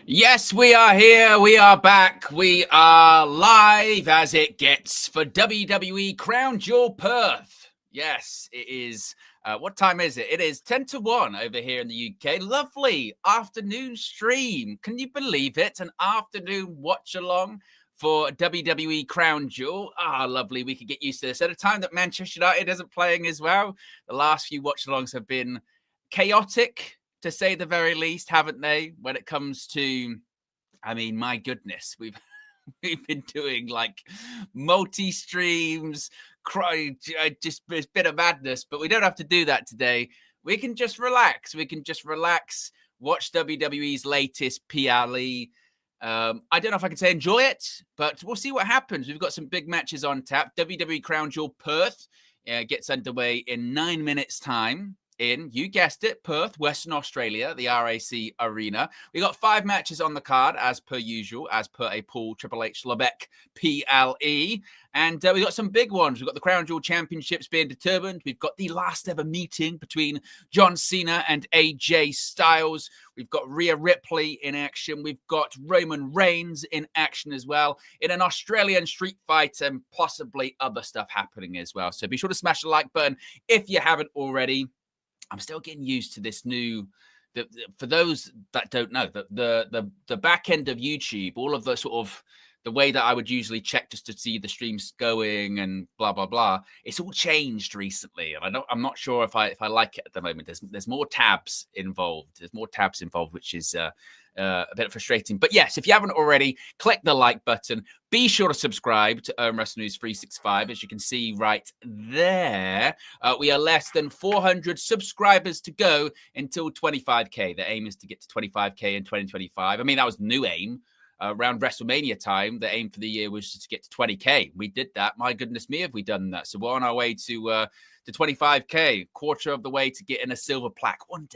Yes, we are here. We are back. We are live as it gets for WWE Crown Jewel Perth. Yes, it is. What time is it? It is 10 to 1 over here in the UK. Lovely afternoon stream. Can you believe it? An afternoon watch along for WWE Crown Jewel. Lovely. We could get used to this. At a time that Manchester United isn't playing as well, the last few watch alongs have been chaotic, to say the very least, haven't they? When it comes to, I mean, my goodness, we've been doing like multi streams, just it's a bit of madness, but we don't have to do that today. We can just relax. Watch WWE's latest PLE. I don't know if I can say enjoy it, but we'll see what happens. We've got some big matches on tap. WWE Crown Jewel Perth gets underway in 9 minutes' time. You guessed it, Perth, Western Australia, the RAC Arena. We got 5 matches on the card, as per usual, as per a Paul Triple H Lebec PLE. And we got some big ones. We've got the Crown Jewel Championships being determined. We've got the last ever meeting between John Cena and AJ Styles. We've got Rhea Ripley in action. We've got Roman Reigns in action as well, in an Australian street fight, and possibly other stuff happening as well. So be sure to smash the like button if you haven't already. I'm still getting used to this new, for those that don't know, the back end of YouTube, all of the sort of the way that I would usually check just to see the streams going and blah blah blah. It's all changed recently, and I'm not sure if I like it at the moment. There's more tabs involved. Which is a bit frustrating. But yes, if you haven't already, click the like button. Be sure to subscribe to Wrestling News 365, as you can see right there. We are less than 400 subscribers to go until 25k. The aim is to get to 25k in 2025. I mean, that was the new aim. Around WrestleMania time, the aim for the year was to get to 20k. We did that. My goodness me, have we done that? So we're on our way to 25k, quarter of the way to getting a silver plaque. One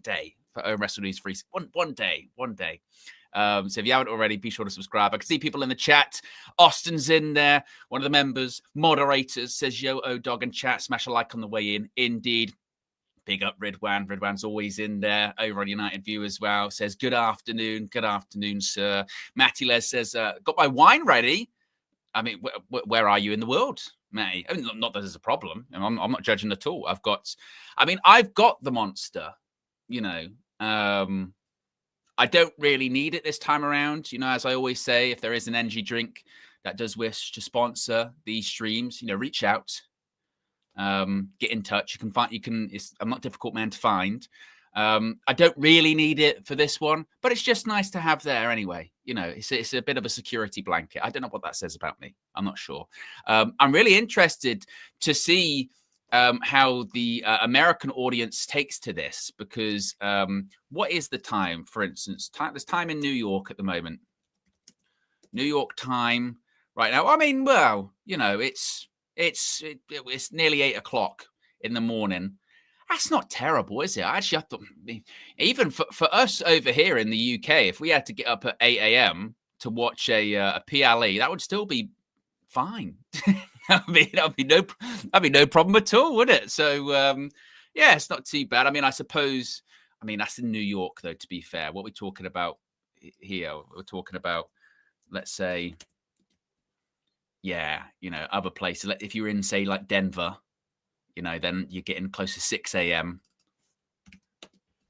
day for Wrestling News Free. One day. So if you haven't already, be sure to subscribe. I can see people in the chat. Austin's in there. One of the members, moderators, says, yo, O-Dog and chat. Smash a like on the way in. Indeed. Big up Ridwan. Ridwan's always in there over on United View as well. Says, good afternoon. Good afternoon, sir. Matty Les says, got my wine ready. I mean, where are you in the world, Matty? I mean, not that there's a problem. I'm not judging at all. I've got the Monster, you know. I don't really need it this time around. You know, as I always say, if there is an energy drink that does wish to sponsor these streams, you know, reach out. Get in touch. I'm not a difficult man to find. I don't really need it for this one, but it's just nice to have there anyway. You know, it's a bit of a security blanket. I don't know what that says about me. I'm not sure. I'm really interested to see how the American audience takes to this, because what is the time, for instance? There's time in New York at the moment. New York time right now. I mean, well, you know, it's nearly 8 o'clock in the morning. That's not terrible, is it? Actually, I thought, even for us over here in the UK, if we had to get up at 8 a.m. to watch a PLE, that would still be fine. That'd be no problem at all, would it? So yeah, it's not too bad. I mean, I suppose, that's in New York, though, to be fair. What we're talking about here, let's say, yeah, you know, other places. If you're in, say, like Denver, you know, then you're getting close to 6 a.m.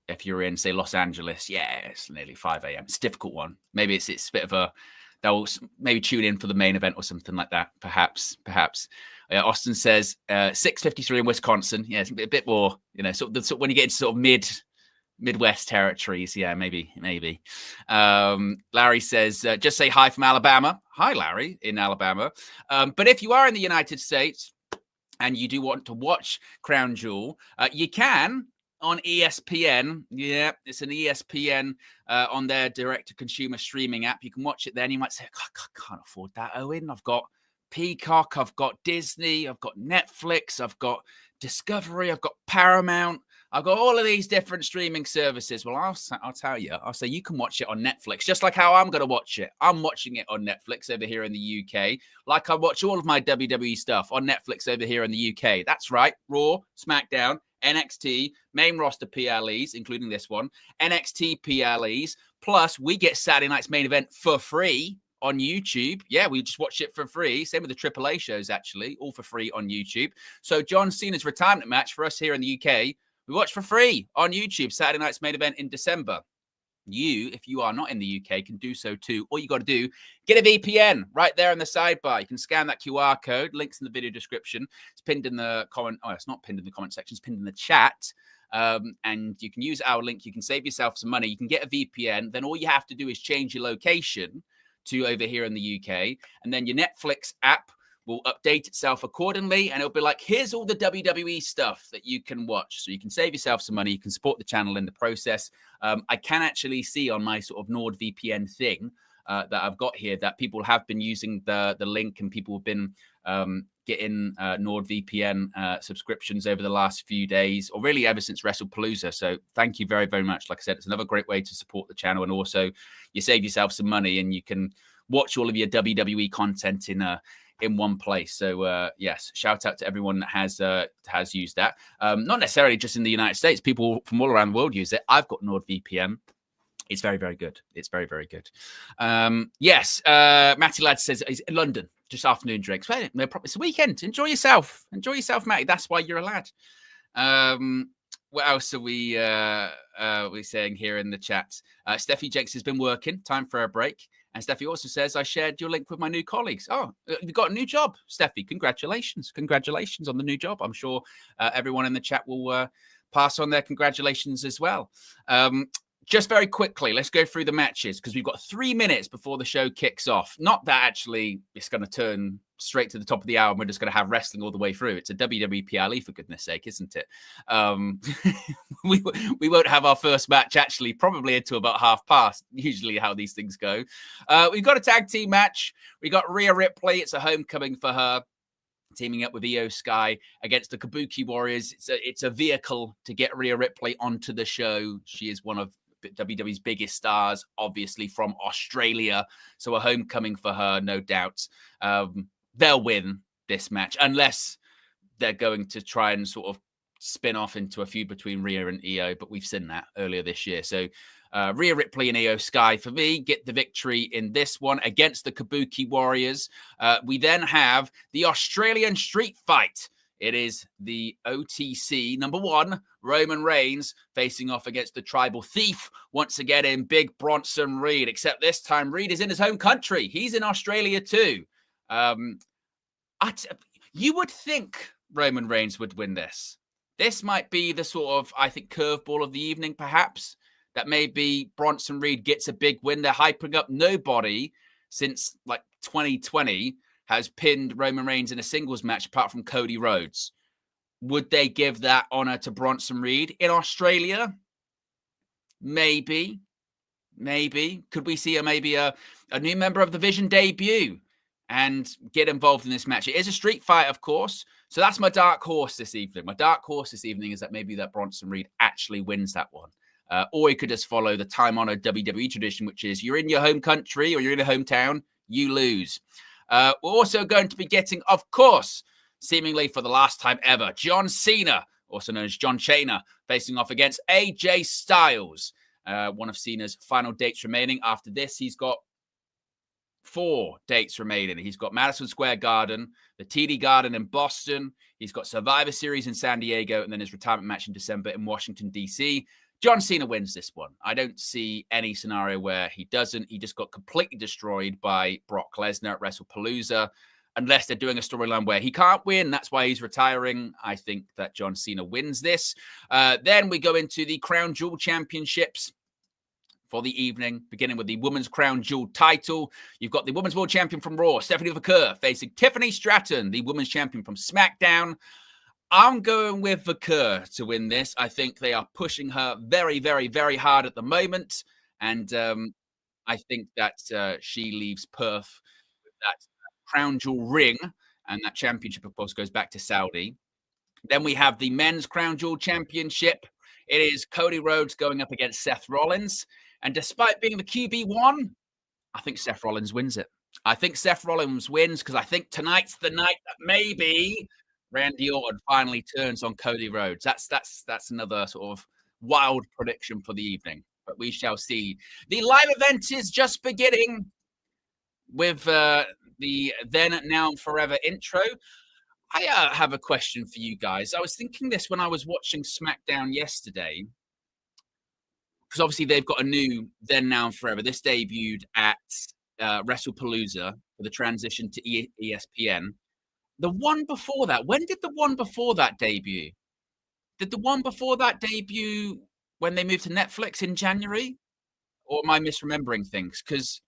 If you're in, say, Los Angeles, yeah, it's nearly 5 a.m. It's a difficult one. Maybe it's a bit of a, they'll maybe tune in for the main event or something like that. Perhaps. Austin says 6:53 in Wisconsin. Yeah, it's a bit more, you know, so when you get into sort of Midwest territories, yeah, maybe. Larry says, just say hi from Alabama. Hi, Larry, in Alabama. But if you are in the United States and you do want to watch Crown Jewel, you can on ESPN. Yeah, it's an ESPN on their direct-to-consumer streaming app. You can watch it then. You might say, I can't afford that, Owen. I've got Peacock, I've got Disney, I've got Netflix, I've got Discovery, I've got Paramount. I've got all of these different streaming services. Well, I'll tell you. I'll say you can watch it on Netflix, just like how I'm going to watch it. I'm watching it on Netflix over here in the UK, like I watch all of my WWE stuff on Netflix over here in the UK. That's right. Raw, SmackDown, NXT, main roster PLEs, including this one, NXT PLEs, plus we get Saturday night's main event for free on YouTube. Yeah, we just watch it for free. Same with the AAA shows, actually, all for free on YouTube. So John Cena's retirement match for us here in the UK, we watch for free on YouTube, Saturday night's main event in December. You, if you are not in the UK, can do so too. All you got to do, get a VPN right there in the sidebar. You can scan that QR code. Links in the video description. It's pinned in the comment. Oh, it's not pinned in the comment section. It's pinned in the chat. And you can use our link. You can save yourself some money. You can get a VPN. Then all you have to do is change your location to over here in the UK. And then your Netflix app will update itself accordingly, and it'll be like, here's all the WWE stuff that you can watch. So you can save yourself some money. You can support the channel in the process. I can actually see on my sort of NordVPN thing that I've got here that people have been using the link, and people have been getting NordVPN subscriptions over the last few days, or really ever since WrestlePalooza. So thank you very, very much. Like I said, it's another great way to support the channel, and also you save yourself some money, and you can watch all of your WWE content in one place. So yes, shout out to everyone that has used that. Not necessarily just in the United States. People from all around the world use it. I've got NordVPN. It's very, very good. It's very, very good. Yes, Matty Ladd says he's in London, just afternoon drinks. Well, no problem. It's a weekend. Enjoy yourself. Enjoy yourself, Matty. That's why you're a lad. What else are we saying here in the chat? Steffi Jakes has been working. Time for a break. And Steffi also says, I shared your link with my new colleagues. Oh, you've got a new job, Steffi. Congratulations. Congratulations on the new job. I'm sure everyone in the chat will pass on their congratulations as well. Just very quickly, let's go through the matches, because we've got 3 minutes before the show kicks off. Not that actually it's going to turn straight to the top of the hour and we're just going to have wrestling all the way through. It's a WWE PLE, for goodness sake, isn't it? We won't have our first match actually probably until about past, usually how these things go. We've got a tag team match. We got Rhea Ripley. It's a homecoming for her, teaming up with Io Sky against the Kabuki Warriors. It's a vehicle to get Rhea Ripley onto the show. She is one of WWE's biggest stars, obviously from Australia. So a homecoming for her, no doubt. They'll win this match unless they're going to try and sort of spin off into a feud between Rhea and Io, but we've seen that earlier this year. So Rhea Ripley and Io Sky, for me, get the victory in this one against the Kabuki Warriors. We then have the Australian Street Fight. It is the OTC number 1, Roman Reigns, facing off against the Tribal Thief once again in Big Bronson Reed, except this time Reed is in his home country. He's in Australia too. You would think Roman Reigns would win this. This might be the sort of, I think, curveball of the evening, perhaps, that maybe Bronson Reed gets a big win. They're hyping up. Nobody since like 2020 has pinned Roman Reigns in a singles match apart from Cody Rhodes. Would they give that honor to Bronson Reed in Australia? Maybe. Could we see maybe a new member of the Vision debut and get involved in this match? It is a street fight, of course. So that's my dark horse this evening. My dark horse this evening is that maybe that Bronson Reed actually wins that one. Or he could just follow the time-honored WWE tradition, which is you're in your home country or you're in a hometown, you lose. We're also going to be getting, of course, seemingly for the last time ever, John Cena, also known as John Cena, facing off against AJ Styles. One of Cena's final dates remaining. After this, he's got 4 dates remaining. He's got Madison Square Garden, the TD Garden in Boston. He's got Survivor Series in San Diego, and then his retirement match in December in Washington, D.C. John Cena wins this one. I don't see any scenario where he doesn't. He just got completely destroyed by Brock Lesnar at WrestlePalooza. Unless they're doing a storyline where he can't win, that's why he's retiring. I think that John Cena wins this. Then we go into the Crown Jewel Championships for the evening, beginning with the Women's Crown Jewel title. You've got the Women's World Champion from Raw, Stephanie Vaquer, facing Tiffany Stratton, the Women's Champion from SmackDown. I'm going with Vaquer to win this. I think they are pushing her very, very, very hard at the moment. And I think that she leaves Perth with that Crown Jewel ring. And that championship, of course, goes back to Saudi. Then we have the Men's Crown Jewel Championship. It is Cody Rhodes going up against Seth Rollins. And despite being the QB1, I think Seth Rollins wins it. I think Seth Rollins wins because I think tonight's the night that maybe Randy Orton finally turns on Cody Rhodes. That's another sort of wild prediction for the evening, but we shall see. The live event is just beginning with the then, now, and forever intro. I have a question for you guys. I was thinking this when I was watching SmackDown yesterday, because obviously they've got a new then, now, and forever. This debuted at WrestlePalooza for the transition to ESPN. The one before that, when did the one before that debut? Did the one before that debut when they moved to Netflix in January? Or am I misremembering things? Because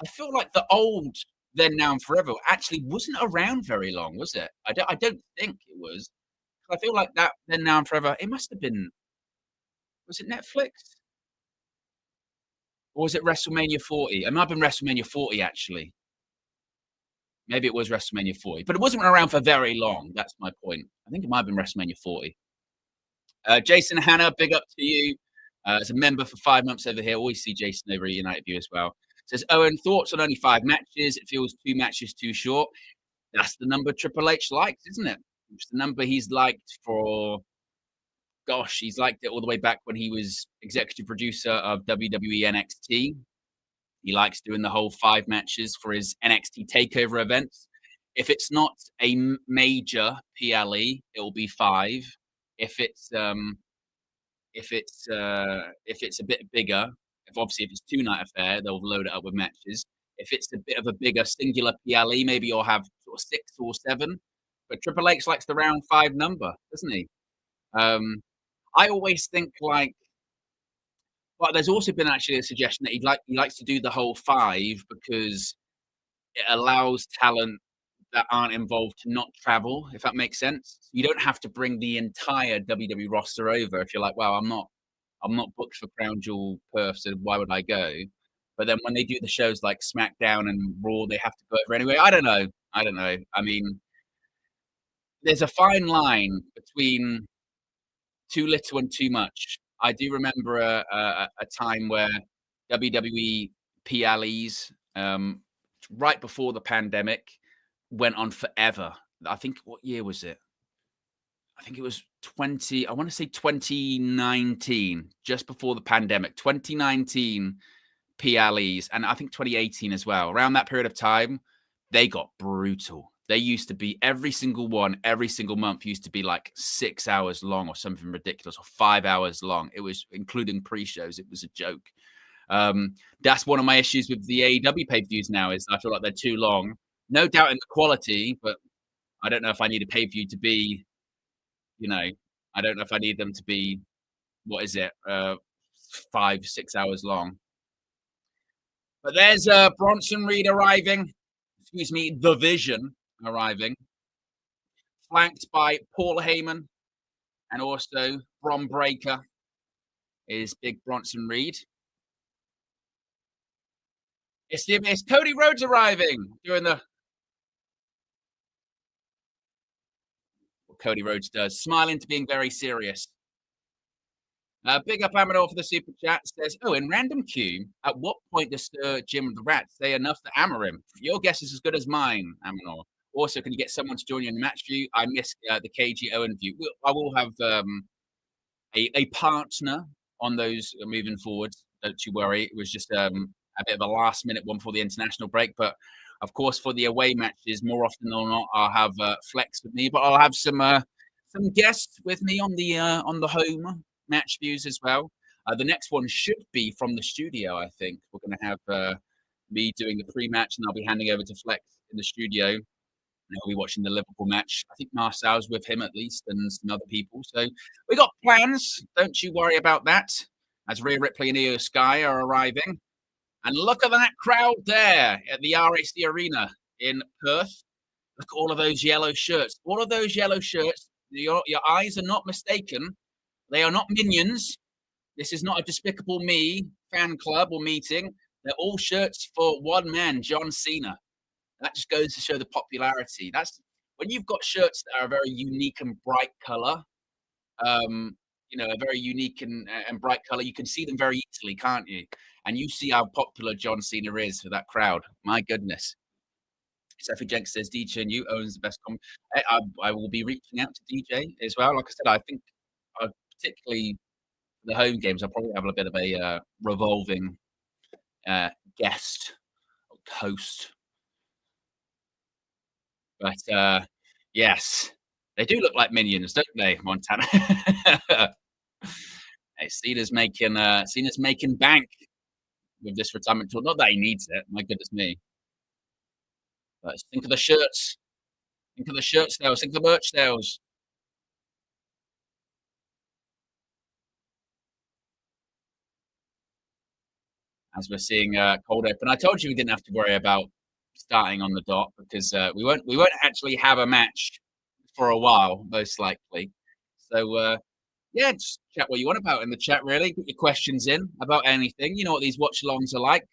I feel like the old Then, Now, and Forever actually wasn't around very long, was it? I don't think it was. I feel like that Then, Now, and Forever, it must have been, was it Netflix? Or was it WrestleMania 40? It might have been WrestleMania 40, actually. Maybe it was WrestleMania 40, but it wasn't around for very long. That's my point. I think it might have been WrestleMania 40. Jason Hanna, big up to you. As a member for 5 months over here. Always see Jason over at United View as well. Says, Owen, thoughts on only 5 matches? It feels 2 matches too short. That's the number Triple H likes, isn't it? It's the number he's liked for, gosh, he's liked it all the way back when he was executive producer of WWE NXT. He likes doing the whole 5 matches for his NXT takeover events. If it's not a major PLE, it will be 5. If it's a bit bigger, if it's 2-night affair, they'll load it up with matches. If it's a bit of a bigger singular PLE, maybe you'll have sort of 6 or 7. But Triple H likes the round 5 number, doesn't he? I always think like, well, there's also been actually a suggestion that he likes to do the whole 5 because it allows talent that aren't involved to not travel, if that makes sense. You don't have to bring the entire WWE roster over if you're like, well, I'm not booked for Crown Jewel Perth, so why would I go? But then when they do the shows like SmackDown and Raw, they have to go over anyway. I don't know. I mean, there's a fine line between too little and too much. I do remember a time where WWE PLEs, right before the pandemic, went on forever. I think, what year was it? I think it was I want to say 2019, just before the pandemic. 2019 PLEs, and I think 2018 as well. Around that period of time, they got brutal. They used to be, every single one, every single month used to be like 6 hours long or something ridiculous, or 5 hours long. It was, including pre-shows, it was a joke. That's one of my issues with the AEW pay-per-views now, is I feel like they're too long. No doubt in the quality, but I don't know if I need a pay-per-view to be, I don't know if I need them to be, what is it, 5, 6 hours long. But there's Bronson Reed arriving. Excuse me, The Vision arriving, flanked by Paul Heyman, and also Bron Breakker is big Bronson Reed. It's Cody Rhodes arriving doing what Cody Rhodes does, smiling to being very serious. Big up Amador for the super chat. Says, oh, in random Q, at what point does Sir Jim the Rat say enough to hammer him? Your guess is as good as mine, Amador. Also, can you get someone to join you in the match view? I missed the KG Owen view. I will have a partner on those moving forward. Don't you worry. It was just a bit of a last minute one for the international break. But of course, for the away matches, more often than not, I'll have Flex with me. But I'll have some guests with me on the home match views as well. The next one should be from the studio, I think. We're going to have me doing the pre-match, and I'll be handing over to Flex in the studio. And he'll be watching the Liverpool match. I think Marcel's with him at least, and some other people. So we got plans. Don't you worry about that. As Rhea Ripley and Io Sky are arriving. And look at that crowd there at the RAC Arena in Perth. Look at all of those yellow shirts. All of those yellow shirts. Your eyes are not mistaken. They are not minions. This is not a Despicable Me fan club or meeting. They're all shirts for one man, John Cena. That just goes to show the popularity. That's when you've got shirts that are a very unique and bright color. A very unique and bright color. You can see them very easily, can't you? And you see how popular John Cena is for that crowd. My goodness. Seth Jenks says DJ and you owns the best I will be reaching out to DJ as well. Like I said, I think particularly the home games, I'll probably have a bit of a revolving uh, guest host. But yes, they do look like minions, don't they, Montana? Hey, Cena's making bank with this retirement tour. Not that he needs it, my goodness me. But think of the shirts. Think of the shirt sales. Think of the merch sales. As we're seeing cold open. I told you we didn't have to worry about starting on the dot because we won't actually have a match for a while, most likely. So yeah, just chat what you want about in the chat. Really, get your questions in about anything. You know what these watch alongs are like.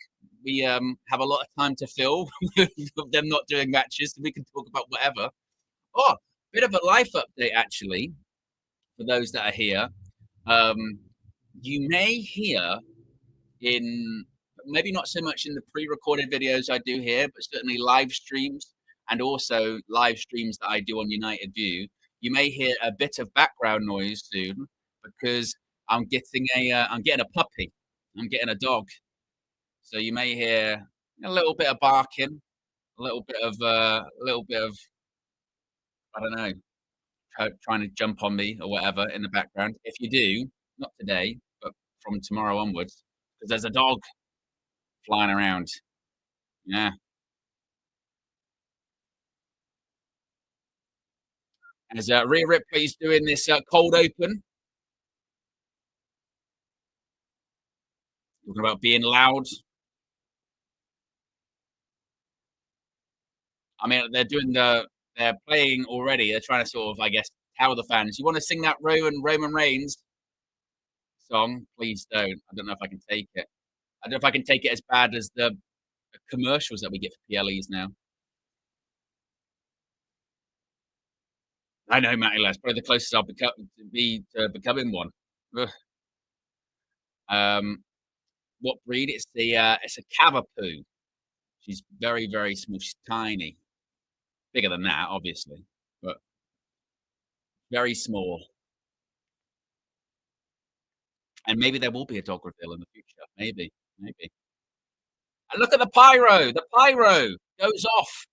We have a lot of time to fill with them not doing matches, so we can talk about whatever. Oh, bit of a life update actually for those that are here. Um, you may hear in maybe not so much in the pre-recorded videos I do here, but certainly live streams and also live streams that I do on United View. You may hear a bit of background noise soon because I'm getting a puppy. I'm getting a dog. So you may hear a little bit of barking, a little bit of I don't know, trying to jump on me or whatever in the background. If you do, not today, but from tomorrow onwards, because there's a dog flying around. Yeah. As Rhea Ripley's doing this cold open, talking about being loud. I mean, they're playing already. They're trying to sort of, I guess, tell the fans, you want to sing that Roman Reigns song? Please don't. I don't know if I can take it. I don't know if I can take it as bad as the commercials that we get for PLEs now. I know, Matty. That's probably the closest I'll be to becoming one. Ugh. Um, what breed? It's a Cavapoo. She's very, very small. She's tiny, bigger than that, obviously, but very small. And maybe there will be a dog reveal in the future. Maybe, maybe. And look at the pyro. The pyro goes off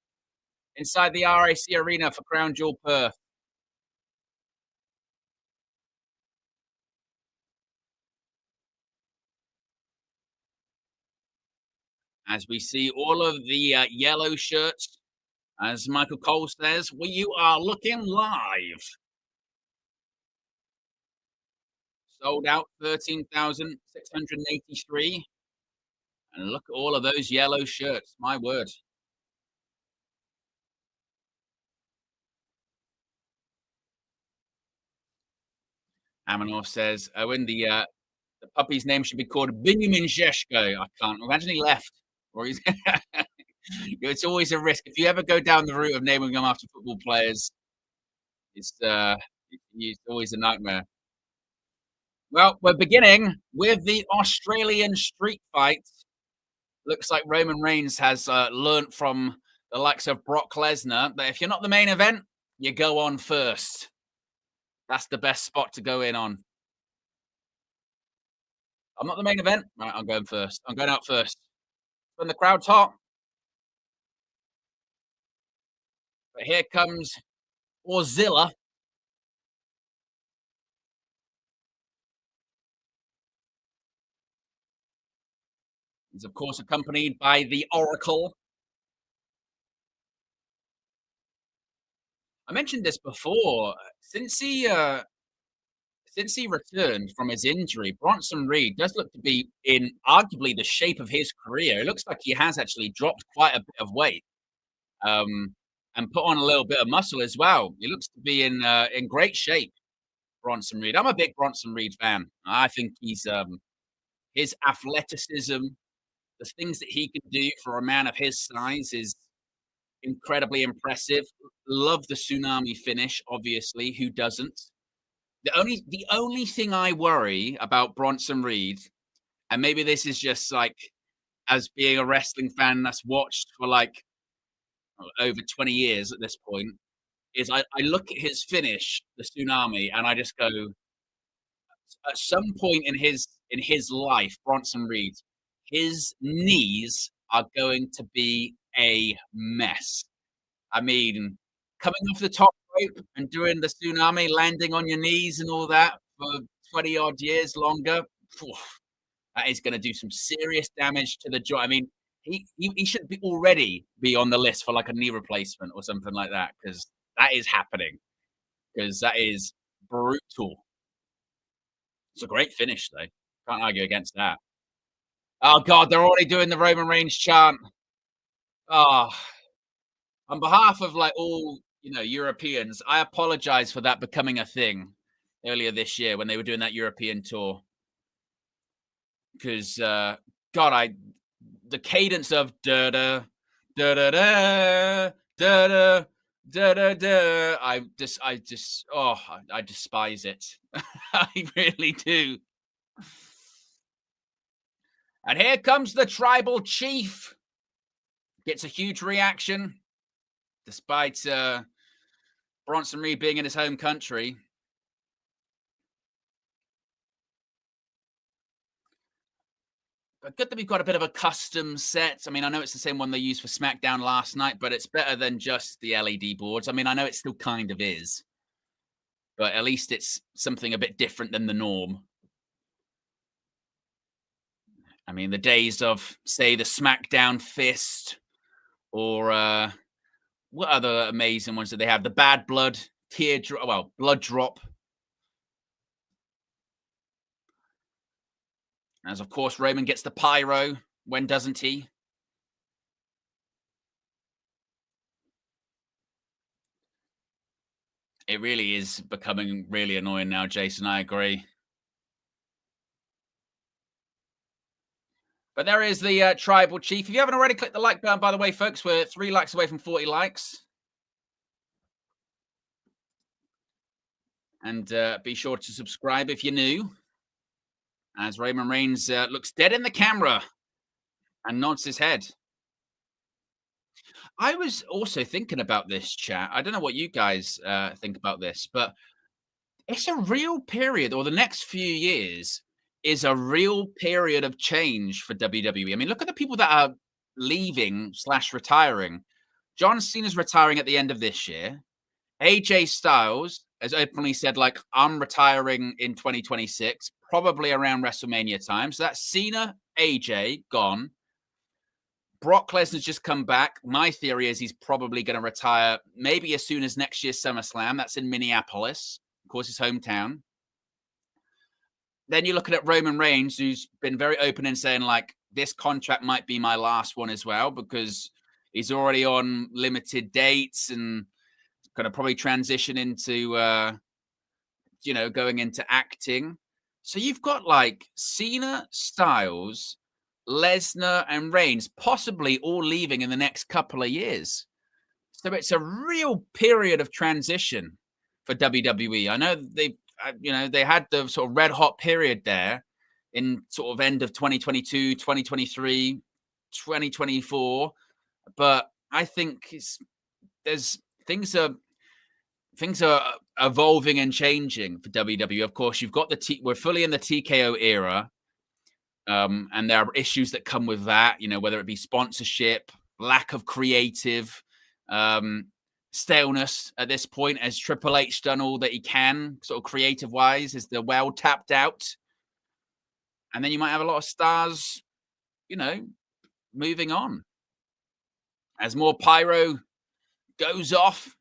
inside the RAC arena for Crown Jewel Perth. As we see all of the yellow shirts, as Michael Cole says, well, you are looking live. Sold out 13,683. And look at all of those yellow shirts. My word. Amanor says, Owen, the puppy's name should be called Benjamin Zeshko. I can't imagine he left. Or he's it's always a risk. If you ever go down the route of naming them after football players, it's always a nightmare. Well, we're beginning with the Australian street fight. Looks like Roman Reigns has learnt from the likes of Brock Lesnar that if you're not the main event, you go on first. That's the best spot to go in on. I'm not the main event. Right, I'm going first. I'm going out first. When the crowd's hot. But here comes Orzilla. He's, of course, accompanied by the Oracle. I mentioned this before. Since he returned from his injury, Bronson Reed does look to be in arguably the shape of his career. It looks like he has actually dropped quite a bit of weight and put on a little bit of muscle as well. He looks to be in great shape, Bronson Reed. I'm a big Bronson Reed fan. I think he's his athleticism, the things that he can do for a man of his size is incredibly impressive. Love the tsunami finish, obviously. Who doesn't? The only thing I worry about Bronson Reed, and maybe this is just like as being a wrestling fan that's watched for like over 20 years at this point, is I look at his finish, the tsunami, and I just go, at some point in his life, Bronson Reed, his knees are going to be a mess. I mean, coming off the top rope and doing the tsunami, landing on your knees and all that for 20 odd years longer, phew, that is gonna do some serious damage to the joint. I mean, he should be already be on the list for, like, a knee replacement or something like that, because that is happening. Because that is brutal. It's a great finish, though. Can't argue against that. Oh god, they're already doing the Roman Reigns chant. Oh, on behalf of, like, all, Europeans, I apologize for that becoming a thing earlier this year when they were doing that European tour. 'Cause, God, I the cadence of da da, da da da, da da, da da da, I despise it. I really do. And here comes the tribal chief. Gets a huge reaction despite, Bronson Reed being in his home country. But good that we've got a bit of a custom set. I mean, I know it's the same one they used for SmackDown last night, but it's better than just the LED boards. I mean, I know it still kind of is, but at least it's something a bit different than the norm. I mean, the days of, say, the SmackDown Fist or what other amazing ones do they have? The Bad Blood Teardrop, well, Blood Drop, as of course Roman gets the pyro. When doesn't he? It really is becoming really annoying now, Jason. I agree. But there is the tribal chief. If you haven't already, click the like button, by the way, folks. We're 3 likes away from 40 likes. And be sure to subscribe if you're new. As Roman Reigns looks dead in the camera and nods his head. I was also thinking about this, chat. I don't know what you guys think about this, but it's a real period, or the next few years is a real period of change for WWE. I mean, look at the people that are leaving slash retiring. John Cena's retiring at the end of this year. AJ Styles has openly said, like, I'm retiring in 2026, probably around WrestleMania time. So that's Cena, AJ gone. Brock Lesnar's just come back. My theory is he's probably going to retire maybe as soon as next year's SummerSlam. That's in Minneapolis, of course, his hometown. Then you're looking at Roman Reigns, who's been very open in saying, like, this contract might be my last one as well, because he's already on limited dates and going to probably transition into, going into acting. So you've got like Cena, Styles, Lesnar, and Reigns possibly all leaving in the next couple of years. So it's a real period of transition for WWE. I know they had the sort of red hot period there in sort of end of 2022, 2023, 2024. But I think there's things are evolving and changing for WWE. Of course, you've got we're fully in the TKO era. And there are issues that come with that, whether it be sponsorship, lack of creative, staleness at this point, as Triple H done all that he can, sort of creative wise, is the well tapped out. And then you might have a lot of stars, moving on as more pyro goes off.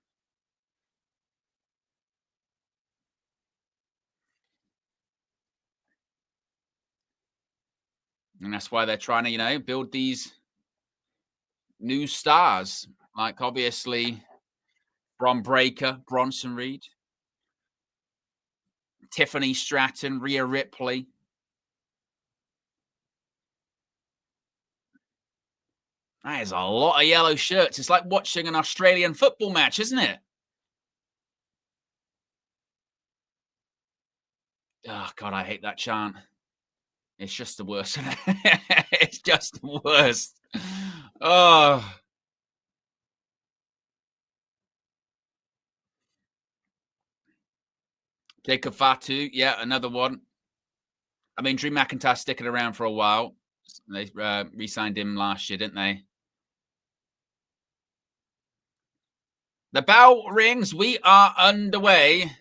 And that's why they're trying to, build these new stars, like obviously Bron Breakker, Bronson Reed, Tiffany Stratton, Rhea Ripley. That is a lot of yellow shirts. It's like watching an Australian football match, isn't it? Oh, God, I hate that chant. It's just the worst. It's just the worst. Oh. Jacob Fatu, yeah, another one. I mean, Drew McIntyre sticking around for a while. They re-signed him last year, didn't they? The bell rings. We are underway.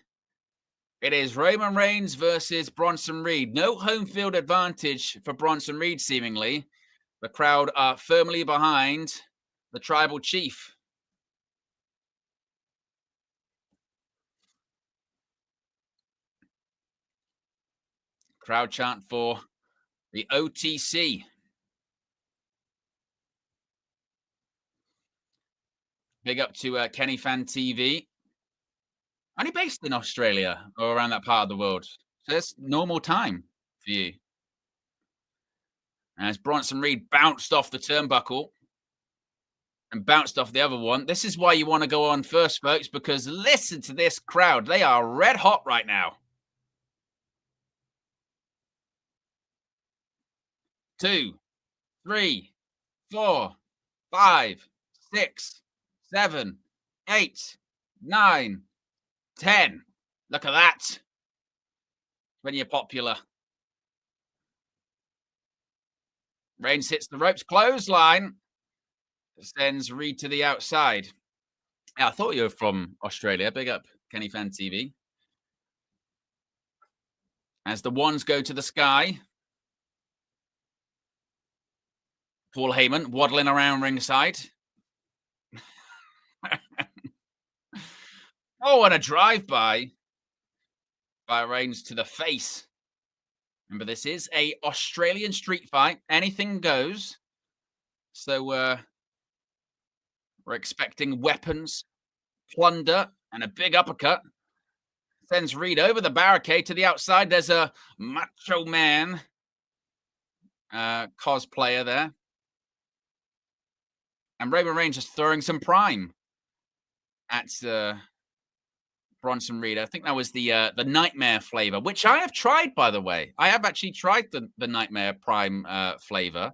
It is Roman Reigns versus Bronson Reed. No home field advantage for Bronson Reed, seemingly. The crowd are firmly behind the tribal chief. Crowd chant for the OTC. Big up to Kenny Fan TV. Only based in Australia or around that part of the world. So it's normal time for you. As Bronson Reed bounced off the turnbuckle and bounced off the other one. This is why you want to go on first, folks, because listen to this crowd. They are red hot right now. 2, 3, 4, 5, 6, 7, 8, 9, 10. Look at that. When you're popular. Reigns hits the ropes, clothesline. Sends Reed to the outside. Yeah, I thought you were from Australia. Big up, Kenny Fan TV. As the wands go to the sky. Paul Heyman waddling around ringside. Oh, and a drive-by by Reigns to the face. Remember, this is a Australian street fight. Anything goes. So we're expecting weapons, plunder, and a big uppercut. Sends Reed over the barricade to the outside. There's a Macho Man cosplayer there. And Roman Reigns just throwing some prime at Bronson Reed. I think that was the Nightmare flavor, which I have tried, by the way. I have actually tried the Nightmare Prime flavor.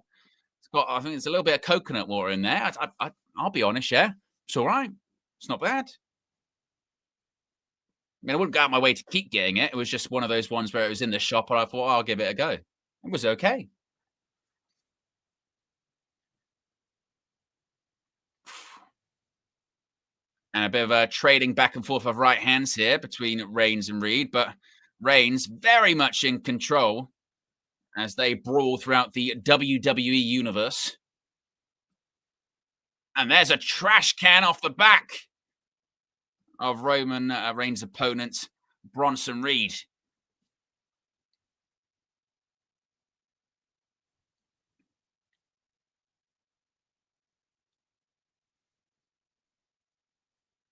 It's got, I think, there's a little bit of coconut water in there. I'll be honest, yeah, it's all right. It's not bad. I mean, I wouldn't go out my way to keep getting it. It was just one of those ones where it was in the shop, and I thought, I'll give it a go. It was okay. And a bit of a trading back and forth of right hands here between Reigns and Reed, but Reigns very much in control as they brawl throughout the WWE universe. And there's a trash can off the back of Roman Reigns' opponent, Bronson Reed.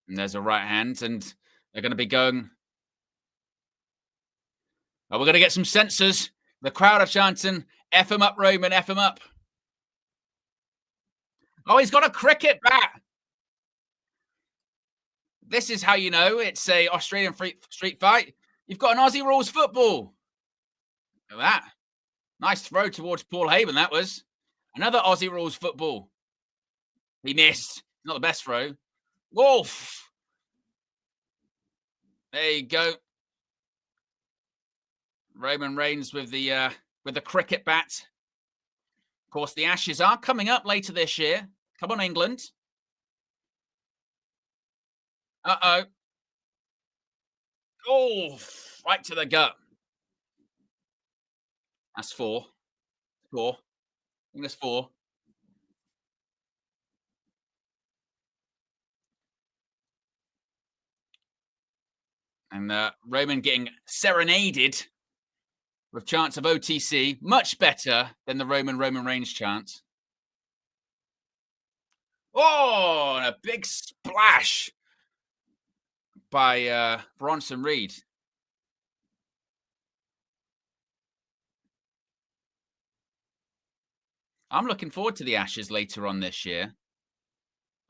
And there's a right hand, and they're going to be going. Oh, we're going to get some censors. The crowd are chanting, F him up, Roman, F him up. Oh, he's got a cricket bat. This is how you know it's a Australian street fight. You've got an Aussie rules football. Look at that. Nice throw towards Paul Heyman, that was. Another Aussie rules football. He missed. Not the best throw. Wolf. There you go. Roman Reigns with the cricket bat. Of course, the Ashes are coming up later this year. Come on, England. Uh-oh. Oh, right to the gut. That's 4. 4. I think that's 4. And Roman getting serenaded with chants of OTC. Much better than the Roman Reigns chant. Oh, and a big splash by Bronson Reed. I'm looking forward to the Ashes later on this year.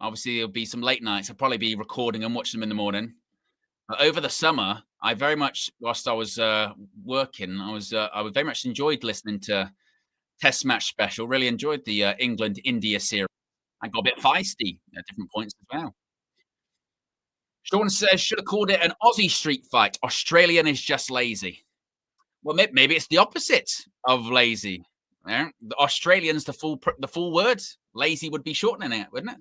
Obviously, there'll be some late nights. I'll probably be recording and watching them in the morning. But over the summer, I very much, whilst I was working, I very much enjoyed listening to Test Match Special. Really enjoyed the England-India series. I got a bit feisty at different points as well. Sean says, should have called it an Aussie street fight. Australian is just lazy. Well, maybe it's the opposite of lazy. Yeah? The Australian's the full word. Lazy would be shortening it, wouldn't it?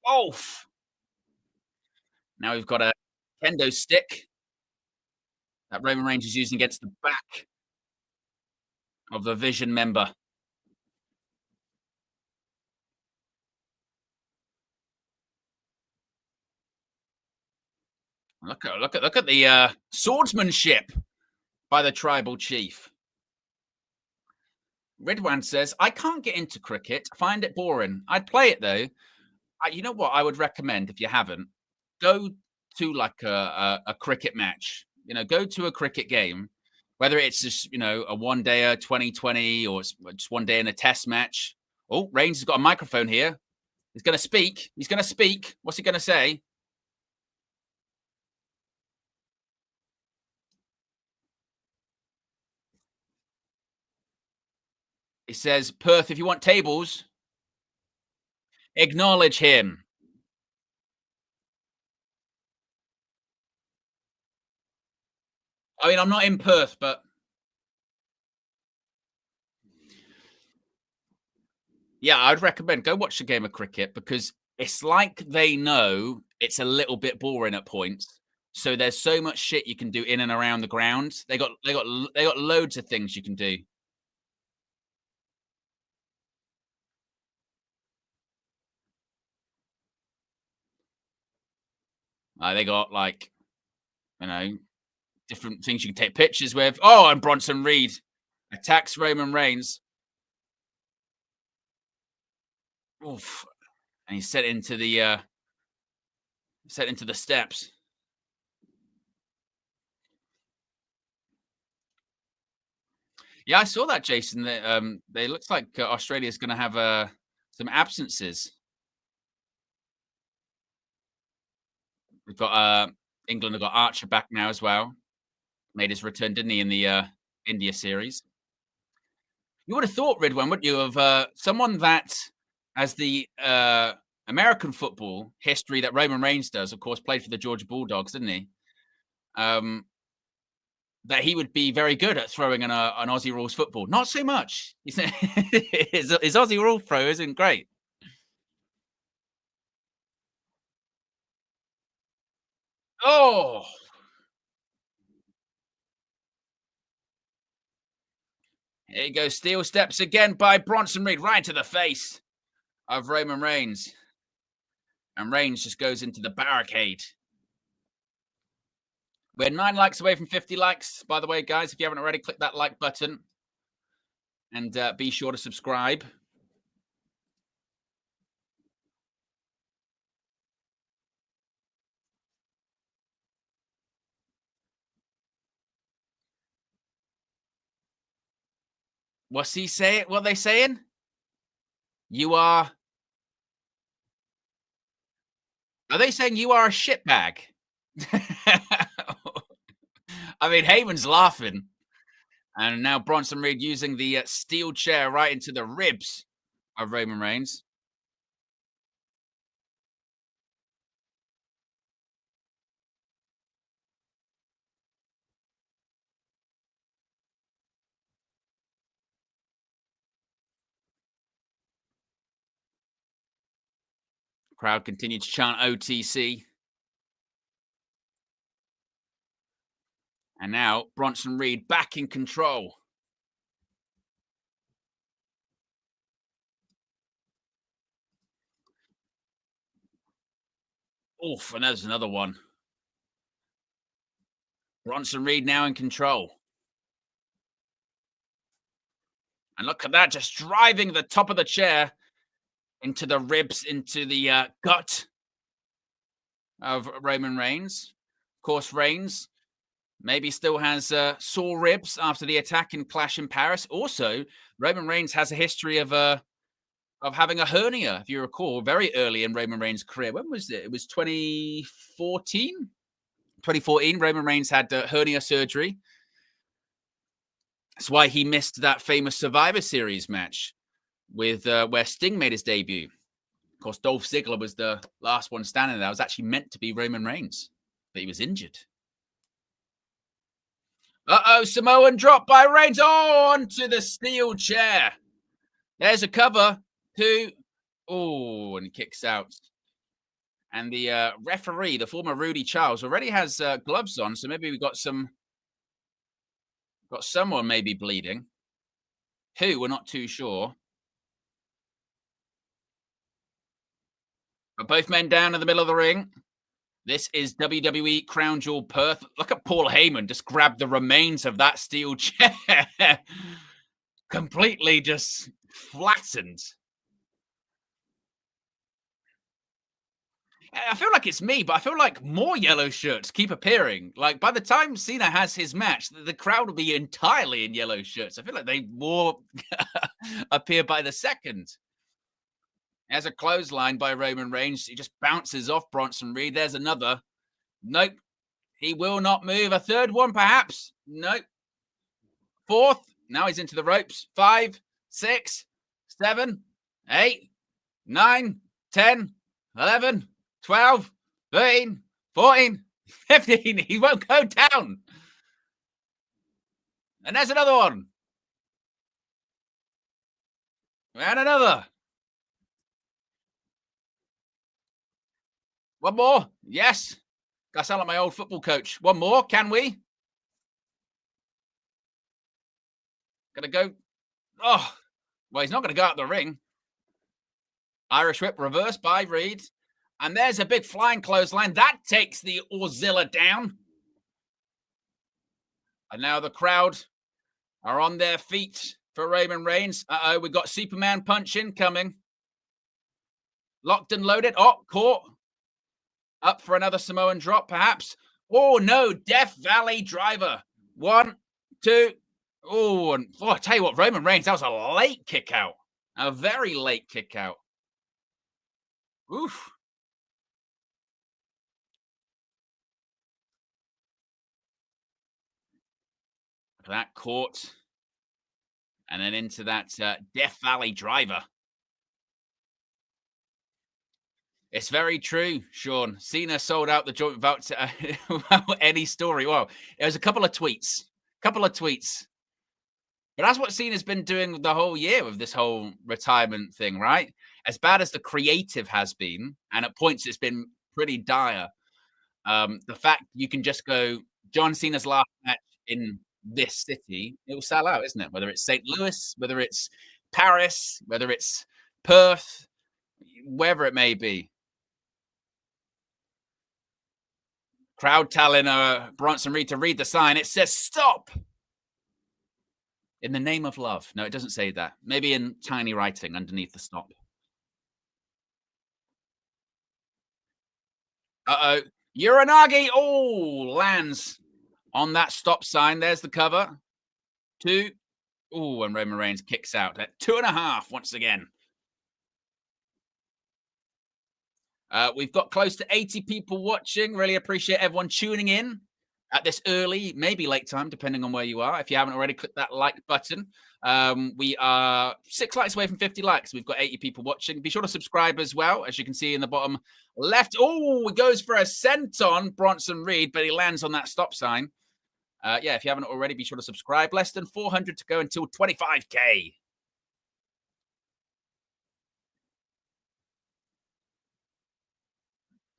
Oh, now we've got a kendo stick that Roman Reigns is using against the back of the Vision member. Look at the swordsmanship by the tribal chief. Ridwan says, I can't get into cricket. I find it boring. I'd play it though. You know what I would recommend if you haven't? Go to like a cricket match. Go to a cricket game, whether it's just a one dayer 2020 or just one day in a test match. Oh, Reigns has got a microphone here. He's going to speak. He's going to speak. What's he going to say? He says, Perth, if you want tables, acknowledge him. I mean, I'm not in Perth, but yeah, I'd recommend go watch a game of cricket because it's like they know it's a little bit boring at points. So there's so much shit you can do in and around the ground. They got loads of things you can do. They got like you know different things you can take pictures with. Oh, and Bronson Reed attacks Roman Reigns. Oof, and he's set into the steps. Yeah, I saw that, Jason. They looks like Australia's going to have some absences. We've got England have got Archer back now as well. Made his return, didn't he, in the India series? You would have thought, Ridwan, wouldn't you, of someone that has the American football history that Roman Reigns does, of course, played for the Georgia Bulldogs, didn't he? Um, that he would be very good at throwing an Aussie rules football. Not so much. His Aussie rule throw isn't great. Oh, here you go. Steel steps again by Bronson Reed right to the face of Roman Reigns. And Reigns just goes into the barricade. We're 9 likes away from 50 likes, by the way, guys. If you haven't already, click that like button and be sure to subscribe. What's he saying? What are they saying? You are. Are they saying you are a shitbag? I mean, Heyman's laughing. And now Bronson Reed using the steel chair right into the ribs of Roman Reigns. Crowd continued to chant OTC. And now Bronson Reed back in control. Oof, and there's another one. Bronson Reed now in control. And look at that, just driving the top of the chair into the ribs, into the gut of Roman Reigns. Of course, Reigns maybe still has sore ribs after the attack in Clash in Paris. Also, Roman Reigns has a history of having a hernia, if you recall, very early in Roman Reigns' career. When was it? It was 2014. 2014, Roman Reigns had hernia surgery. That's why he missed that famous Survivor Series match with where Sting made his debut. Of course, Dolph Ziggler was the last one standing there. It was actually meant to be Roman Reigns, but he was injured. Uh-oh, Samoan drop by Reigns. Oh, onto the steel chair. There's a cover. 2. Oh, and he kicks out. And the referee, the former Rudy Charles, already has gloves on, so maybe we've got someone maybe bleeding. Who, we're not too sure. But both men down in the middle of the ring. This is WWE Crown Jewel Perth. Look at Paul Heyman just grab the remains of that steel chair. Completely just flattened. I feel like it's me, but I feel like more yellow shirts keep appearing. Like by the time Cena has his match, the crowd will be entirely in yellow shirts. I feel like they more appear by the second. There's a clothesline by Roman Reigns. He just bounces off Bronson Reed. There's another. Nope. He will not move. A third one, perhaps. Nope. Fourth. Now he's into the ropes. 5, 6, 7, 8, 9, 10, 11, 12, 13, 14, 15. He won't go down. And there's another one. And another. One more. Yes. I sound like my old football coach. One more. Can we? Gonna go. Oh, well, he's not gonna go out the ring. Irish whip reverse by Reed. And there's a big flying clothesline. That takes the Orzilla down. And now the crowd are on their feet for Roman Reigns. Uh-oh, we've got Superman punch incoming. Locked and loaded. Oh, caught. Up for another Samoan drop, perhaps. Oh, no. Death Valley driver. 1, 2. Oh, and I tell you what, Roman Reigns, that was a late kick out. A very late kick out. Oof. That caught. And then into that Death Valley driver. It's very true, Sean. Cena sold out the joint without any story. Well, it was a couple of tweets. But that's what Cena's been doing the whole year with this whole retirement thing, right? As bad as the creative has been, and at points it's been pretty dire. The fact you can just go, John Cena's last match in this city, it will sell out, isn't it? Whether it's St. Louis, whether it's Paris, whether it's Perth, wherever it may be. Crowd telling Bronson Reed to read the sign. It says, "Stop! In the name of love." No, it doesn't say that. Maybe in tiny writing underneath the stop. Uh-oh. Uranagi. Oh, lands on that stop sign. There's the cover. 2. Oh, and Roman Reigns kicks out at 2.5 once again. We've got close to 80 people watching. Really appreciate everyone tuning in at this early, maybe late time, depending on where you are. If you haven't already, click that like button. We are 6 likes away from 50 likes. We've got 80 people watching. Be sure to subscribe as well, as you can see in the bottom left. Oh, he goes for a senton, Bronson Reed, but he lands on that stop sign. Yeah, if you haven't already, be sure to subscribe. Less than 400 to go until 25K.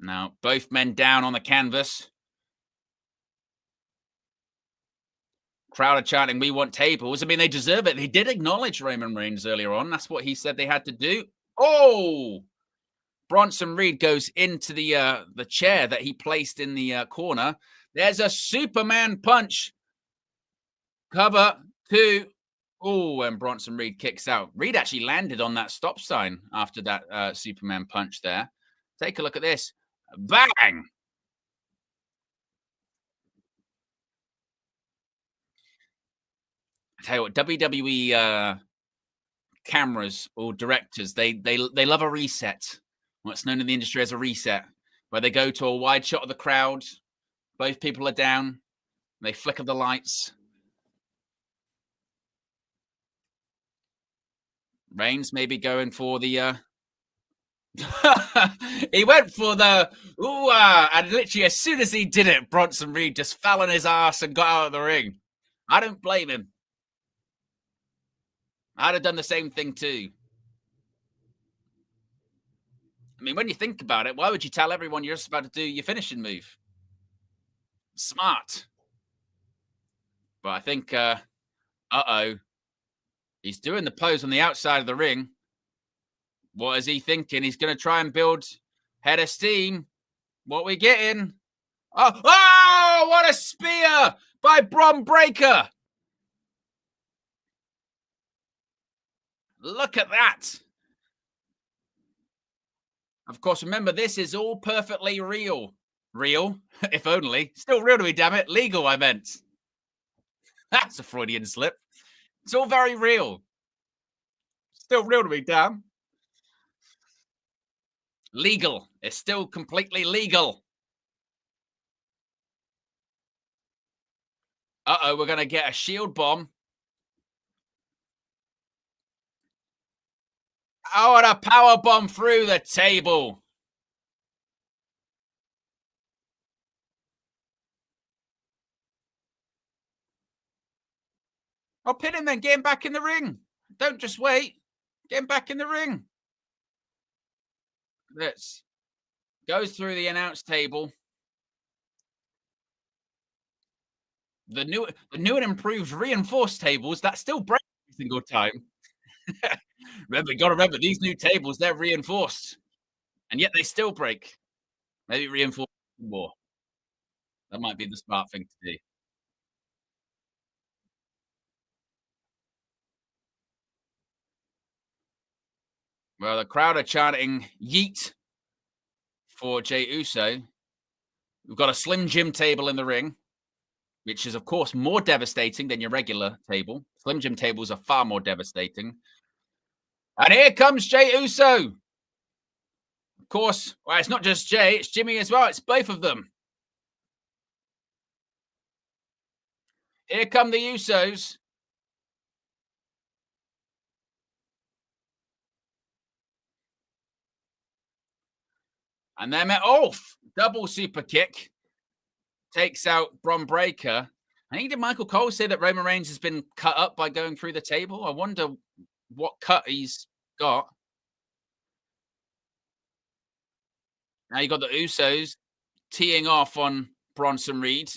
Now, both men down on the canvas. Crowd are chanting, "We want tables." I mean, they deserve it. They did acknowledge Roman Reigns earlier on. That's what he said they had to do. Oh! Bronson Reed goes into the chair that he placed in the corner. There's a Superman punch. Cover 2. Oh, and Bronson Reed kicks out. Reed actually landed on that stop sign after that Superman punch there. Take a look at this. Bang! I tell you what, WWE cameras or directors, they love a reset. What's known in the industry as a reset, where they go to a wide shot of the crowd, both people are down, they flicker the lights. Reigns maybe going for the He went for the ooh, and literally as soon as he did it, Bronson Reed just fell on his ass and got out of the ring. I don't blame him. I'd have done the same thing too. I mean, when you think about it, why would you tell everyone you're just about to do your finishing move? Smart. But I think, uh-oh, he's doing the pose on the outside of the ring. What is he thinking? He's going to try and build head of steam. What we getting? Oh, what a spear by Bron Breakker. Look at that. Of course, remember, this is all perfectly real. Real, if only. Still real to me, damn it. Legal, I meant. That's a Freudian slip. It's all very real. Still real to me, damn. Legal. It's still completely legal. Uh-oh, we're going to get a shield bomb. Oh, and a power bomb through the table. Oh, pin him then. Get him back in the ring. Don't just wait. Get him back in the ring. This goes through the announce table. The new and improved reinforced tables that still break every single time. Remember, you got to remember these new tables, they're reinforced, and yet they still break. Maybe reinforce more. That might be the smart thing to do. Well, the crowd are chanting "Yeet" for Jey Uso. We've got a Slim Jim table in the ring, which is, of course, more devastating than your regular table. Slim Jim tables are far more devastating. And here comes Jey Uso. Of course, well, it's not just Jey, it's Jimmy as well. It's both of them. Here come the Usos. And they're met off. Double super kick. Takes out Bron Breakker. I think did Michael Cole say that Roman Reigns has been cut up by going through the table? I wonder what cut he's got. Now you got the Usos teeing off on Bronson Reed.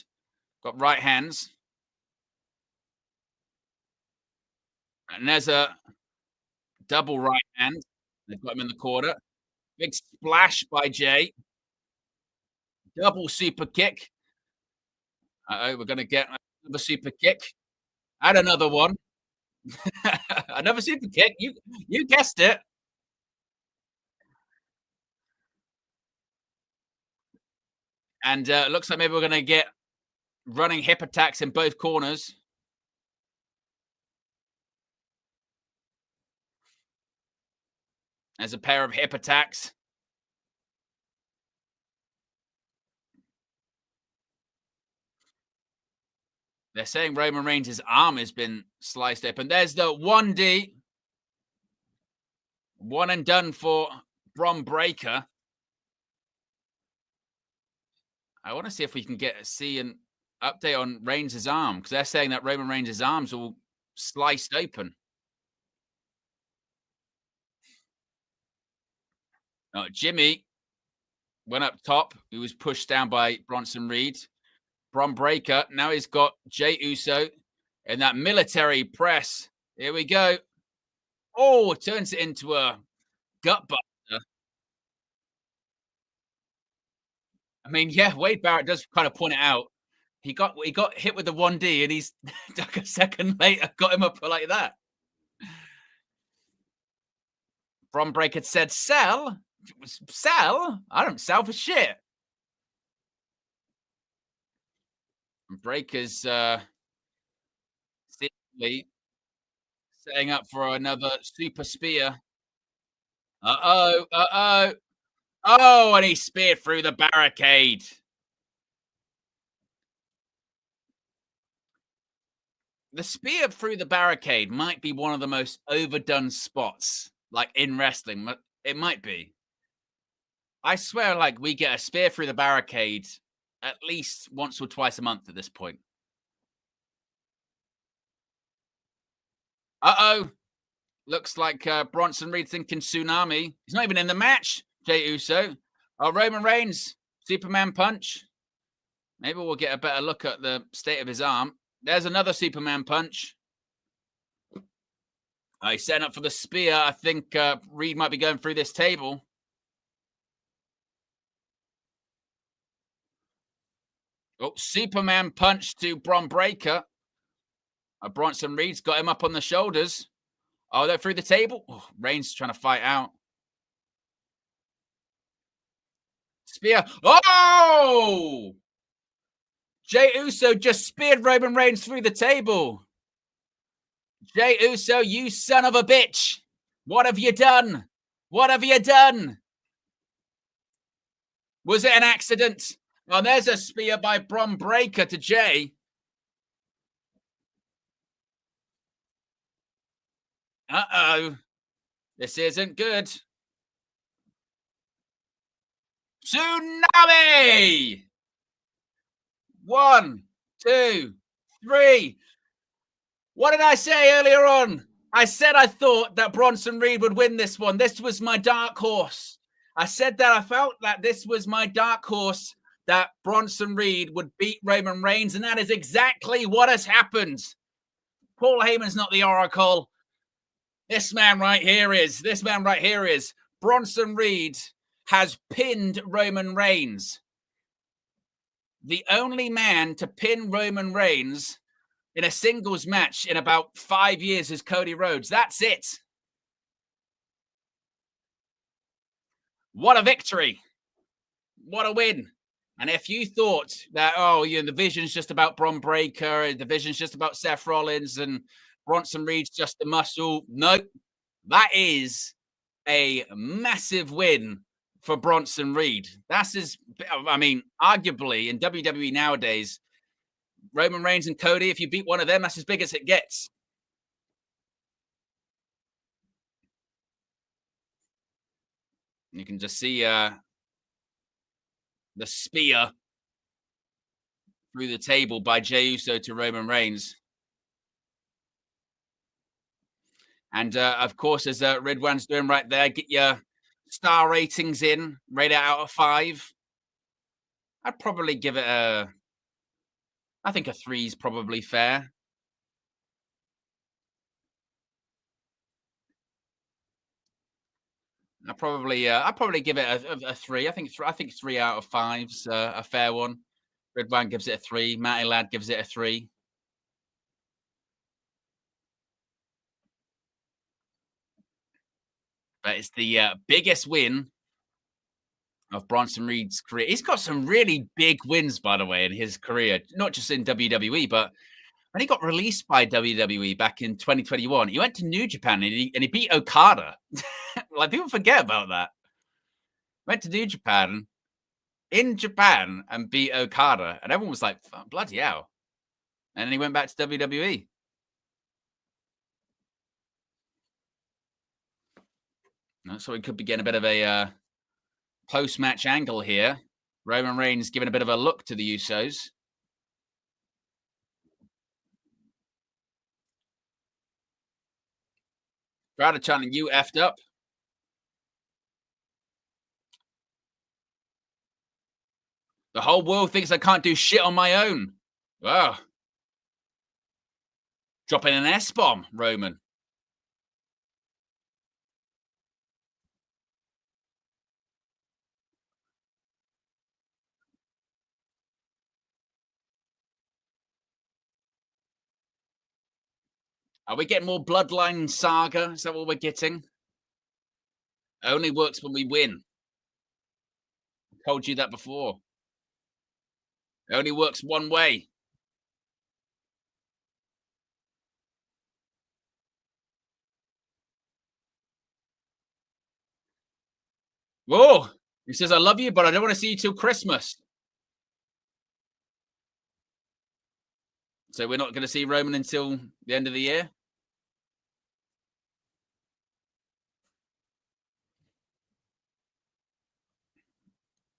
Got right hands. And there's a double right hand. They've got him in the corner. Big splash by Jey. Double super kick. Uh-oh, we're going to get another super kick. And another one. Another super kick. You guessed it. And it looks like maybe we're going to get running hip attacks in both corners. There's a pair of hip attacks. They're saying Roman Reigns' arm has been sliced open. There's the 1D. One and done for Bron Breakker. I want to see if we can see an update on Reigns' arm, because they're saying that Roman Reigns' arms are all sliced open. Jimmy went up top. He was pushed down by Bronson Reed. Bron Breakker. Now he's got Jey Uso in that military press. Here we go. Oh, turns it into a gut buster. I mean, yeah, Wade Barrett does kind of point it out. He got hit with the 1D and he's like a second later got him up like that. Bron Breakker said, sell? Sell? I don't sell for shit. Breakker's seemingly setting up for another super spear. Uh-oh, uh-oh. Oh, and he speared through the barricade. The spear through the barricade might be one of the most overdone spots, like in wrestling. It might be. I swear, like, we get a spear through the barricade at least once or twice a month at this point. Uh-oh. Looks like Bronson Reed thinking tsunami. He's not even in the match, Jey Uso. Oh, Roman Reigns, Superman punch. Maybe we'll get a better look at the state of his arm. There's another Superman punch. He's setting up for the spear. I think Reed might be going through this table. Oh, Superman punch to Bron Breakker. Bronson Reed's got him up on the shoulders. Oh, they're through the table. Oh, Reigns trying to fight out. Spear. Oh! Jey Uso just speared Roman Reigns through the table. Jey Uso, you son of a bitch. What have you done? What have you done? Was it an accident? Oh, there's a spear by Bron Breakker to Jey. Uh-oh. This isn't good. Tsunami! 1, 2, 3. What did I say earlier on? I said I thought that Bronson Reed would win this one. This was my dark horse. I said that I felt that this was my dark horse, that Bronson Reed would beat Roman Reigns, and that is exactly what has happened. Paul Heyman's not the Oracle. This man right here is. Bronson Reed has pinned Roman Reigns. The only man to pin Roman Reigns in a singles match in about 5 years is Cody Rhodes. That's it. What a victory. What a win. And if you thought that, the vision's just about Bron Breakker, the vision's just about Seth Rollins and Bronson Reed's just the muscle. Nope. That is a massive win for Bronson Reed. Arguably in WWE nowadays, Roman Reigns and Cody, if you beat one of them, that's as big as it gets. You can just see the spear through the table by Jey Uso to Roman Reigns. And, of course, as Ridwan's doing right there, get your star ratings in, rate it out of 5. I'd probably give it I think a 3 is probably fair. I'd probably give it a 3. I think 3 out of 5's a fair one. Ridwan gives it a 3. Matty Lad gives it a 3. But it's the biggest win of Bronson Reed's career. He's got some really big wins, by the way, in his career, not just in WWE, but when he got released by WWE back in 2021, he went to New Japan and he beat Okada. Like, people forget about that. Went to New Japan in Japan and beat Okada, and everyone was like, bloody hell. And then he went back to WWE. So we could be getting a bit of a post-match angle here. Roman Reigns giving a bit of a look to the Usos. Crowd are chanting, "You effed up." The whole world thinks I can't do shit on my own. Wow. Dropping an S-bomb, Roman. Are we getting more Bloodline Saga? Is that what we're getting? Only works when we win. Told you that before. It only works one way. Whoa! He says, "I love you, but I don't want to see you till Christmas." So we're not going to see Roman until the end of the year?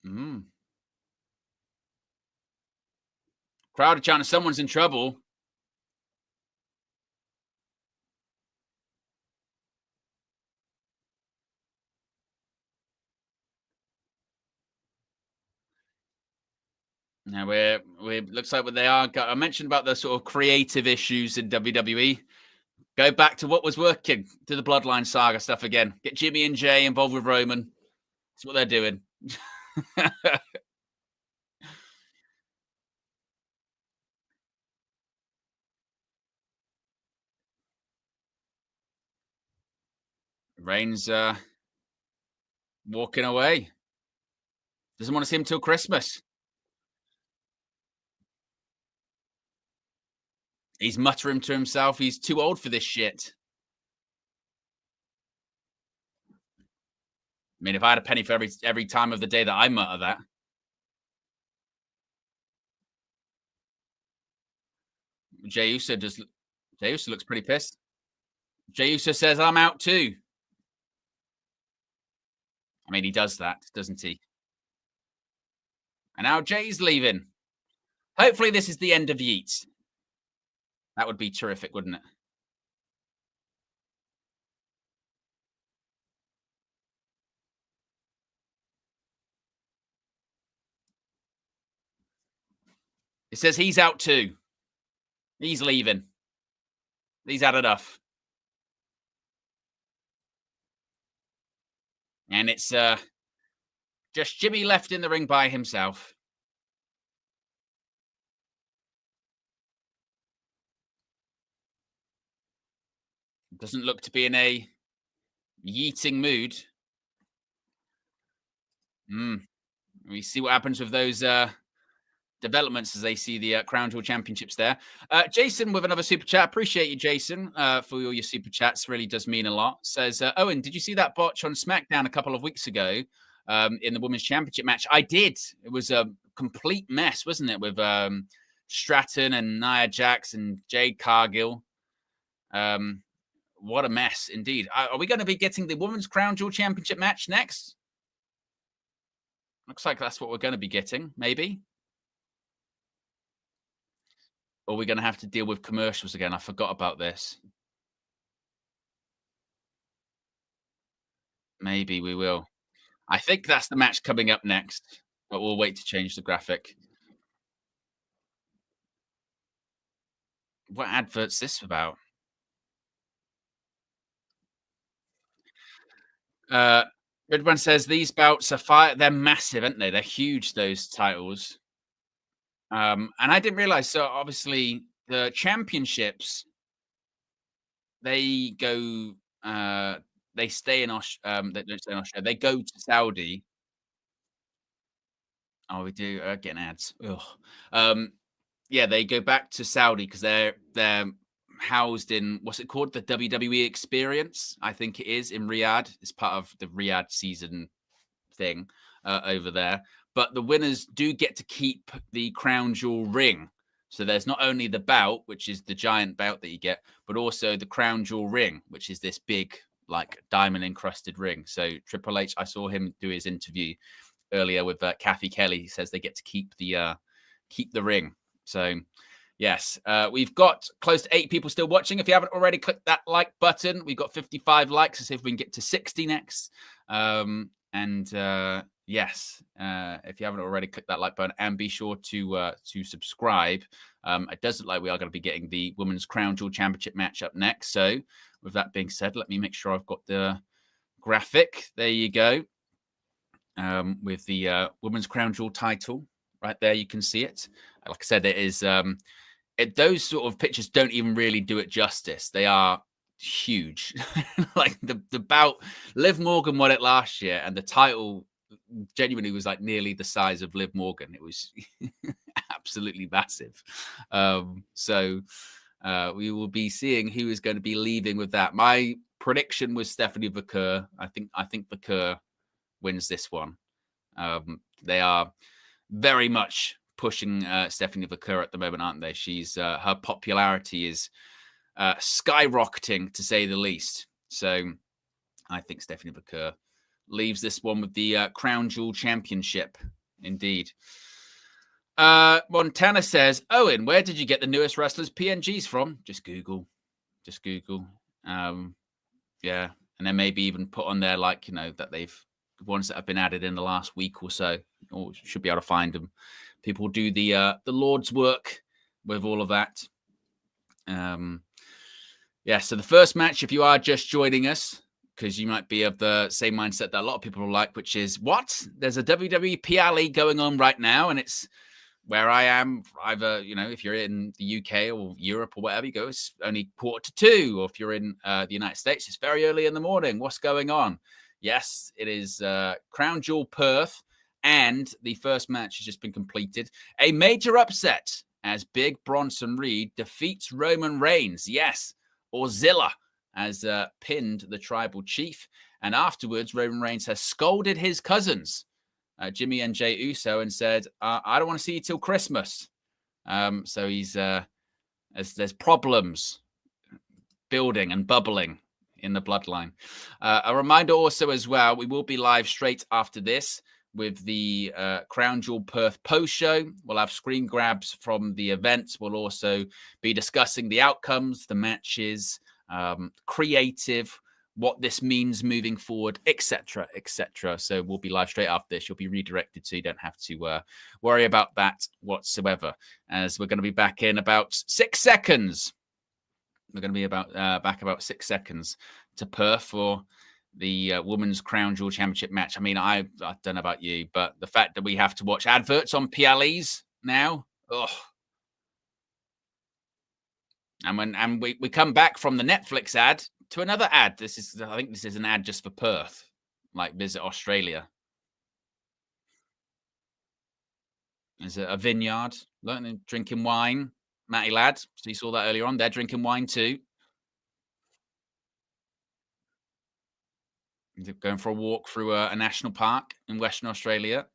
Mm. Crowd are chanting, someone's in trouble. Now we looks like what they are. I mentioned about the sort of creative issues in WWE. Go back to what was working, to the Bloodline Saga stuff again. Get Jimmy and Jay involved with Roman. That's what they're doing. Reigns walking away. Doesn't want to see him till Christmas. He's muttering to himself. He's too old for this shit. I mean, if I had a penny for every time of the day that I mutter that, Jey Uso just Jey Uso looks pretty pissed. Jey Uso says, "I'm out too." I mean, he does that, doesn't he? And now Jay's leaving. Hopefully, this is the end of Yeats. That would be terrific, wouldn't it? It says he's out too. He's leaving. He's had enough. And it's just Jimmy left in the ring by himself. Doesn't look to be in a yeeting mood. Mm. We see what happens with those developments as they see the Crown Jewel Championships there. Jason with another super chat. Appreciate you, Jason, for all your super chats. Really does mean a lot. Says, Owen, did you see that botch on SmackDown a couple of weeks ago in the Women's Championship match? I did. It was a complete mess, wasn't it? With Stratton and Nia Jax and Jade Cargill. What a mess indeed. Are we going to be getting the Women's Crown Jewel Championship match next? Looks like that's what we're going to be getting, maybe. Or we're going to have to deal with commercials again. I forgot about this. Maybe we will. I think that's the match coming up next, but we'll wait to change the graphic. What advert's this about? Uh, Redman says these bouts are fire. They're massive, aren't they? They're huge. Those titles. And I didn't realize. So obviously, the championships they go. They stay in they don't stay in Australia. They go to Saudi. Oh, we do getting ads. Ugh. Um, yeah, they go back to Saudi because they're housed in what's it called? The WWE Experience, I think it is in Riyadh. It's part of the Riyadh season thing over there. But the winners do get to keep the crown jewel ring. So there's not only the bout, which is the giant bout that you get, but also the crown jewel ring, which is this big, like diamond encrusted ring. So Triple H, I saw him do his interview earlier with Kathy Kelly. He says they get to keep the ring. So yes, we've got close to 8 people still watching. If you haven't already, click that like button. We've got 55 likes. Let's see if we can get to 60 next. Yes, if you haven't already, click that like button and be sure to subscribe. It does look like we are going to be getting the Women's Crown Jewel Championship match up next. So with that being said, let me make sure I've got the graphic. There you go. With the Women's Crown Jewel title right there, you can see it. Like I said, it is. Those sort of pictures don't even really do it justice. They are huge. Like the bout, Liv Morgan won it last year, and the title genuinely was like nearly the size of Liv Morgan. It was absolutely massive. So we will be seeing who is going to be leaving with that. My prediction was Stephanie Vaquer. I think Vaquer wins this one. They are very much pushing Stephanie Vaquer at the moment, aren't they? She's her popularity is skyrocketing, to say the least. So I think Stephanie Vaquer leaves this one with the Crown Jewel Championship. Indeed. Montana says, Owen, where did you get the newest wrestlers' PNGs from? Just Google. Just Google. Yeah. And then maybe even put on there, like, that they've ones that have been added in the last week or so, or should be able to find them. People do the Lord's work with all of that. Yeah, so the first match, if you are just joining us, because you might be of the same mindset that a lot of people like, which is, what? There's a WWE PLE going on right now, and it's where I am, either, if you're in the UK or Europe or whatever, you go, it's only 1:45, or if you're in the United States, it's very early in the morning. What's going on? Yes, it is Crown Jewel Perth, and the first match has just been completed. A major upset as Big Bronson Reed defeats Roman Reigns. Yes, or Zilla has pinned the tribal chief. And afterwards, Roman Reigns has scolded his cousins, Jimmy and Jey Uso, and said, I don't want to see you till Christmas. So he's there's problems building and bubbling in the bloodline. A reminder also as well, we will be live straight after this with the Crown Jewel Perth post show. We'll have screen grabs from the events. We'll also be discussing the outcomes, the matches, creative, what this means moving forward, etc., etc. So we'll be live straight after this. You'll be redirected, so you don't have to worry about that whatsoever, as we're going to be back in about 6 seconds. We're going to be back about 6 seconds to Perth for the Women's Crown Jewel Championship match. I mean, I don't know about you, but the fact that we have to watch adverts on PLEs now, and we come back from the Netflix ad to another ad. I think this is an ad just for Perth, like Visit Australia. There's a vineyard, drinking wine. Matty lad, so you saw that earlier on. They're drinking wine too. Going for a walk through a national park in Western Australia.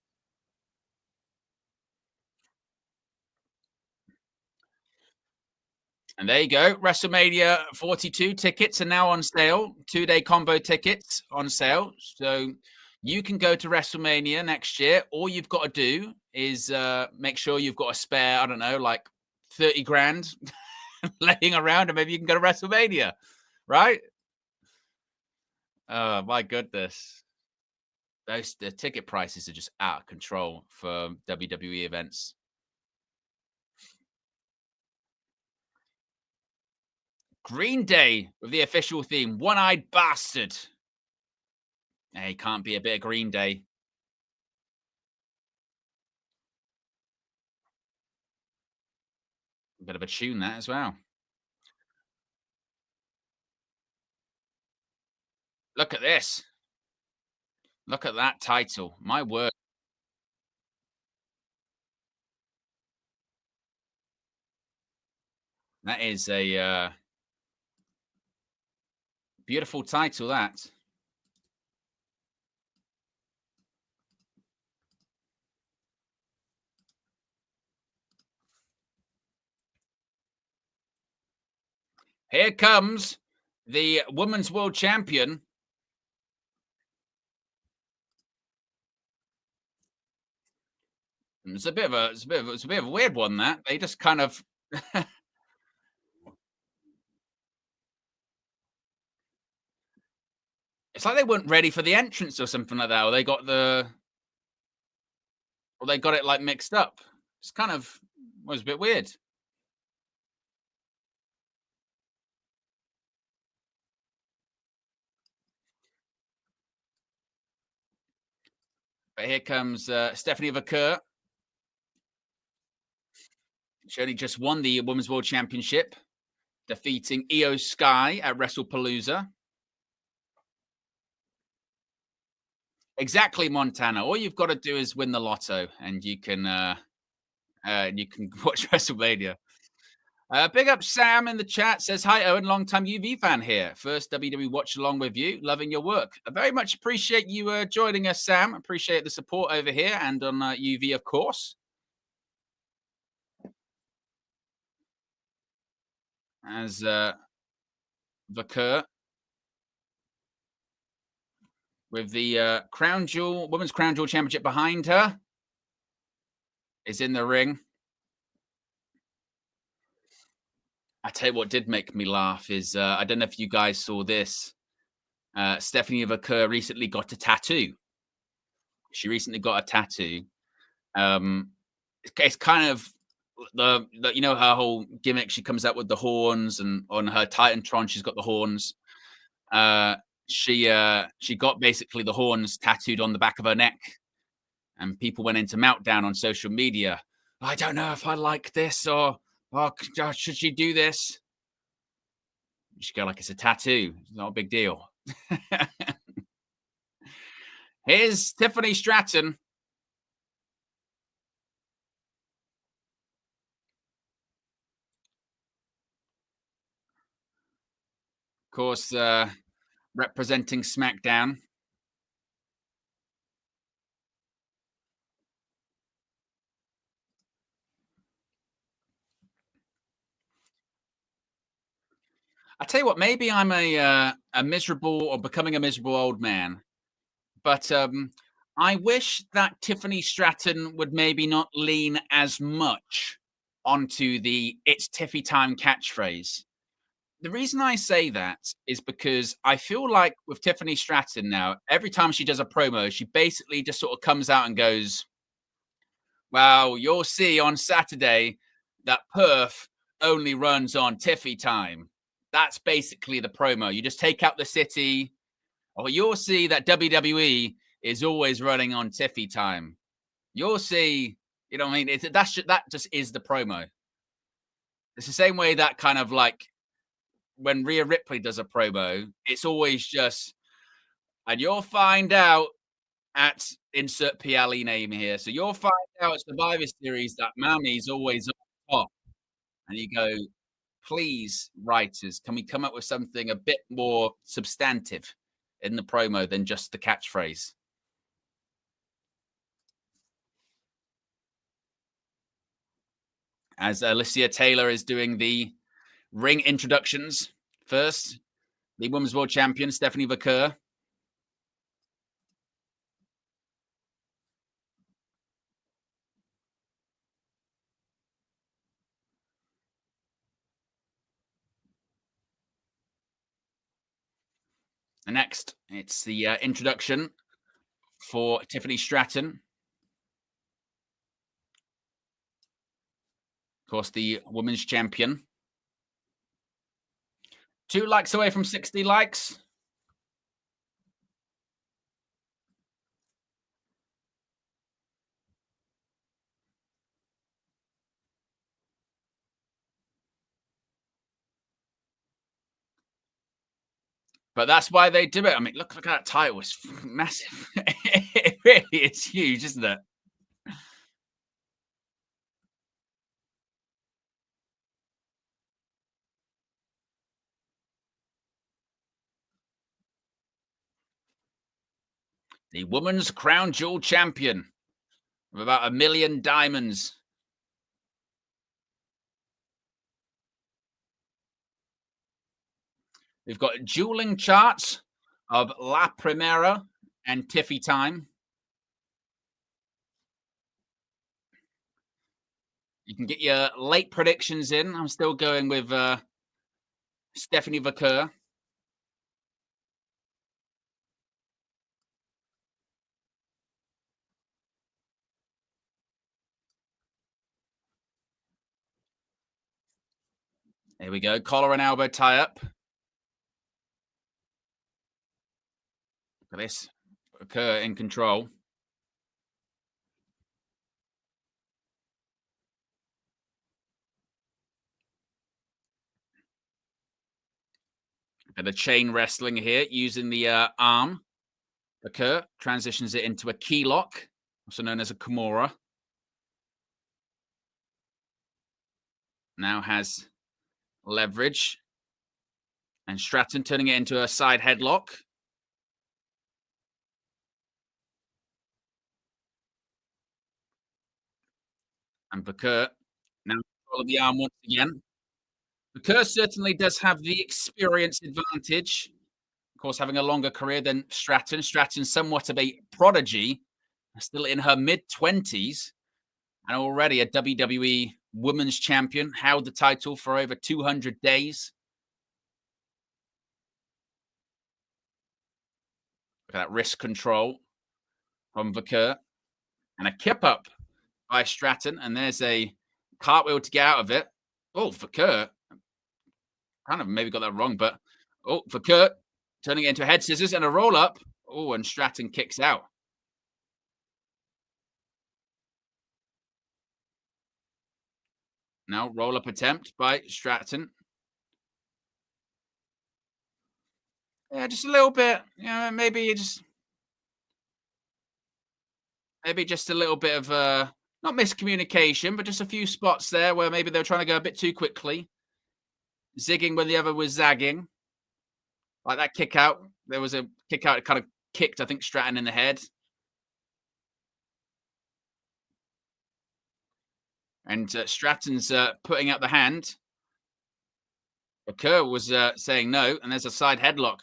And there you go. WrestleMania 42 tickets are now on sale. 2-day combo tickets on sale. So you can go to WrestleMania next year. All you've got to do is make sure you've got a spare, I don't know, like 30 grand laying around, and maybe you can go to WrestleMania, right? Oh, my goodness. The ticket prices are just out of control for WWE events. Green Day with the official theme, One-Eyed Bastard. Hey, can't be a bit of Green Day. A bit of a tune, that as well. Look at this. Look at that title. My word. That is a beautiful title, that. Here comes the Women's World Champion. It's a bit of a weird one, that. They just kind of it's like they weren't ready for the entrance or something like that, or they got it like mixed up. It's kind of was a bit weird. But here comes Stephanie Vaquer. She only just won the Women's World Championship, defeating Io Sky at WrestlePalooza. Exactly, Montana. All you've got to do is win the lotto, and you can watch WrestleMania. Big up Sam in the chat, says, hi, Owen, long-time UV fan here. First WWE watch along with you. Loving your work. I very much appreciate you joining us, Sam. Appreciate the support over here and on UV, of course. As Vaquer with the crown jewel, women's crown jewel championship behind her, is in the ring. I tell you what did make me laugh is I don't know if you guys saw this. Stephanie Vaquer recently got a tattoo. She recently got a tattoo. Um, it's kind of you know her whole gimmick. She comes out with the horns, and on her Titantron, she's got the horns. Uh, she got basically the horns tattooed on the back of her neck, and people went into meltdown on social media. I don't know if I like this, or should she do this? You should go like it's a tattoo. It's not a big deal. Here's Tiffany Stratton. Of course, representing SmackDown. I tell you what, maybe I'm a miserable or becoming a miserable old man, but I wish that Tiffany Stratton would maybe not lean as much onto the "It's Tiffy time" catchphrase. The reason I say that is because I feel like with Tiffany Stratton now, every time she does a promo, she basically just sort of comes out and goes, "Well, you'll see on Saturday that Perth only runs on Tiffy time." That's basically the promo. You just take out the city, or you'll see that WWE is always running on Tiffy time. You'll see, you know what I mean? That just is the promo. It's the same way that kind of like when Rhea Ripley does a promo, it's always just, and you'll find out at insert PLE name here. So you'll find out at Survivor Series that Mammy's always on top. And you go, please, writers, can we come up with something a bit more substantive in the promo than just the catchphrase? As Alicia Taylor is doing the ring introductions first, the Women's World Champion, Stephanie Vaquer. And next, it's the introduction for Tiffany Stratton. Of course, the Women's Champion. 2 likes away from 60 likes. But that's why they do it. I mean, look at that title. It's massive. It really is huge, isn't it? The Women's Crown Jewel Champion with about 1,000,000 diamonds. We've got dueling charts of La Primera and Tiffy time. You can get your late predictions in. I'm still going with Stephanie Vaquer. There we go. Collar and elbow tie up. Look at this. Vaquer in control. And the chain wrestling here using the arm. Vaquer transitions it into a key lock, also known as a Kimura. Now has leverage. And Stratton turning it into a side headlock. And Vaquer now control of the arm once again. Vaquer certainly does have the experience advantage. Of course, having a longer career than Stratton. Stratton's somewhat of a prodigy, still in her mid-20s, and already a WWE Women's Champion, held the title for over 200 days. Look at that wrist control from Vaquer, and a kip up by Stratton, and there's a cartwheel to get out of it. Oh, Vaquer kind of maybe got that wrong, but oh, Vaquer turning it into a head scissors and a roll up. Oh, and Stratton kicks out. Now roll up attempt by Stratton. Yeah, just a little bit. Yeah, maybe just a little bit of not miscommunication, but just a few spots there where maybe they were trying to go a bit too quickly. Zigging when the other was zagging. Like that kick out. There was a kick out, it kind of kicked, I think, Stratton in the head. And Stratton's putting out the hand. Kerr was saying no, and there's a side headlock.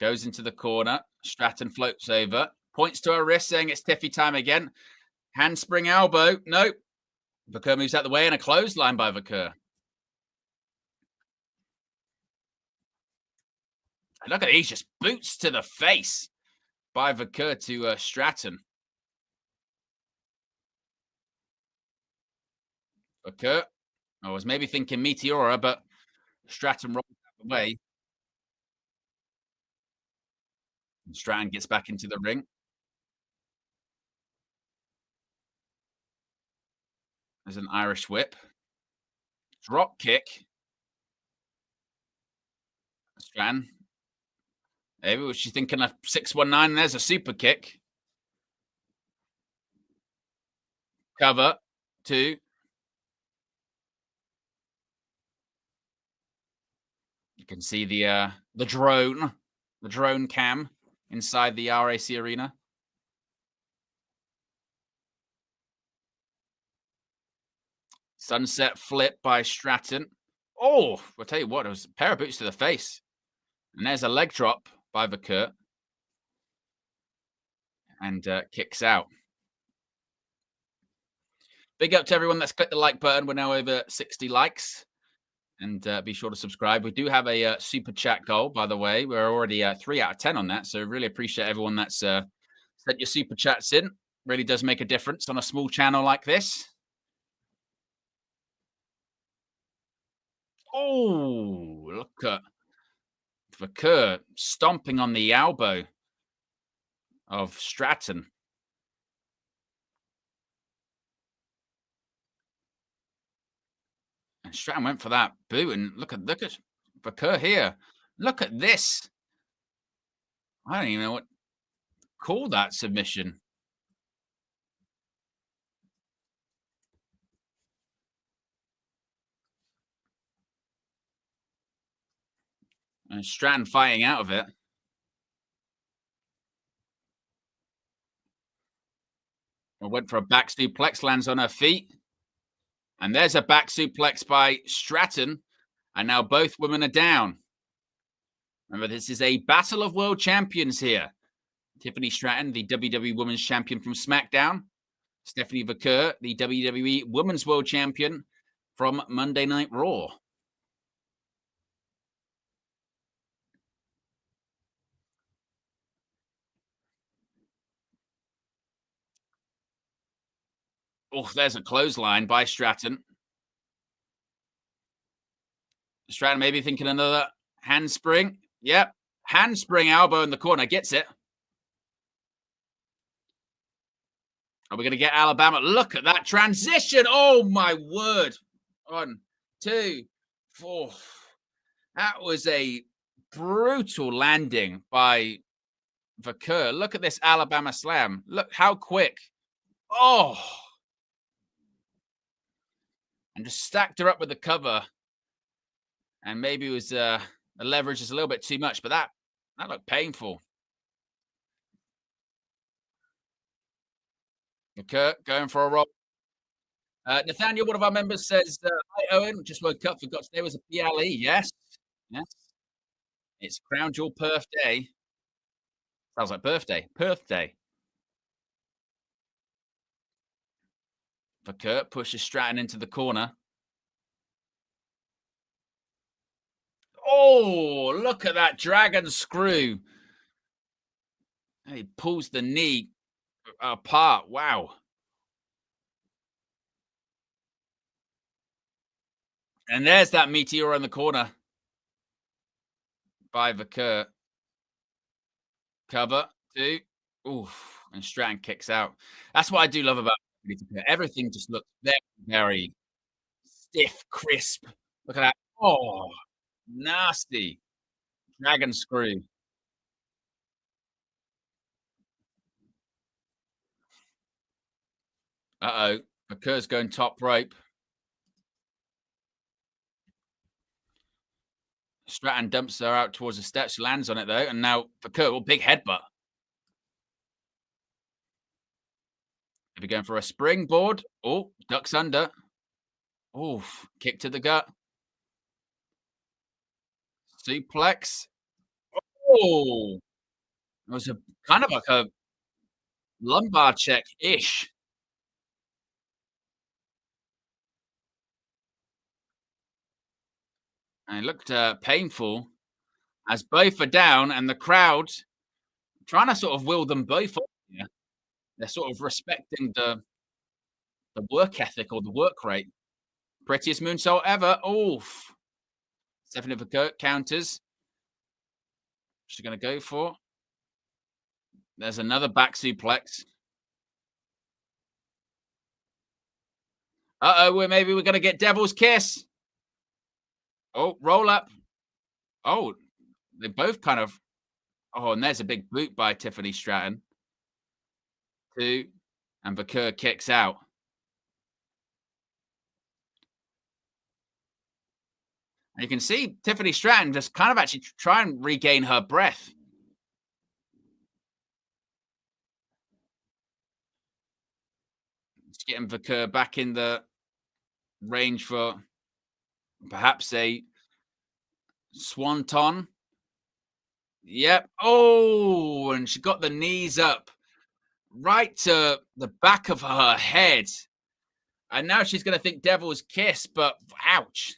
Goes into the corner. Stratton floats over. Points to her wrist, saying it's Tiffy time again. Handspring elbow. Nope. Vaquer moves out the way, and a clothesline by Vaquer. Look at these, just boots to the face by Vaquer to Stratton. Vaquer, I was maybe thinking Meteora, but Stratton rolls out the way. And Stratton gets back into the ring. There's an Irish whip. Drop kick. Stratton. Maybe was she thinking of 619? There's a super kick. Cover. 2. You can see the drone cam inside the RAC arena. Sunset flip by Stratton. Oh, I'll tell you what, it was a pair of boots to the face. And there's a leg drop by Vaquer. And kicks out. Big up to everyone that's clicked the like button. We're now over 60 likes. And be sure to subscribe. We do have a super chat goal, by the way. We're already 3 out of 10 on that. So really appreciate everyone that's sent your super chats in. Really does make a difference on a small channel like this. Oh, look at Vaquer stomping on the elbow of Stratton. And Stratton went for that boot, and look at Vaquer here. Look at this. I don't even know what to call that submission. And Stratton fighting out of it. I went for a back suplex, lands on her feet. And there's a back suplex by Stratton. And now both women are down. Remember, this is a battle of world champions here. Tiffany Stratton, the WWE Women's Champion from SmackDown. Stephanie Vaquer, the WWE Women's World Champion from Monday Night Raw. Oh, there's a clothesline by Stratton. Stratton maybe thinking another handspring. Yep. Handspring elbow in the corner. Gets it. Are we going to get Alabama? Look at that transition. Oh, my word. 1, 2, 4. That was a brutal landing by Vaquer. Look at this Alabama slam. Look how quick. Oh. And just stacked her up with the cover. And maybe it was the leverage is a little bit too much, but that looked painful. Vaquer going for a roll. Nathaniel, one of our members, says, "Hi, Owen. Just woke up. Forgot today was a PLE." Yes, yes. It's Crown Jewel Perth Day. Sounds like birthday. Perth Day. For Kurt pushes Stratton into the corner. Oh, look at that dragon screw. And he pulls the knee apart. Wow. And there's that meteor in the corner by Vakur. Cover two. Oof. And Stratton kicks out. That's what I do love about everything just looks very, very stiff, crisp. Look at that. Oh, nasty. Dragon screw. Uh-oh. Vakur's going top rope. Stratton dumps her out towards the steps, lands on it though, and now Vakur, oh, big headbutt. If you're going for a springboard, oh, ducks under. Oof, kick to the gut. Suplex. Oh, it was a kind of like a lumbar check-ish. And it looked painful as both are down and the crowd trying to sort of will them both up here. They're sort of respecting the work ethic or the work rate. Prettiest moonsault ever. Oof. Stephanie Vakur counters. She's going to go for. There's another back suplex. Uh-oh, maybe we're going to get Devil's Kiss. Oh, roll up. Oh, they both kind of. Oh, and there's a big boot by Tiffany Stratton. Two. And Vakur kicks out. And you can see Tiffany Stratton just kind of actually try and regain her breath. It's getting Vakur back in the range for perhaps a swanton. Yep. Oh, and she got the knees up right to the back of her head. And now she's going to think Devil's Kiss, but ouch.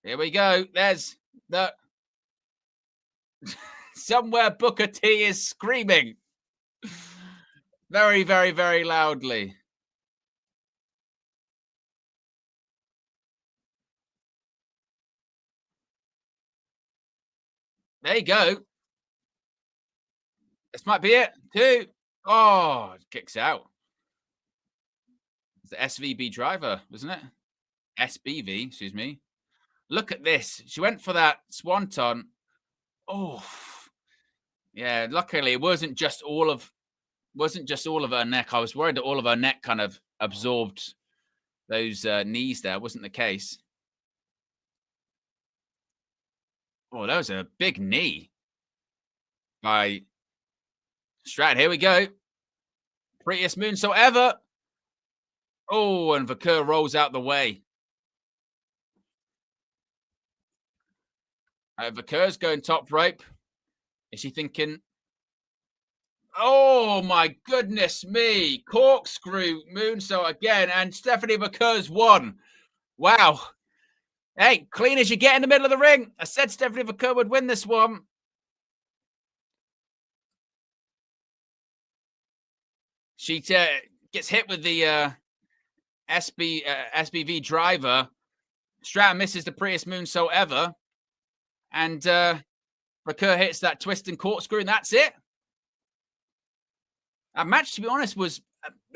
Here we go. There's the somewhere Booker T is screaming very, very, very loudly. There you go. This might be it. Two. Oh, kicks out. It's the SVB driver, wasn't it? SBV, excuse me. Look at this. She went for that swanton. Oh, yeah. Luckily, it wasn't just all of her neck. I was worried that all of her neck kind of absorbed those knees. There wasn't the case. Oh, that was a big knee by Stratton. Here we go. Prettiest moonsault ever. Oh, and Vakur rolls out the way. Vakur's going top rope. Is she thinking? Oh my goodness me! Corkscrew moonsault again, and Stephanie Vakur's won. Wow. Hey, clean as you get in the middle of the ring. I said Stephanie Vakur would win this one. She gets hit with the SBV driver. Stratton misses the prettiest moonsault ever. And Vakur hits that twist and corkscrew, and that's it. That match, to be honest, was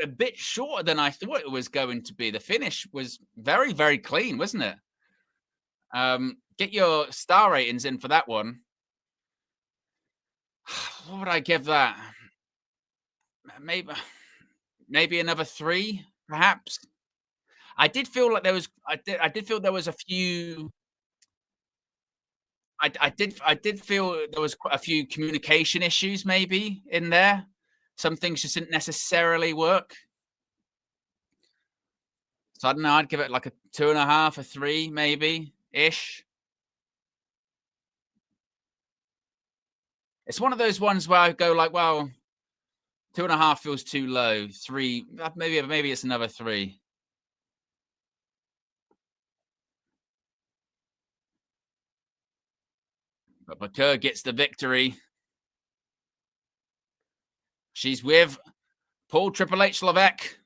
a bit shorter than I thought it was going to be. The finish was very, very clean, wasn't it? Get your star ratings in for that one. What would I give that? Maybe another 3, perhaps. I did feel like there was. I did feel there was a few. I did feel there was quite a few communication issues maybe in there. Some things just didn't necessarily work. So I don't know. I'd give it like a 2.5, a 3, maybe ish. It's one of those ones where I go like, well, 2.5 feels too low. 3, maybe it's another 3. But Bakur gets the victory. She's with Paul Triple H Levesque.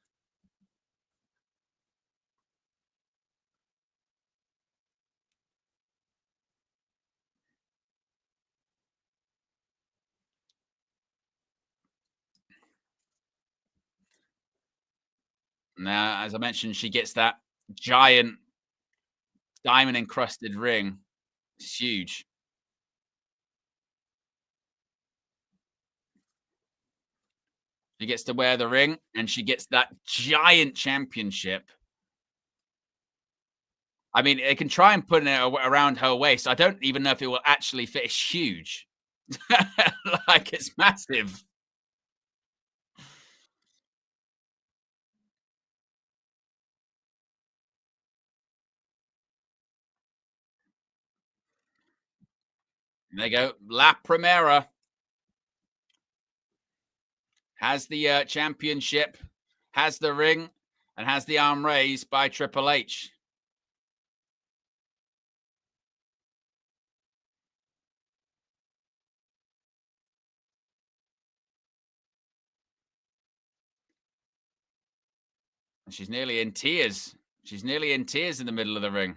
Now, as I mentioned, she gets that giant diamond encrusted ring. It's huge. She gets to wear the ring and she gets that giant championship. I mean, they can try and put it around her waist. I don't even know if it will actually fit. It's huge. Like, it's massive. There you go. La Primera has the championship, has the ring, and has the arm raised by Triple H. And she's nearly in tears. She's nearly in tears in the middle of the ring.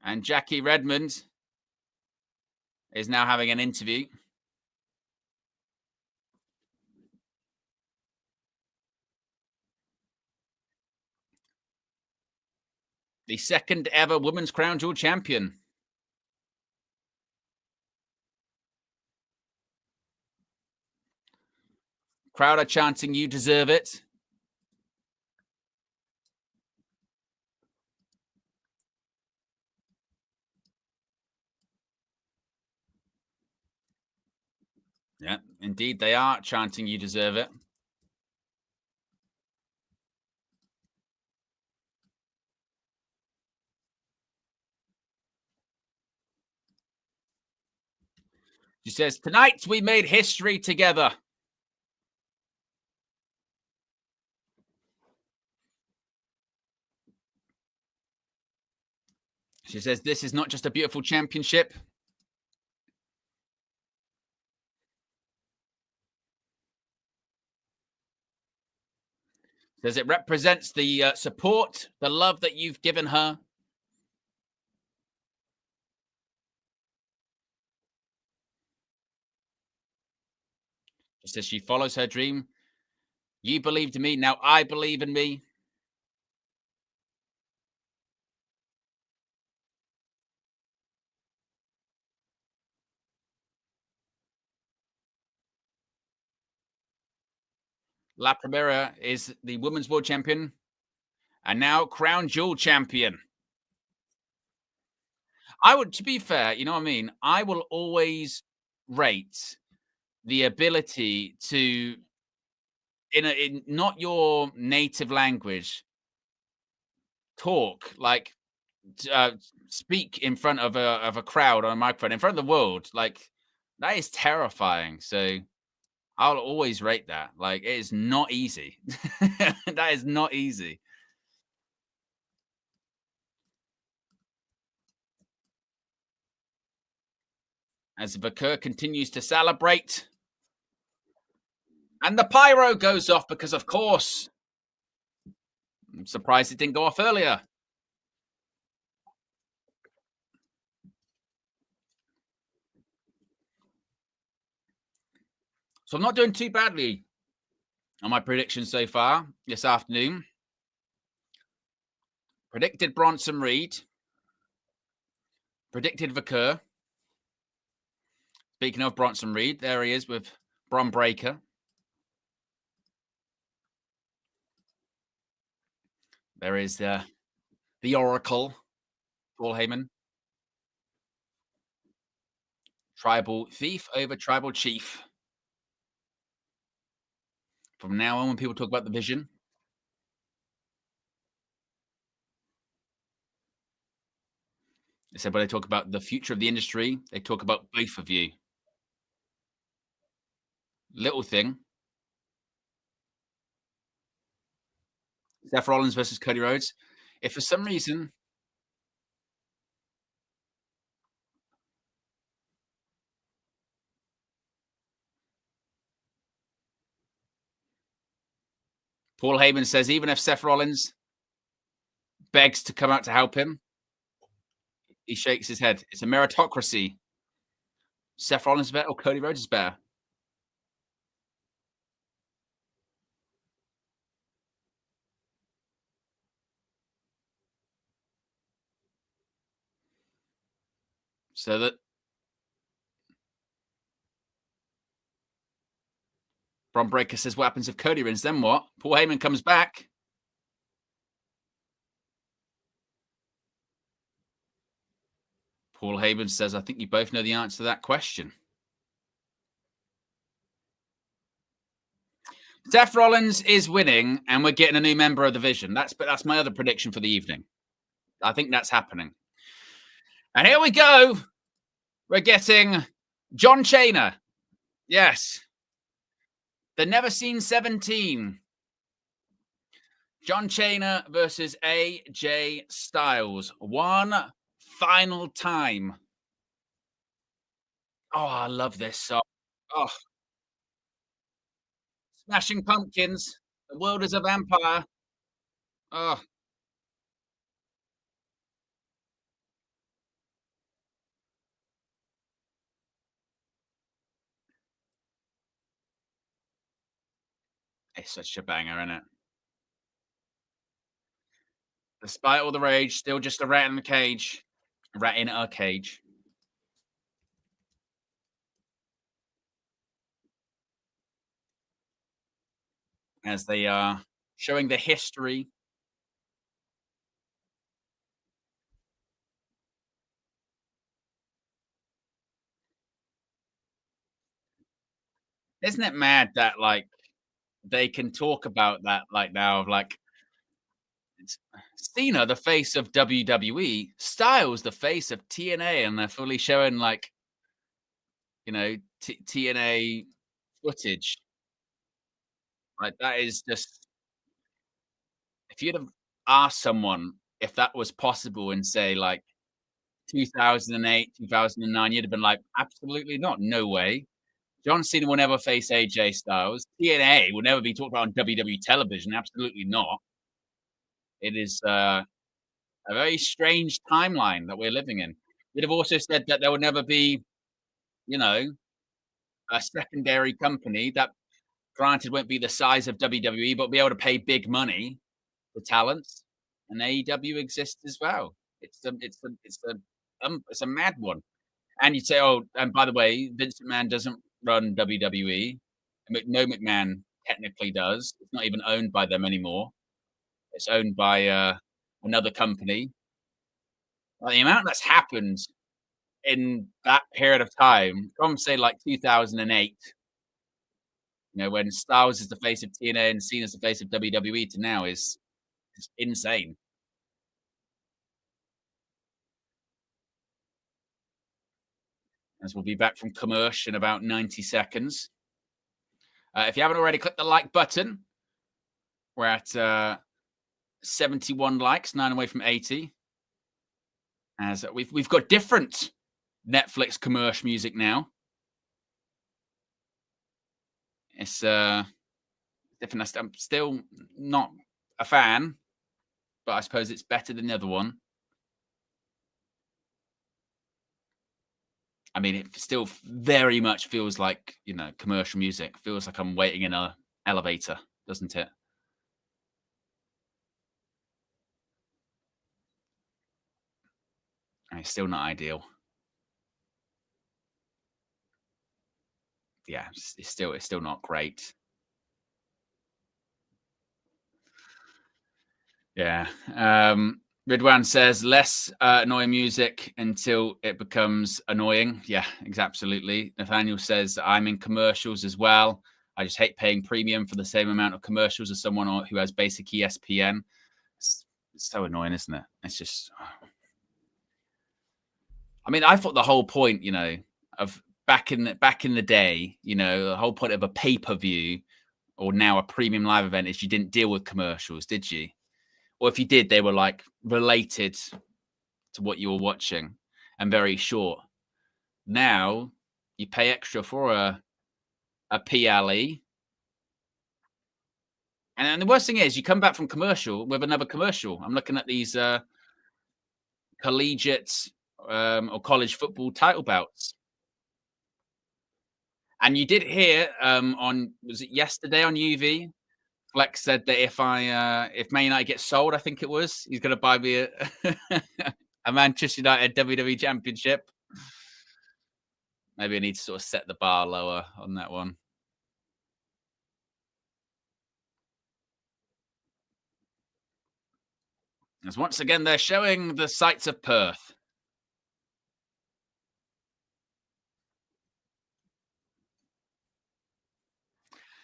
And Jackie Redmond is now having an interview. The second ever Women's Crown Jewel champion. Crowd are chanting, "You deserve it." Yeah, indeed, they are chanting, "You deserve it." She says, "Tonight we made history together." She says, "This is not just a beautiful championship. Says it represents the support, the love that you've given her." She says she follows her dream. "You believed in me. Now I believe in me." La Primera is the Women's World Champion and now Crown Jewel Champion. I would, to be fair, you know what I mean? I will always rate the ability to, in not your native language, talk like uh, speak in front of a crowd on a microphone in front of the world. Like, that is terrifying. So I'll always rate that. Like, it is not easy. That is not easy. As Bakur continues to celebrate, and the pyro goes off because, of course, I'm surprised it didn't go off earlier. So I'm not doing too badly on my predictions so far this afternoon. Predicted Bronson Reed. Predicted Vakur. Speaking of Bronson Reed, there he is with Bron Breaker. There is the The Oracle, Paul Heyman. Tribal thief over tribal chief. From now on, when people talk about the vision, they said when they talk about the future of the industry, they talk about both of you. Little thing, Seth Rollins versus Cody Rhodes. If for some reason Paul Heyman says even if Seth Rollins begs to come out to help him, he shakes his head. It's a meritocracy. Seth Rollins is better or Cody Rhodes is better. So that Bron Breakker says, what happens if Cody wins? Then what? Paul Heyman comes back. Paul Heyman says, I think you both know the answer to that question. Seth Rollins is winning, and we're getting a new member of the Vision. That's my other prediction for the evening. I think that's happening. And here we go. We're getting John Cena. Yes. The Never Seen 17. John Cena versus AJ Styles. One final time. Oh, I love this song. Oh, Smashing Pumpkins. The world is a vampire. Oh, it's such a banger, isn't it? Despite all the rage, still just a rat in the cage. A rat in a cage. As they are showing the history. Isn't it mad that like they can talk about that like now of like it's Cena, the face of WWE, Styles, the face of TNA, and they're fully showing like TNA footage. Like that is just if you'd have asked someone if that was possible in say like 2008, 2009, you'd have been like, absolutely not, no way. John Cena will never face AJ Styles. TNA will never be talked about on WWE television. Absolutely not. It is a very strange timeline that we're living in. You'd have also said that there will never be, you know, a secondary company that, granted, won't be the size of WWE, but be able to pay big money for talents. And AEW exists as well. It's a mad one. And you'd say, oh, and by the way, Vince McMahon doesn't run WWE. No, McMahon technically does. It's not even owned by them anymore. It's owned by another company. Well, the amount that's happened in that period of time, from say like 2008, when Styles is the face of TNA and Cena's the face of WWE to now is insane. As we'll be back from commercial in about 90 seconds. If you haven't already, click the like button. We're at 71 likes, 9 away from 80. As we've got different Netflix commercial music now. It's different. I'm still not a fan, but I suppose it's better than the other one. I mean, it still very much feels like, commercial music. Feels like I'm waiting in a elevator, doesn't it? And it's still not ideal. Yeah, it's still not great. Yeah. Ridwan says less annoying music until it becomes annoying. Yeah, absolutely. Nathaniel says I'm in commercials as well. I just hate paying premium for the same amount of commercials as someone who has basic ESPN. It's so annoying, isn't it? It's just. I mean, I thought the whole point, of back in the day, the whole point of a pay per view or now a premium live event is you didn't deal with commercials, did you? Or if you did, they were like related to what you were watching and very short. Now you pay extra for a PLE. And then the worst thing is you come back from commercial with another commercial. I'm looking at these collegiate or college football title bouts. And you did hear on was it yesterday on UV? Flex said that if Man United gets sold, I think it was, he's going to buy me a Manchester United WWE Championship. Maybe I need to sort of set the bar lower on that one. As once again, they're showing the sights of Perth.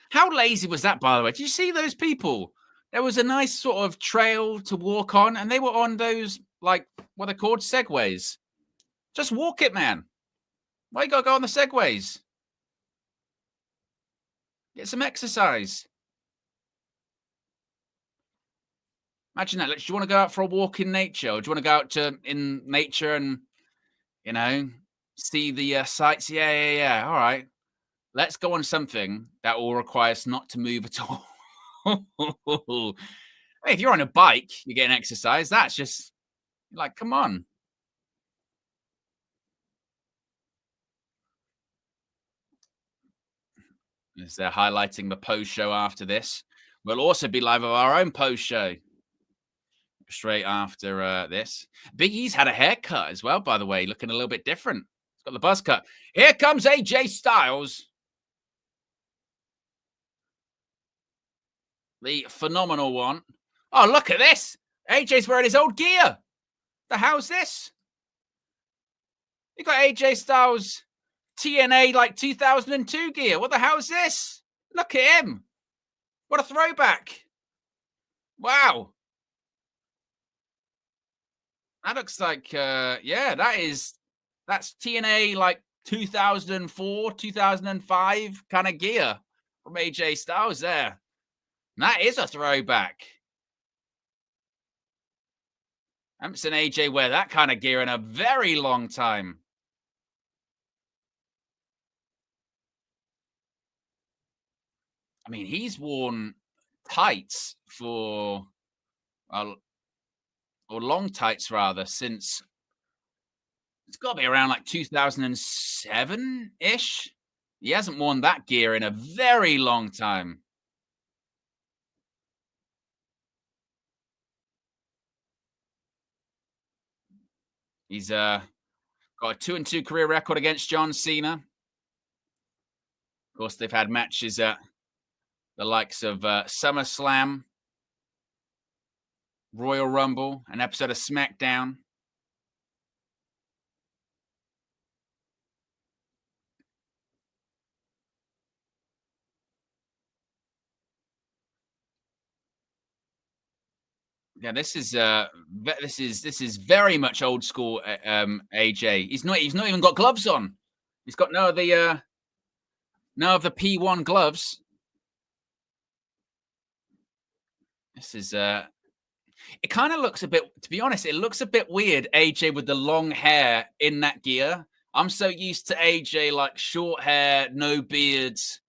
How lazy was that, by the way? Did you see those people? There was a nice sort of trail to walk on, and they were on those, like, what are they called? Segways. Just walk it, man. Why you got to go on the segways? Get some exercise. Imagine that. Like, do you want to go out for a walk in nature? Or do you want to go out in nature and, see the sights? Yeah. All right. Let's go on something that will require us not to move at all. Hey, if you're on a bike, you're getting exercise. That's just like, come on. As they're highlighting the post show after this. We'll also be live of our own post show straight after this. Big E's had a haircut as well, by the way, looking a little bit different. He's got the buzz cut. Here comes AJ Styles. The phenomenal one. Oh, look at this. AJ's wearing his old gear. The hell's this? You got AJ Styles TNA like 2002 gear. What the hell is this? Look at him. What a throwback. Wow. That looks like, that's TNA like 2004, 2005 kind of gear from AJ Styles there. And that is a throwback. I haven't seen AJ wear that kind of gear in a very long time. I mean, he's worn tights or long tights rather, since it's got to be around like 2007-ish. He hasn't worn that gear in a very long time. He's got a 2-2 career record against John Cena. Of course, they've had matches at the likes of SummerSlam, Royal Rumble, an episode of SmackDown. Yeah, this is very much old school. AJ. He's not even got gloves on. He's got no of the P1 gloves. This is it kind of looks a bit, to be honest, it looks a bit weird, AJ with the long hair in that gear. I'm so used to AJ like short hair, no beards,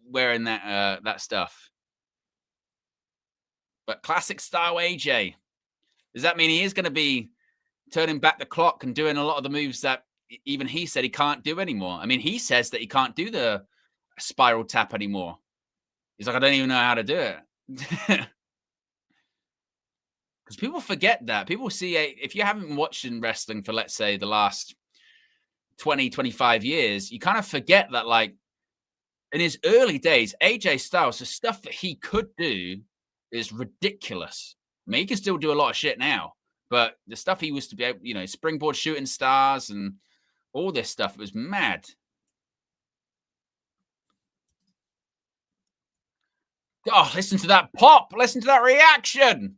wearing that stuff. But classic style AJ. Does that mean he is going to be turning back the clock and doing a lot of the moves that even he said he can't do anymore? I mean, he says that he can't do the spiral tap anymore. He's like, I don't even know how to do it. Because people forget that. People see, if you haven't been watching wrestling for, let's say, the last 20, 25 years, you kind of forget that, like, in his early days, AJ Styles, the stuff that he could do is ridiculous. I mean, he can still do a lot of shit now, but the stuff he used to be able, springboard shooting stars and all this stuff, it was mad. Oh, listen to that pop. Listen to that reaction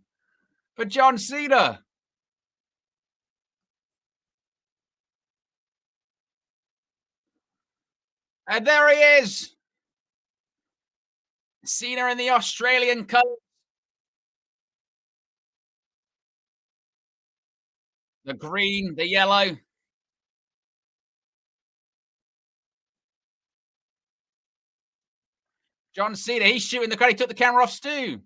for John Cena. And there he is. Cena in the Australian colours. The green, the yellow. John Cena, he's shooting the crowd. He took the camera off Stu.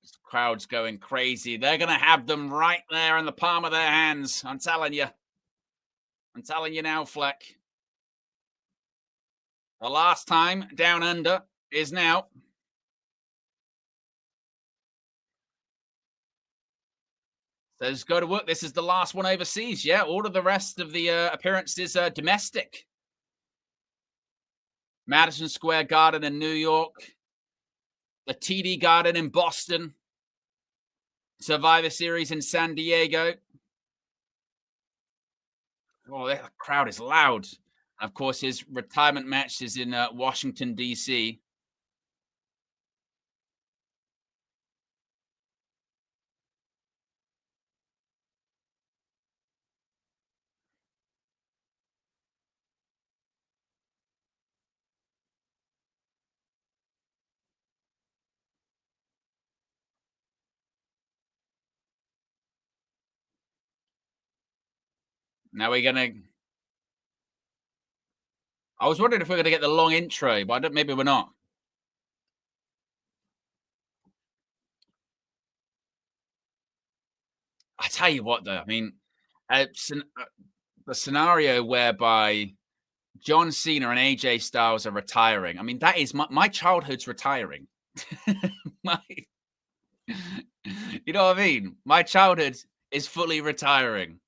This crowd's going crazy. They're going to have them right there in the palm of their hands. I'm telling you. I'm telling you now, Fleck. The last time down under is now. Says go to work. This is the last one overseas. Yeah, all of the rest of the appearances are domestic. Madison Square Garden in New York, the TD Garden in Boston, Survivor Series in San Diego. Oh, the crowd is loud. Of course, his retirement match is in Washington, D.C. Now we're going to. I was wondering if we're going to get the long intro, but maybe we're not. I tell you what, though, I mean, the scenario whereby John Cena and AJ Styles are retiring. I mean, that is my childhood's retiring. my, you know what I mean? My childhood is fully retiring.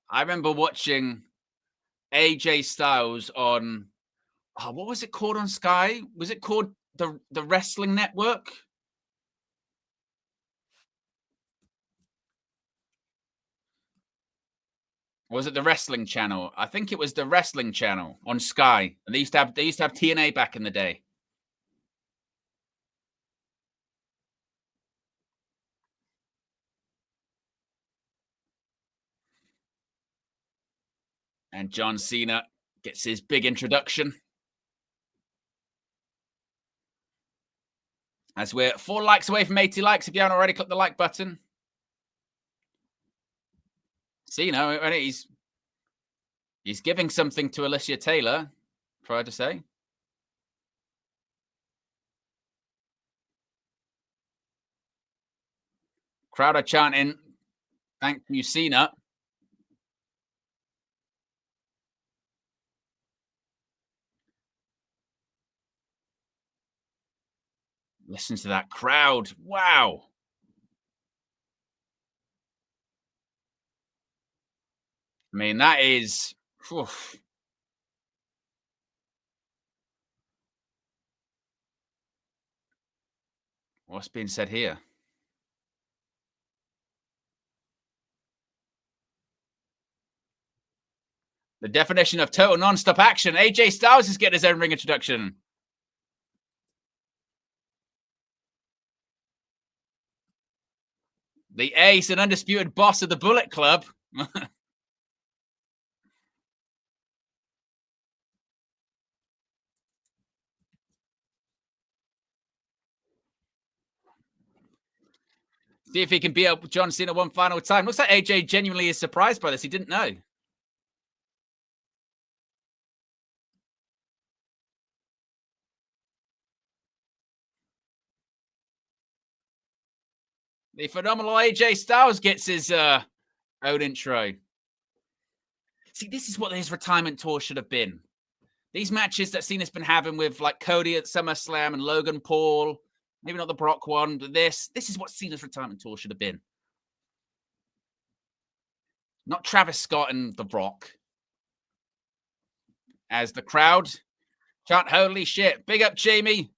I remember watching AJ Styles on what was it called on Sky? Was it called the Wrestling Network? Or was it the Wrestling Channel? I think it was the Wrestling Channel on Sky. And they used to have TNA back in the day. And John Cena gets his big introduction. As we're 4 likes away from 80 likes. If you haven't already, click the like button. Cena, he's giving something to Alicia Taylor, try to say. Crowd are chanting, thank you, Cena. Listen to that crowd. Wow. I mean, that is. Oof. What's being said here? The definition of total non-stop action. AJ Styles is getting his own ring introduction. The ace and undisputed boss of the Bullet Club. See if he can beat up John Cena one final time. Looks like AJ genuinely is surprised by this. He didn't know. The phenomenal AJ Styles gets his own intro. See, this is what his retirement tour should have been. These matches that Cena's been having with like Cody at SummerSlam and Logan Paul, maybe not the Brock one, but this is what Cena's retirement tour should have been. not Travis Scott and The Rock, as the crowd chant, "Holy shit!" Big up Jamie,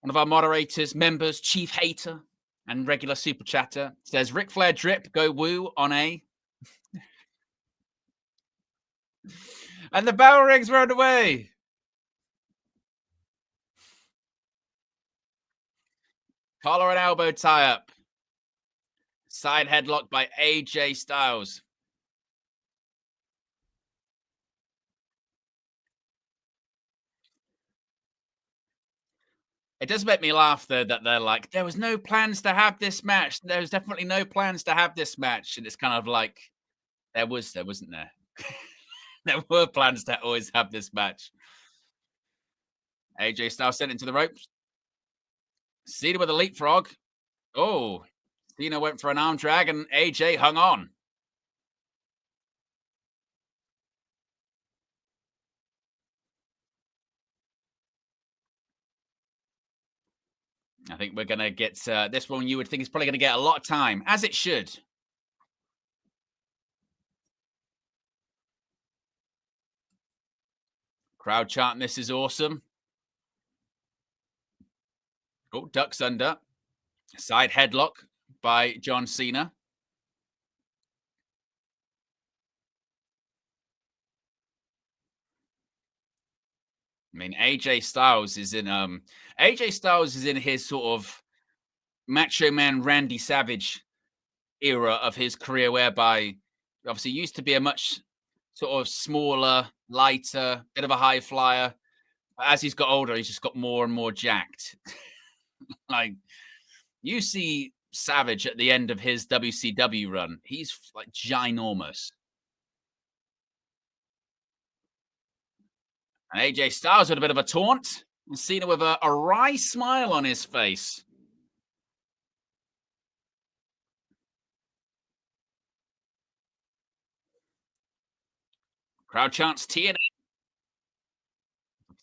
one of our moderators, members, chief hater, and regular super chatter, says Ric Flair drip, go woo on A. And the bell rings rolled away. Collar and elbow tie up. Side headlock by AJ Styles. It does make me laugh though that they're like, there was no plans to have this match. There was definitely no plans to have this match. And it's kind of like, there wasn't there? There were plans to always have this match. AJ Styles sent into the ropes. Cena with a leapfrog. Oh, Cena went for an arm drag and AJ hung on. I think we're going to get this one. You would think is probably going to get a lot of time, as it should. Crowd chanting, this is awesome. Oh, ducks under. Side headlock by John Cena. I mean, AJ Styles is in his sort of Macho Man Randy Savage era of his career, whereby obviously used to be a much sort of smaller, lighter, bit of a high flyer. But as he's got older, he's just got more and more jacked. Like you see Savage at the end of his WCW run, he's like ginormous. And AJ Styles with a bit of a taunt. And Cena with a wry smile on his face. Crowd chants TNA.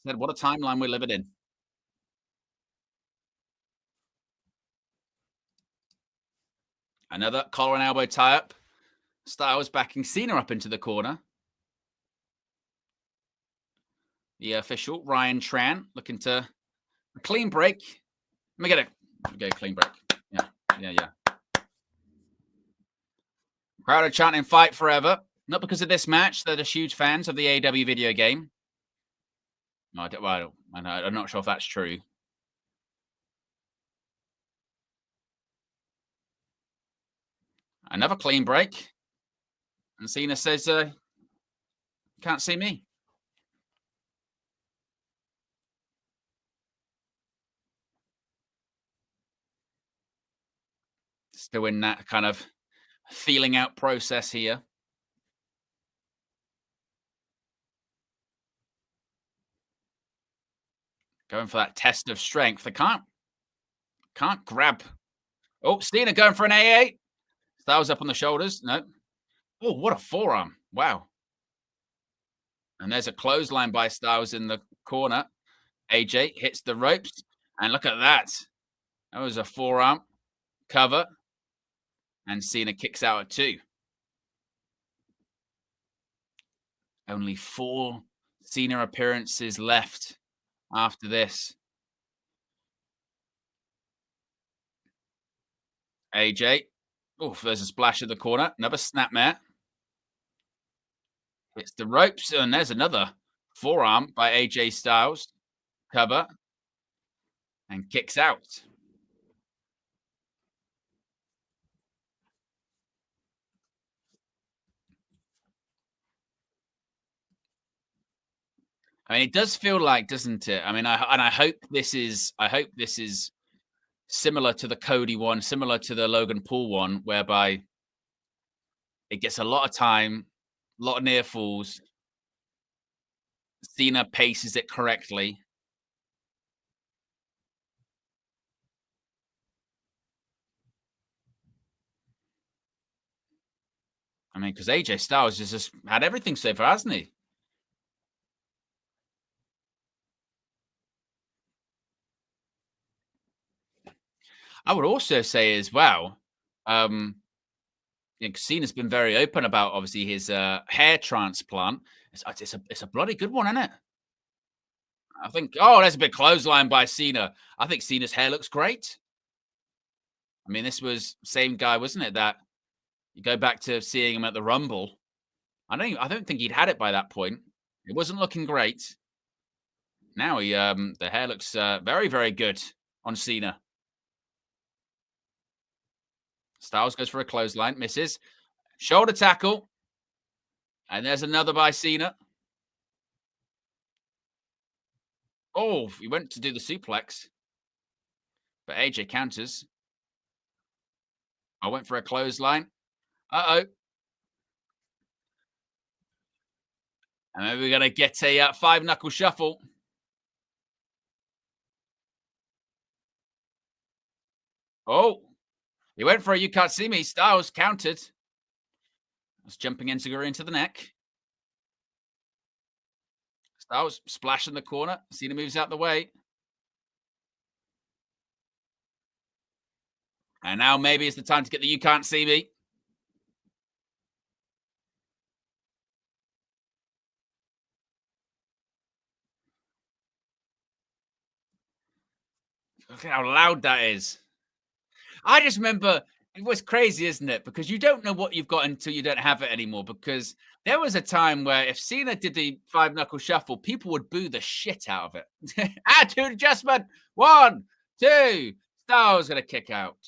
Said, what a timeline we're living in. Another collar and elbow tie up. Styles backing Cena up into the corner. The official, Ryan Tran, looking to a clean break. Let me get a clean break. Yeah. Crowd are chanting fight forever. Not because of this match. They're just huge fans of the AEW video game. No, I'm not sure if that's true. Another clean break. And Cena says, can't see me. Still in that kind of feeling out process here. Going for that test of strength. They can't grab. Oh, Cena going for an AA. Styles up on the shoulders. No. Oh, what a forearm. Wow. And there's a clothesline by Styles in the corner. AJ hits the ropes. And look at that. That was a forearm cover. And Cena kicks out at 2. Only 4 Cena appearances left after this. AJ. Oh, there's a splash at the corner. Another snapmare. Hits the ropes. And there's another forearm by AJ Styles. Cover. And kicks out. I mean, it does feel like, doesn't it? I mean, I hope this is similar to the Cody one, similar to the Logan Paul one, whereby it gets a lot of time, a lot of near falls. Cena paces it correctly. I mean, because AJ Styles has just had everything so far, hasn't he? I would also say as well, Yeah, Cena's been very open about obviously his hair transplant. It's a bloody good one, isn't it? I think. Oh, there's a big clothesline by Cena. I think Cena's hair looks great. I mean, this was same guy, wasn't it? That you go back to seeing him at the Rumble. I don't think he'd had it by that point. It wasn't looking great. Now the hair looks very very good on Cena. Styles goes for a clothesline, misses. Shoulder tackle, and there's another by Cena. Oh, he went to do the suplex, but AJ counters. I went for a clothesline. Uh-oh. And then we're going to get a five-knuckle shuffle. Oh, he went for a you can't see me. Styles countered. Was jumping Enzuigiri into the neck. Styles splash in the corner. Cena moves out the way. And now maybe it's the time to get the you can't see me. Look at how loud that is. I just remember it was crazy, isn't it? Because you don't know what you've got until you don't have it anymore. Because there was a time where if Cena did the five knuckle shuffle, people would boo the shit out of it. Attitude adjustment. 1, 2. Styles gonna kick out.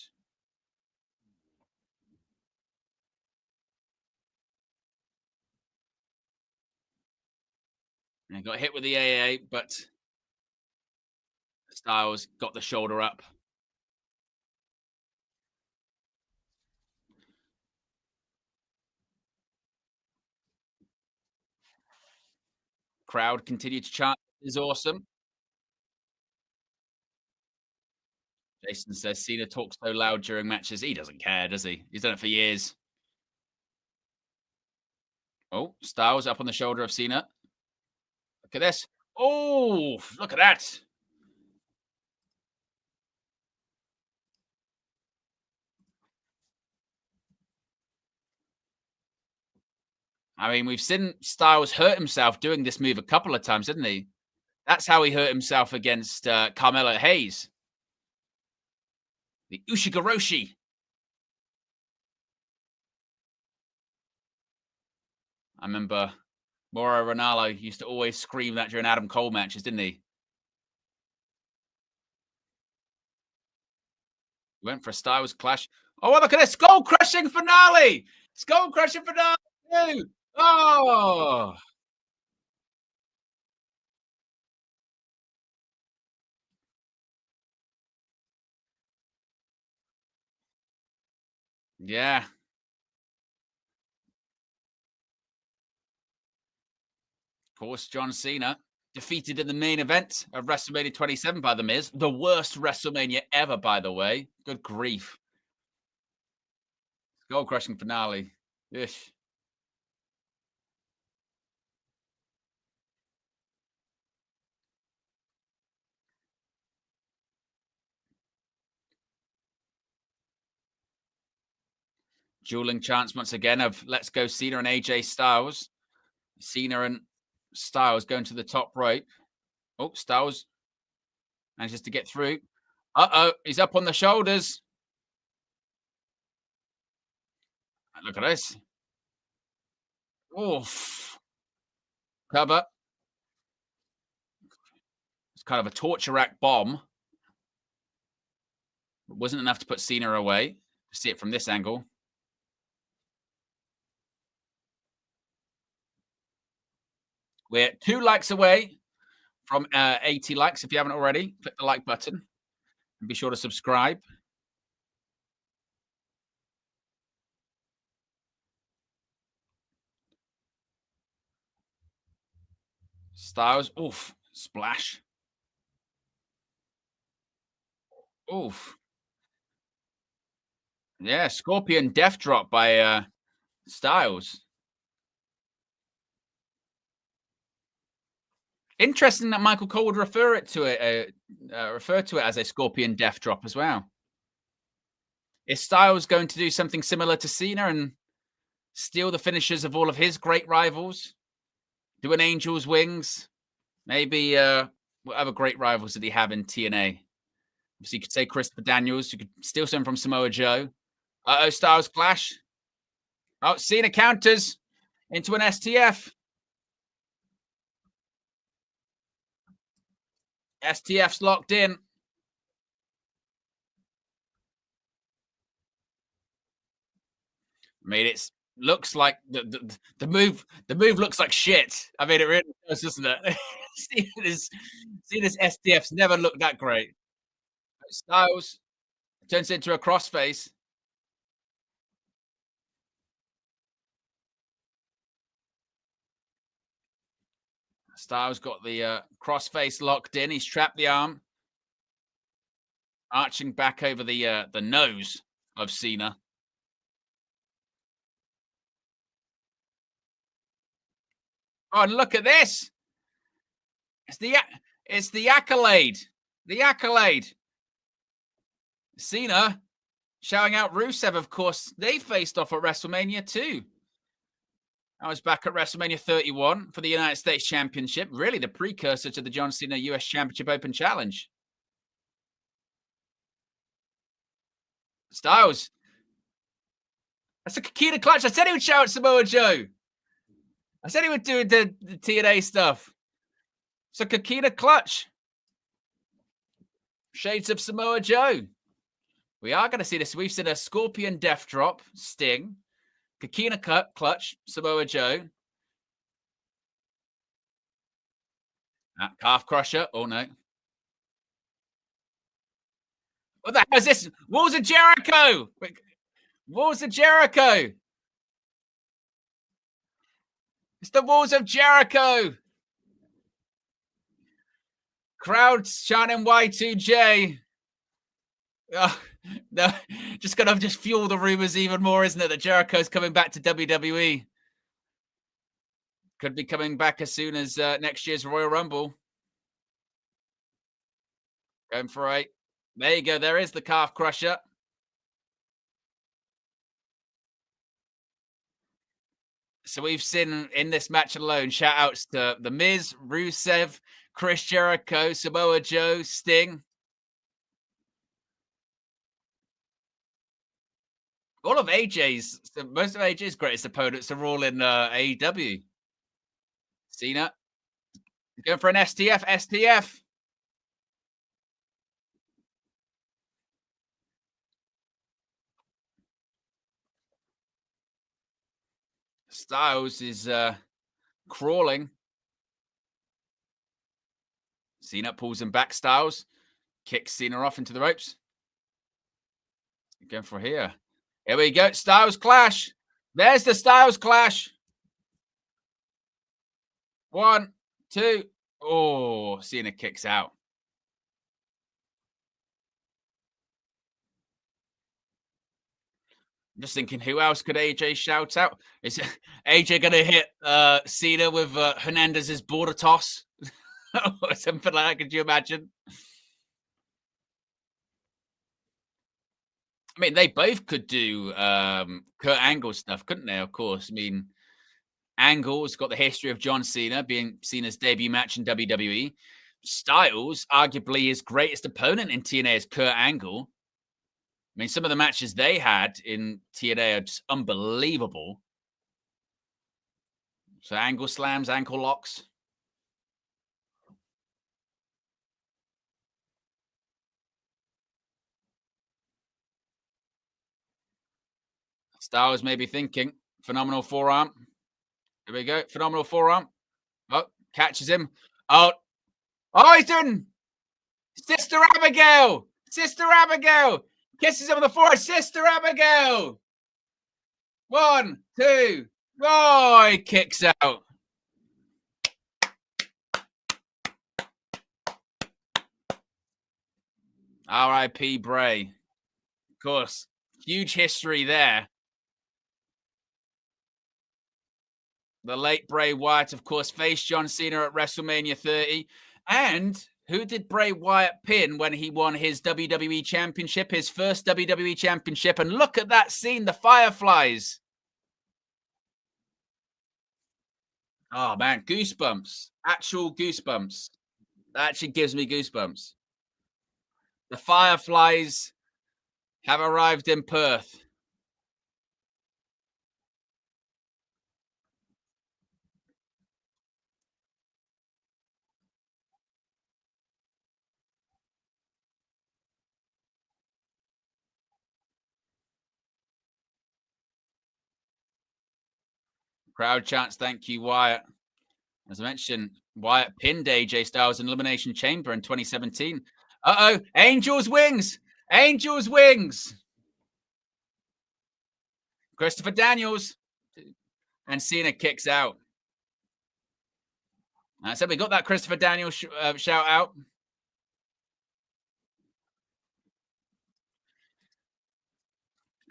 And he got hit with the AA, but Styles got the shoulder up. Crowd continued to chant. Is awesome. Jason says Cena talks so loud during matches. He doesn't care, does he? He's done it for years. Oh, Styles up on the shoulder of Cena. Look at this. Oh, look at that. I mean, we've seen Styles hurt himself doing this move a couple of times, didn't he? That's how he hurt himself against Carmelo Hayes. The Ushigoroshi. I remember Mauro Ranallo used to always scream that during Adam Cole matches, didn't he? He went for a Styles clash. Oh, well, look at this skull crushing finale! Skull crushing finale! Too. Oh, yeah. Of course, John Cena defeated in the main event of WrestleMania 27 by The Miz. The worst WrestleMania ever, by the way. Good grief. Skull crushing finale. Ish. Dueling chants once again of Let's Go Cena and AJ Styles. Cena and Styles going to the top rope. Oh, Styles manages to get through. Uh-oh, he's up on the shoulders. Look at this. Oof. Cover. It's kind of a torture rack bomb. It wasn't enough to put Cena away. See it from this angle. We're 2 likes away from 80 likes. If you haven't already, click the like button and be sure to subscribe. Styles, oof, splash. Oof. Yeah, Scorpion death drop by Styles. Interesting that Michael Cole would refer to it as a Scorpion death drop as well. Is Styles going to do something similar to Cena and steal the finishes of all of his great rivals, do an Angel's Wings, maybe what other great rivals did he have in TNA? So you could say Christopher Daniels, you could steal some from Samoa Joe. Uh-oh, Styles Clash. Oh, Cena counters into an STF. STF's locked in. I mean, it's looks like the move. The move looks like shit. I mean, it really does, doesn't it? See this STF's never looked that great. Styles turns into a crossface. Styles got the crossface locked in. He's trapped the arm, arching back over the nose of Cena. Oh, and look at this! It's the accolade. The accolade. Cena shouting out Rusev, of course. They faced off at WrestleMania 2. I was back at WrestleMania 31 for the United States Championship, really the precursor to the John Cena US Championship Open Challenge. Styles. That's a Kikita clutch. I said he would shout Samoa Joe. I said he would do the TNA stuff. It's a Kikita clutch. Shades of Samoa Joe. We are going to see this. We've seen a Scorpion Death Drop, Sting, Kikita clutch, Samoa Joe. Calf crusher. Oh, no. What the hell is this? Walls of Jericho. Walls of Jericho. It's the Walls of Jericho. Crowds chanting Y2J. Oh, no, just gonna fuel the rumors even more, isn't it? That Jericho's coming back to WWE. Could be coming back as soon as next year's Royal Rumble. Going for 8. There you go. There is the calf crusher. So we've seen in this match alone shout outs to The Miz, Rusev, Chris Jericho, Samoa Joe, Sting. All of AJ's, most of AJ's greatest opponents are all in AEW. Cena going for an STF, STF. Styles is crawling. Cena pulls him back. Styles kicks Cena off into the ropes. Going for here. Here we go. Styles Clash. There's the Styles Clash. 1, 2. Oh, Cena kicks out. I'm just thinking, who else could AJ shout out? Is AJ going to hit Cena with Hernandez's border toss? Or something like that? Could you imagine? I mean, they both could do Kurt Angle stuff, couldn't they? Of course. I mean, Angle's got the history of John Cena being Cena's debut match in WWE. Styles, arguably his greatest opponent in TNA, is Kurt Angle. I mean, some of the matches they had in TNA are just unbelievable. So angle slams, ankle locks. Styles may be thinking, phenomenal forearm. Here we go, phenomenal forearm. Oh, catches him. Oh, he's doing Sister Abigail. Sister Abigail. Kisses him on the forehead. Sister Abigail. 1, 2. Oh, he kicks out. R.I.P. Bray. Of course, huge history there. The late Bray Wyatt, of course, faced John Cena at WrestleMania 30. And who did Bray Wyatt pin when he won his WWE Championship, his first WWE Championship? And look at that scene, the Fireflies. Oh man, goosebumps. Actual goosebumps. That actually gives me goosebumps. The Fireflies have arrived in Perth. Crowd chants, thank you, Wyatt. As I mentioned, Wyatt pinned AJ Styles in Elimination Chamber in 2017. Uh-oh, Angel's Wings! Angel's Wings! Christopher Daniels. And Cena kicks out. I said we got that Christopher Daniels shout out.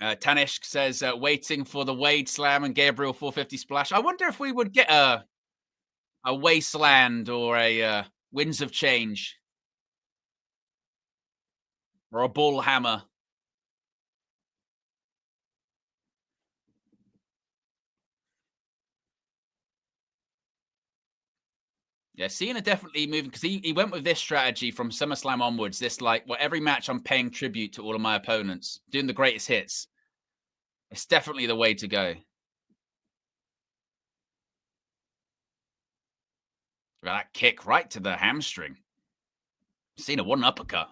Tanishk says, waiting for the Wade Slam and Gabriel 450 splash. I wonder if we would get a Wasteland or a Winds of Change or a Bull Hammer. Yeah, Cena definitely moving because he went with this strategy from SummerSlam onwards. This like, well, every match I'm paying tribute to all of my opponents, doing the greatest hits. It's definitely the way to go. That kick right to the hamstring. Cena one uppercut.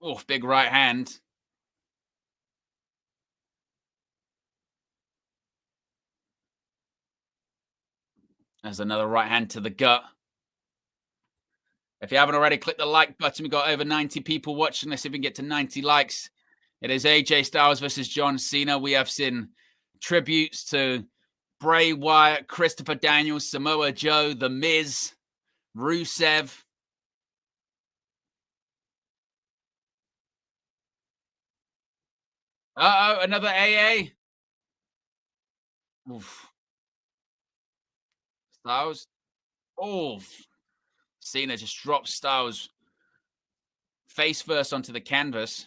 Oh, big right hand. There's another right hand to the gut. If you haven't already, click the like button. We've got over 90 people watching this. If we can get to 90 likes, it is AJ Styles versus John Cena. We have seen tributes to Bray Wyatt, Christopher Daniels, Samoa Joe, The Miz, Rusev. Uh-oh, another AA. Oof. Styles. Oh, Cena just drops Styles face first onto the canvas.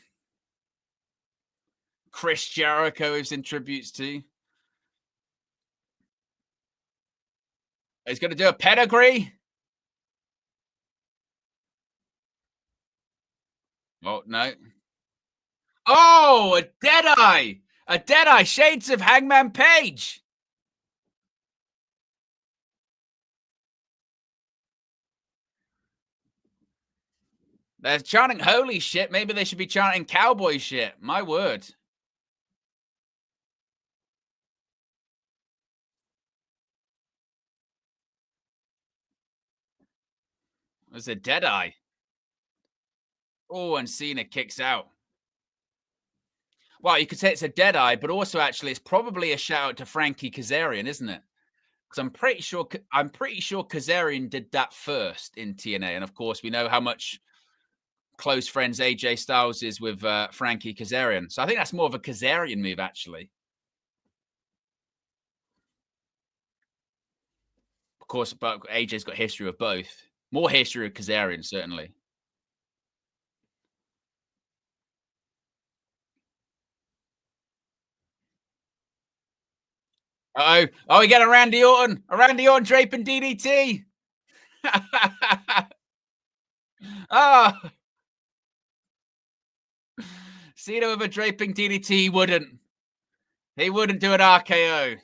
Chris Jericho is in tributes to. He's going to do a pedigree. Oh, no. Oh, a Deadeye. A Deadeye. Shades of Hangman Page. They're chanting holy shit. Maybe they should be chanting cowboy shit. My word. There's a Deadeye. Oh, and Cena kicks out. Well, you could say it's a Deadeye, but also actually it's probably a shout out to Frankie Kazarian, isn't it? Because I'm pretty sure Kazarian did that first in TNA, and of course we know how much close friends AJ Styles is with Frankie Kazarian. So I think that's more of a Kazarian move, actually. Of course, but AJ's got history with both. More history with Kazarian, certainly. Uh-oh. Oh, we get a Randy Orton. A Randy Orton draping DDT. Oh. Cena with a draping DDT. He wouldn't. He wouldn't do an RKO.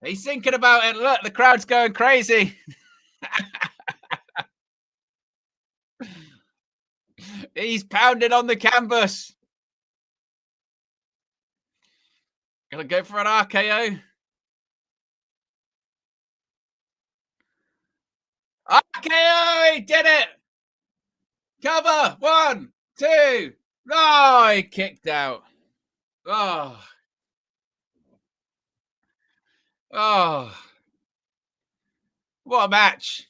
He's thinking about it. Look, the crowd's going crazy. He's pounding on the canvas. Gonna go for an RKO. RKO! He did it! Cover! 1, 2. Oh, he kicked out. Oh. Oh. What a match.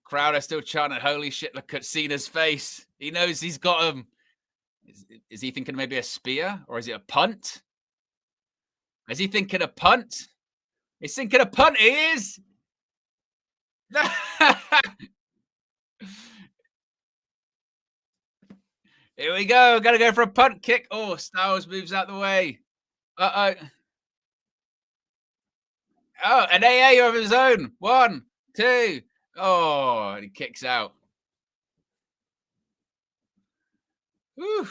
Crowd are still chanting, holy shit, look at Cena's face. He knows he's got him. Is he thinking maybe a spear or is it a punt? Is he thinking a punt? He's thinking a punt. He is. Here we go. Got to go for a punt kick. Oh, Styles moves out the way. Uh-oh. Oh, an AA of his own. One, two. Oh, and he kicks out. Whew.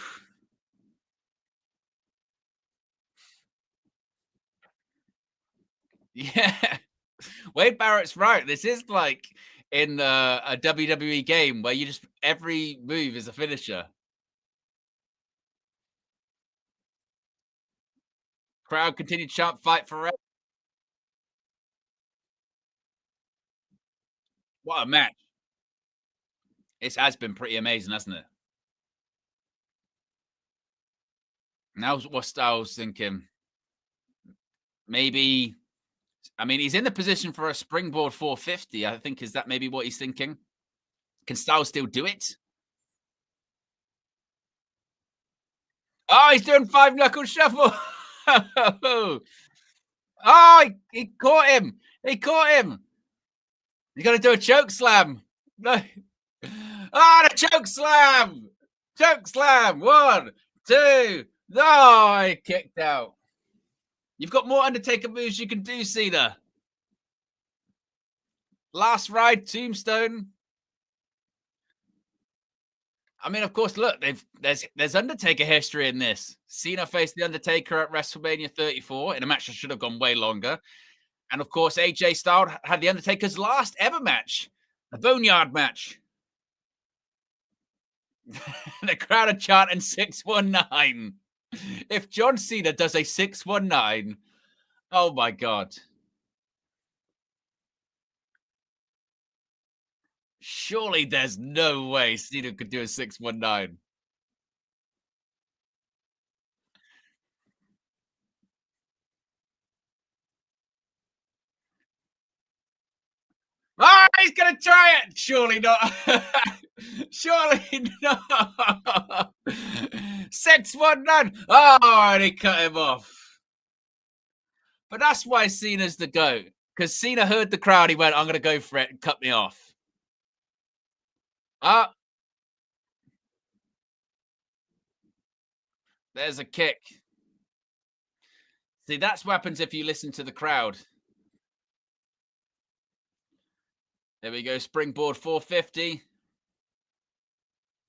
Yeah. Wade Barrett's right. This is like in a WWE game where you just every move is a finisher. Crowd continued chant fight forever. What a match. It has been pretty amazing, hasn't it? Now what Styles thinking? Maybe I mean he's in the position for a springboard 450. I think is that maybe what he's thinking? Can Styles still do it? Oh, he's doing five knuckle shuffle. Oh, he caught him. He caught him. He's gonna do a choke slam. No. Oh, the choke slam. Choke slam. One, two. No, he kicked out. You've got more Undertaker moves you can do, Cena. Last ride, tombstone. I mean, of course, look, there's Undertaker history in this. Cena faced the Undertaker at WrestleMania 34 in a match that should have gone way longer. And of course, AJ Styles had the Undertaker's last ever match, the Boneyard match. The crowd are chanting 619. If John Cena does a 619, oh my God. Surely there's no way Cena could do a 619. Oh, he's going to try it. Surely not. Surely not. 619. Oh, and he cut him off. But that's why Cena's the GOAT. Because Cena heard the crowd. He went, I'm going to go for it and cut me off. Ah, there's a kick. See, that's what happens if you listen to the crowd. There we go. Springboard 450.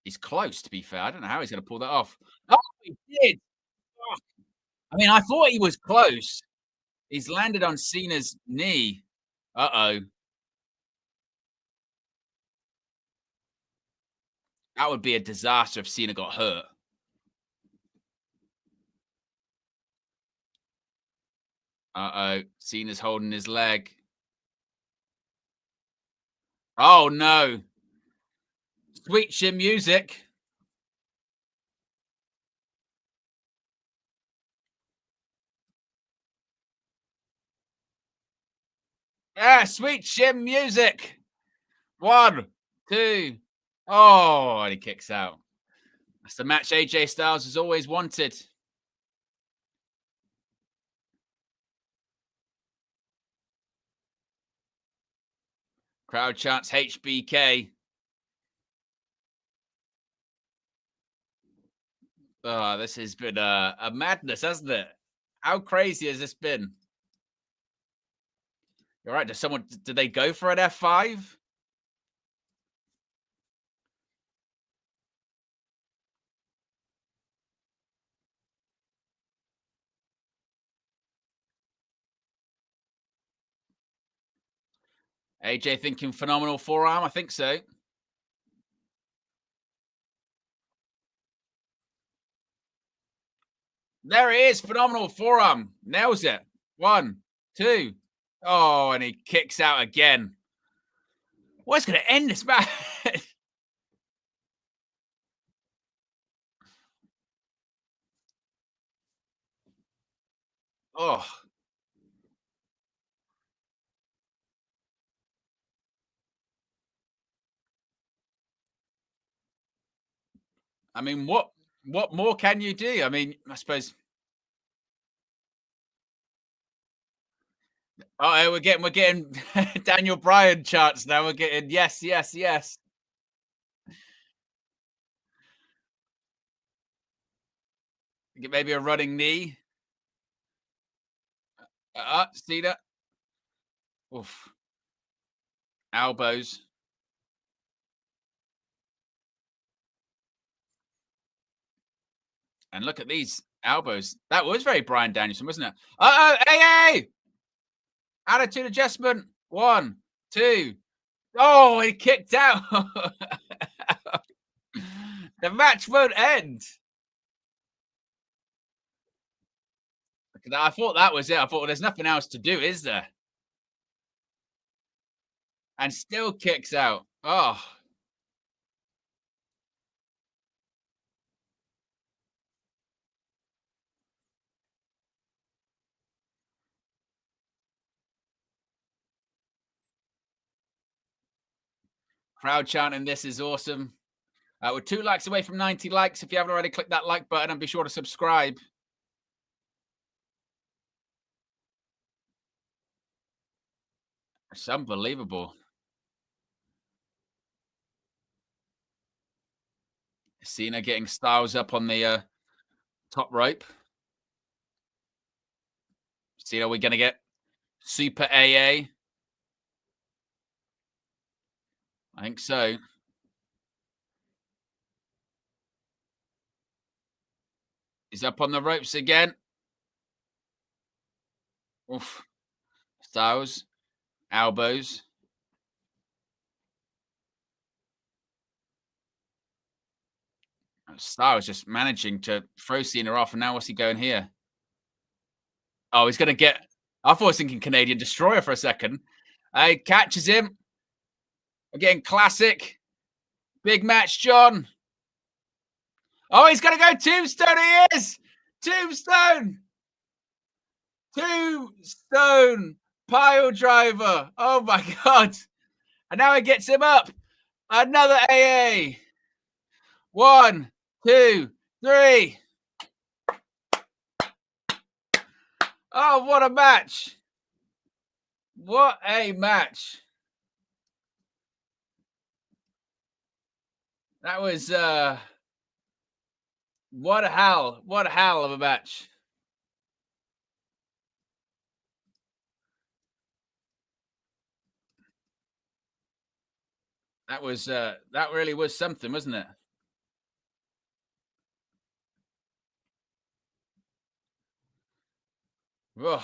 He's close, to be fair. I don't know how he's going to pull that off. Oh, he did. Oh, I mean, I thought he was close. He's landed on Cena's knee. Uh-oh. That would be a disaster if Cena got hurt. Uh-oh. Cena's holding his leg. Oh, no. Sweet chin music. Yeah, sweet chin music. One, two. Oh, and he kicks out. That's the match AJ Styles has always wanted. Crowd chants HBK. Oh, this has been a madness, hasn't it? How crazy has this been? You're right. Did they go for an F5? AJ thinking phenomenal forearm. I think so. There he is. Phenomenal forearm. Nails it. One, two. Oh, and he kicks out again. What's going to end this match? Oh, I mean, what more can you do? I mean, I suppose Oh, we're getting Daniel Bryan chants now. We're getting yes, yes, yes. Maybe a running knee. Cena. Oof. Elbows. And look at these elbows. That was very Brian Danielson, wasn't it? Hey, hey! Attitude adjustment. One, two. Oh, he kicked out. The match won't end. I thought that was it. I thought, well, there's nothing else to do, is there? And still kicks out. Oh, crowd chanting, this is awesome. We're 2 likes away from 90 likes. If you haven't already, click that like button and be sure to subscribe. It's unbelievable. Cena getting Styles up on the top rope. Cena, we're going to get Super AA. I think so. He's up on the ropes again. Oof. Styles, elbows. Styles just managing to throw Cena off, and now what's he going here? Oh, he's going to get. I thought I was thinking Canadian Destroyer for a second. He catches him. Again, classic. Big match, John. Oh, he's going to go Tombstone. He is. Tombstone. Tombstone. Pile driver. Oh, my God. And now he gets him up. Another AA. One, two, three. Oh, what a match. What a match. That was what a hell of a match. That was that really was something, wasn't it? Ugh.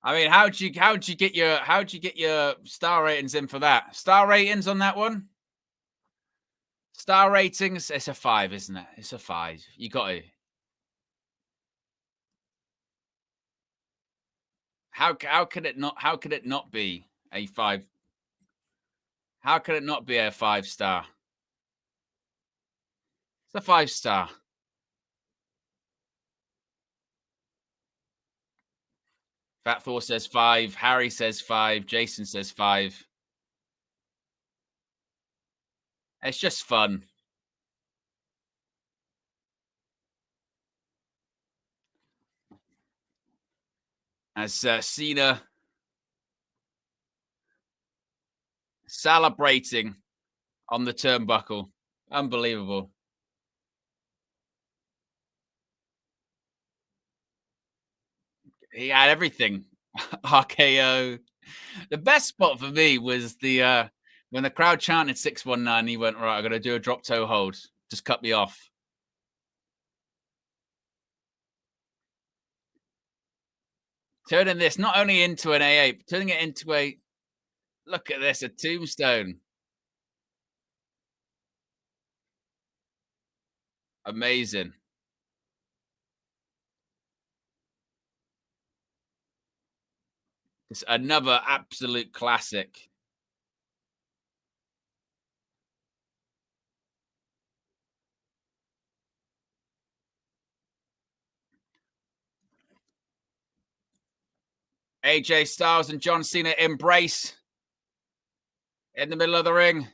I mean, how'd you get your star ratings in for that? Star ratings on that one? Star ratings, it's a 5, isn't it? It's a 5. You got to. How could it not be a 5? How could it not be a 5 star? It's a 5 star. Fat Thor says 5. Harry says 5. Jason says 5. It's just fun. As Cena celebrating on the turnbuckle. Unbelievable. He had everything. RKO. The best spot for me was the when the crowd chanted 619, he went, right, I'm gonna do a drop toe hold. Just cut me off. Turning this not only into an AA, but turning it into a look at this, a tombstone. Amazing. It's another absolute classic. AJ Styles and John Cena embrace in the middle of the ring.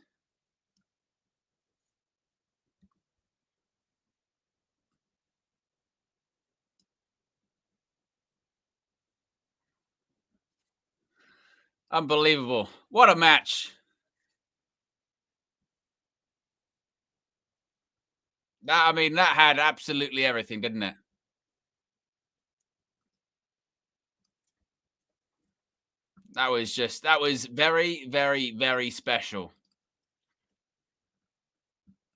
Unbelievable. What a match. I mean, that had absolutely everything, didn't it? That was very, very, very special.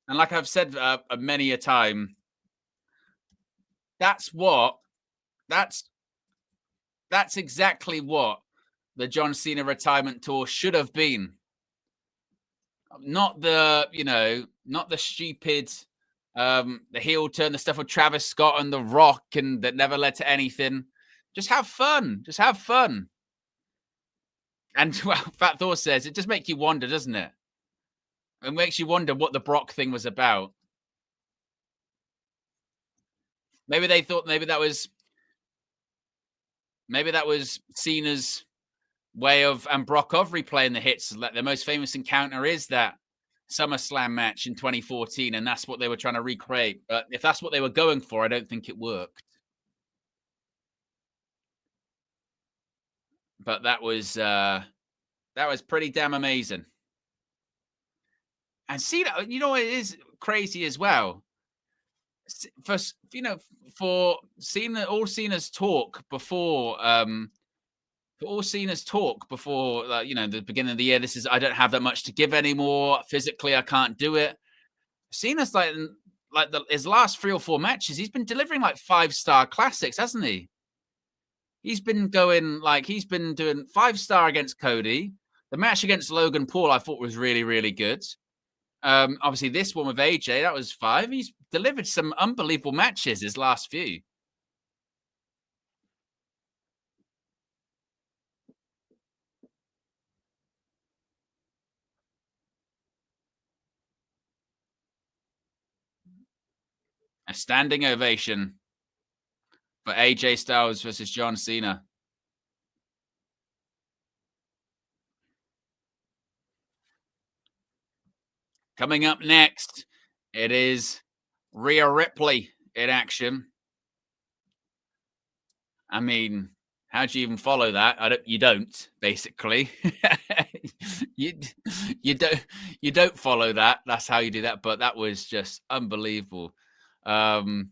And like I've said many a time, that's what that's that's exactly what the John Cena retirement tour should have been. Not the, not the stupid the heel turn, the stuff with Travis Scott and The Rock and that never led to anything. Just have fun. Just have fun. And well, Fat Thor says it just makes you wonder, doesn't it? It makes you wonder what the Brock thing was about. Maybe they thought maybe that was Cena's way of and Brock of replaying the hits. Like their most famous encounter is that SummerSlam match in 2014, and that's what they were trying to recreate. But if that's what they were going for, I don't think it worked. But that was pretty damn amazing. And Cena, you know, it is crazy as well. For for Cena, all Cena's talk before, for all Cena's talk before, the beginning of the year. This is I don't have that much to give anymore. Physically, I can't do it. Cena's his last 3 or 4 matches, he's been delivering like 5-star classics, hasn't he? He's been doing 5-star against Cody. The match against Logan Paul, I thought was really, really good. Obviously, this one with AJ, that was 5. He's delivered some unbelievable matches his last few. A standing ovation for AJ Styles versus John Cena. Coming up next, it is Rhea Ripley in action. I mean, how do you even follow that? You don't, basically. you you don't you don't follow that. That's how you do that. But that was just unbelievable. Um,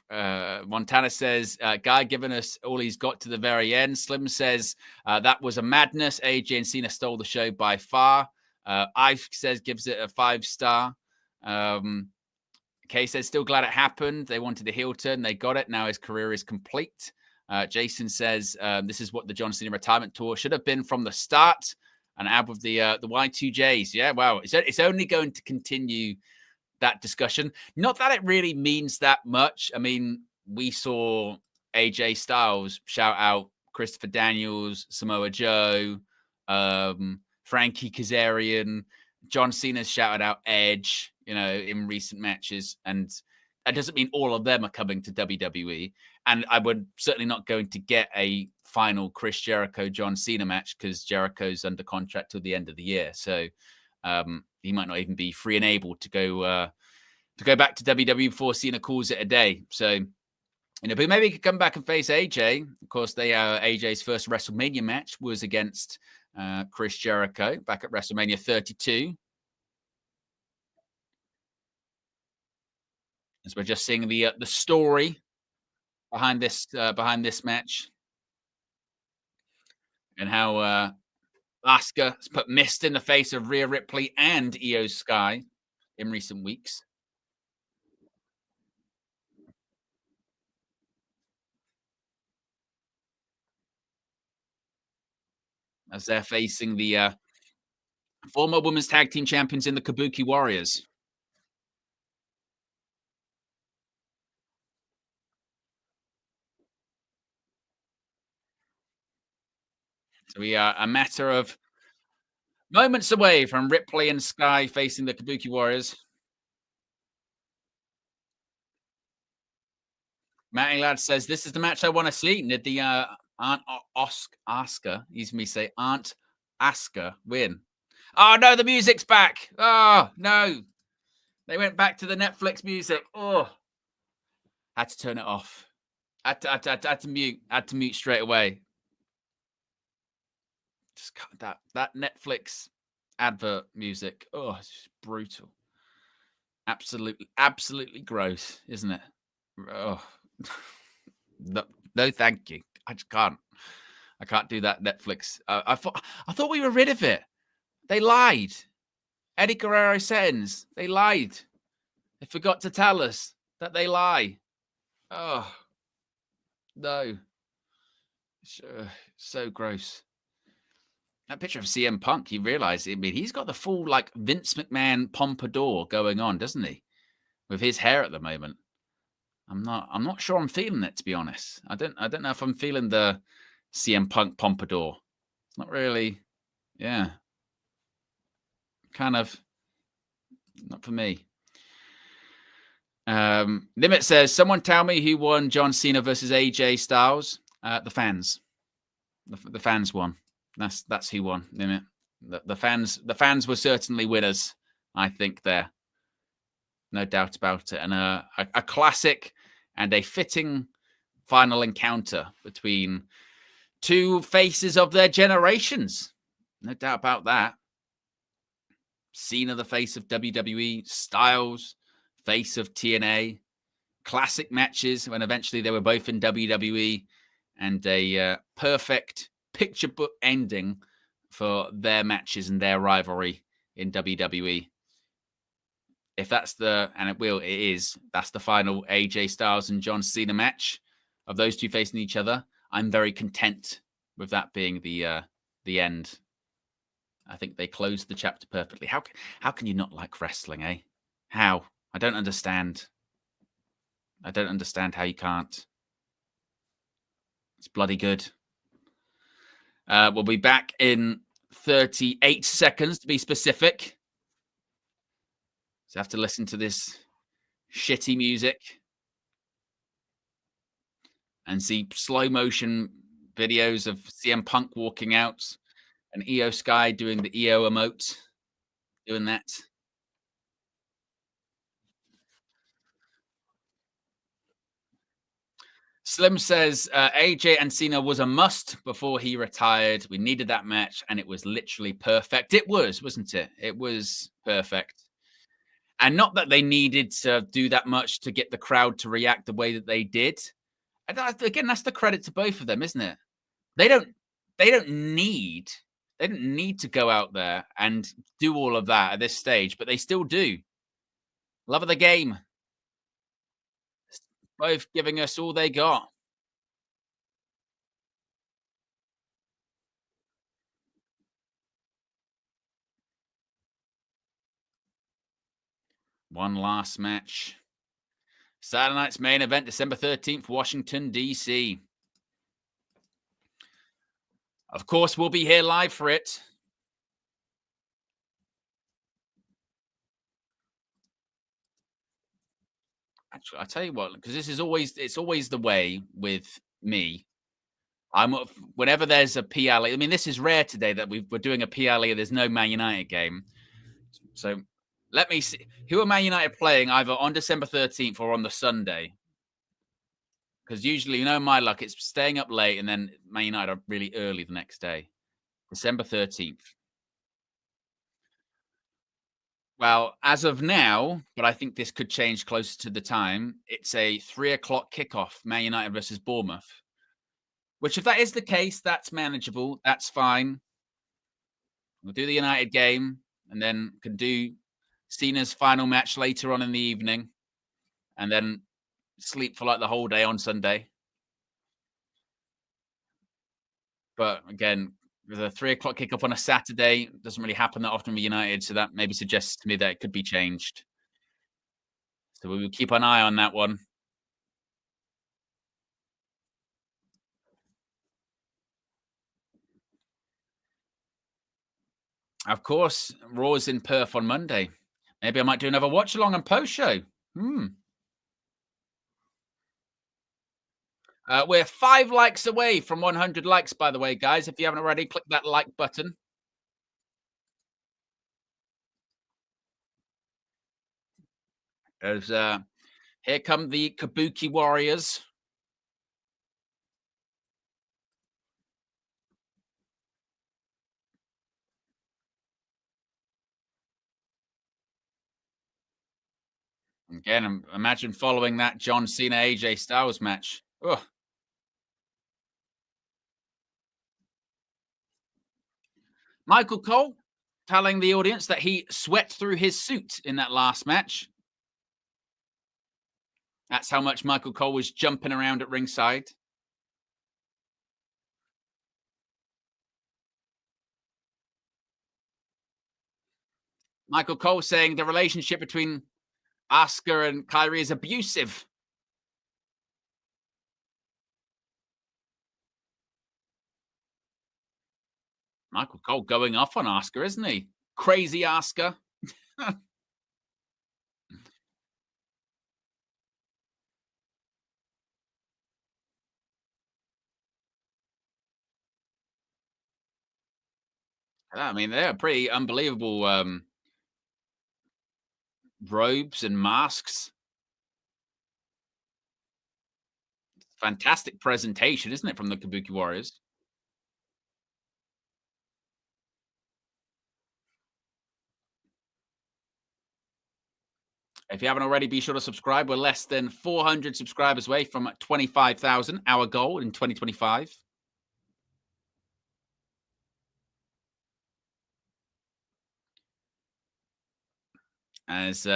Montana says, Guy giving us all he's got to the very end. Slim says, that was a madness. AJ and Cena stole the show by far. Ive says, gives it a 5-star. Kay says, still glad it happened. They wanted the heel turn. They got it. Now his career is complete. Jason says, this is what the John Cena retirement tour should have been from the start. And add with the Y2Js. Yeah, wow. It's only going to continue that discussion. Not that it really means that much. I mean, we saw AJ Styles shout out Christopher Daniels, Samoa Joe, Frankie Kazarian. John Cena's shouted out Edge, in recent matches. And that doesn't mean all of them are coming to WWE. And I would certainly not going to get a final Chris Jericho, John Cena match because Jericho's under contract till the end of the year. So he might not even be free and able to go back to WWE before Cena calls it a day. So, but maybe he could come back and face AJ. Of course, AJ's first WrestleMania match was against Chris Jericho back at WrestleMania 32. As we're just seeing the story behind this match and how Asuka has put mist in the face of Rhea Ripley and Io Sky in recent weeks. As they're facing the former women's tag team champions in the Kabuki Warriors. So we are a matter of moments away from Ripley and Sky facing the Kabuki Warriors. Matty Lad says, this is the match I want to see. Did the Aunt Asuka, use me say Aunt Asuka win? Oh no, the music's back. Oh no. They went back to the Netflix music. Oh, had to turn it off. Had to mute. Had to mute straight away. Just that Netflix advert music. Oh, it's just brutal. Absolutely gross, isn't it? Oh, no, no, thank you. I just can't. I can't do that Netflix. I thought we were rid of it. They lied. Eddie Guerrero settings. They lied. They forgot to tell us that they lie. Oh no, so gross. That picture of CM Punk, you realize, I mean, he's got the full like Vince McMahon pompadour going on, doesn't he? With his hair at the moment. I'm not sure I'm feeling it, to be honest. I don't know if I'm feeling the CM Punk pompadour. It's not really, yeah, kind of not for me. Limit says, someone tell me who won John Cena versus AJ Styles. The fans. The fans won. That's who won. Limit. The fans were certainly winners, I think, there. No doubt about it. And a classic and a fitting final encounter between two faces of their generations. No doubt about that. Cena, the face of WWE, Styles, face of TNA. Classic matches when eventually they were both in WWE, and a perfect picture book ending for their matches and their rivalry in WWE. If that's that's the final AJ Styles and John Cena match of those two facing each other, I'm very content with that being the end. I think they closed the chapter perfectly. How can you not like wrestling, eh? How? I don't understand. I don't understand how you can't. It's bloody good. We'll be back in 38 seconds to be specific. So I have to listen to this shitty music and see slow motion videos of CM Punk walking out and EO Sky doing the EO emote, doing that. Slim says AJ and Cena was a must before he retired. We needed that match, and it was literally perfect. It was, wasn't it? It was perfect. And not that they needed to do that much to get the crowd to react the way that they did. And again, that's the credit to both of them, isn't it? They don't they don't need they don't need to go out there and do all of that at this stage, but they still do. Love of the game. Both giving us all they got. One last match. Saturday night's main event, December 13th, Washington, D.C. Of course, we'll be here live for it. Actually, I tell you what, because it's always the way with me. Whenever there's a PLE. I mean, this is rare today that we're doing a PLE. There's no Man United game, so let me see who are Man United playing either on December 13th or on the Sunday. Because usually, my luck, it's staying up late and then Man United are really early the next day. December 13th. Well, as of now, but I think this could change closer to the time. It's a 3:00 kickoff, Man United versus Bournemouth. Which, if that is the case, that's manageable. That's fine. We'll do the United game and then can do Cena's final match later on in the evening, and then sleep for like the whole day on Sunday. But again, with a 3:00 kickoff on a Saturday doesn't really happen that often with United, so that maybe suggests to me that it could be changed. So we will keep an eye on that one. Of course, Raw's in Perth on Monday. Maybe I might do another watch along and post show. We're 5 likes away from 100 likes, by the way, guys. If you haven't already, click that like button. As here come the Kabuki Warriors. Again, imagine following that John Cena AJ Styles match. Ugh. Michael Cole telling the audience that he sweat through his suit in that last match. That's how much Michael Cole was jumping around at ringside. Michael Cole saying the relationship between Asuka and Kyrie is abusive. Michael Cole going off on Asuka, isn't he? Crazy Asuka. I mean, they're pretty unbelievable robes and masks. Fantastic presentation, isn't it, from the Kabuki Warriors? If you haven't already, be sure to subscribe. We're less than 400 subscribers away from 25,000, our goal in 2025. As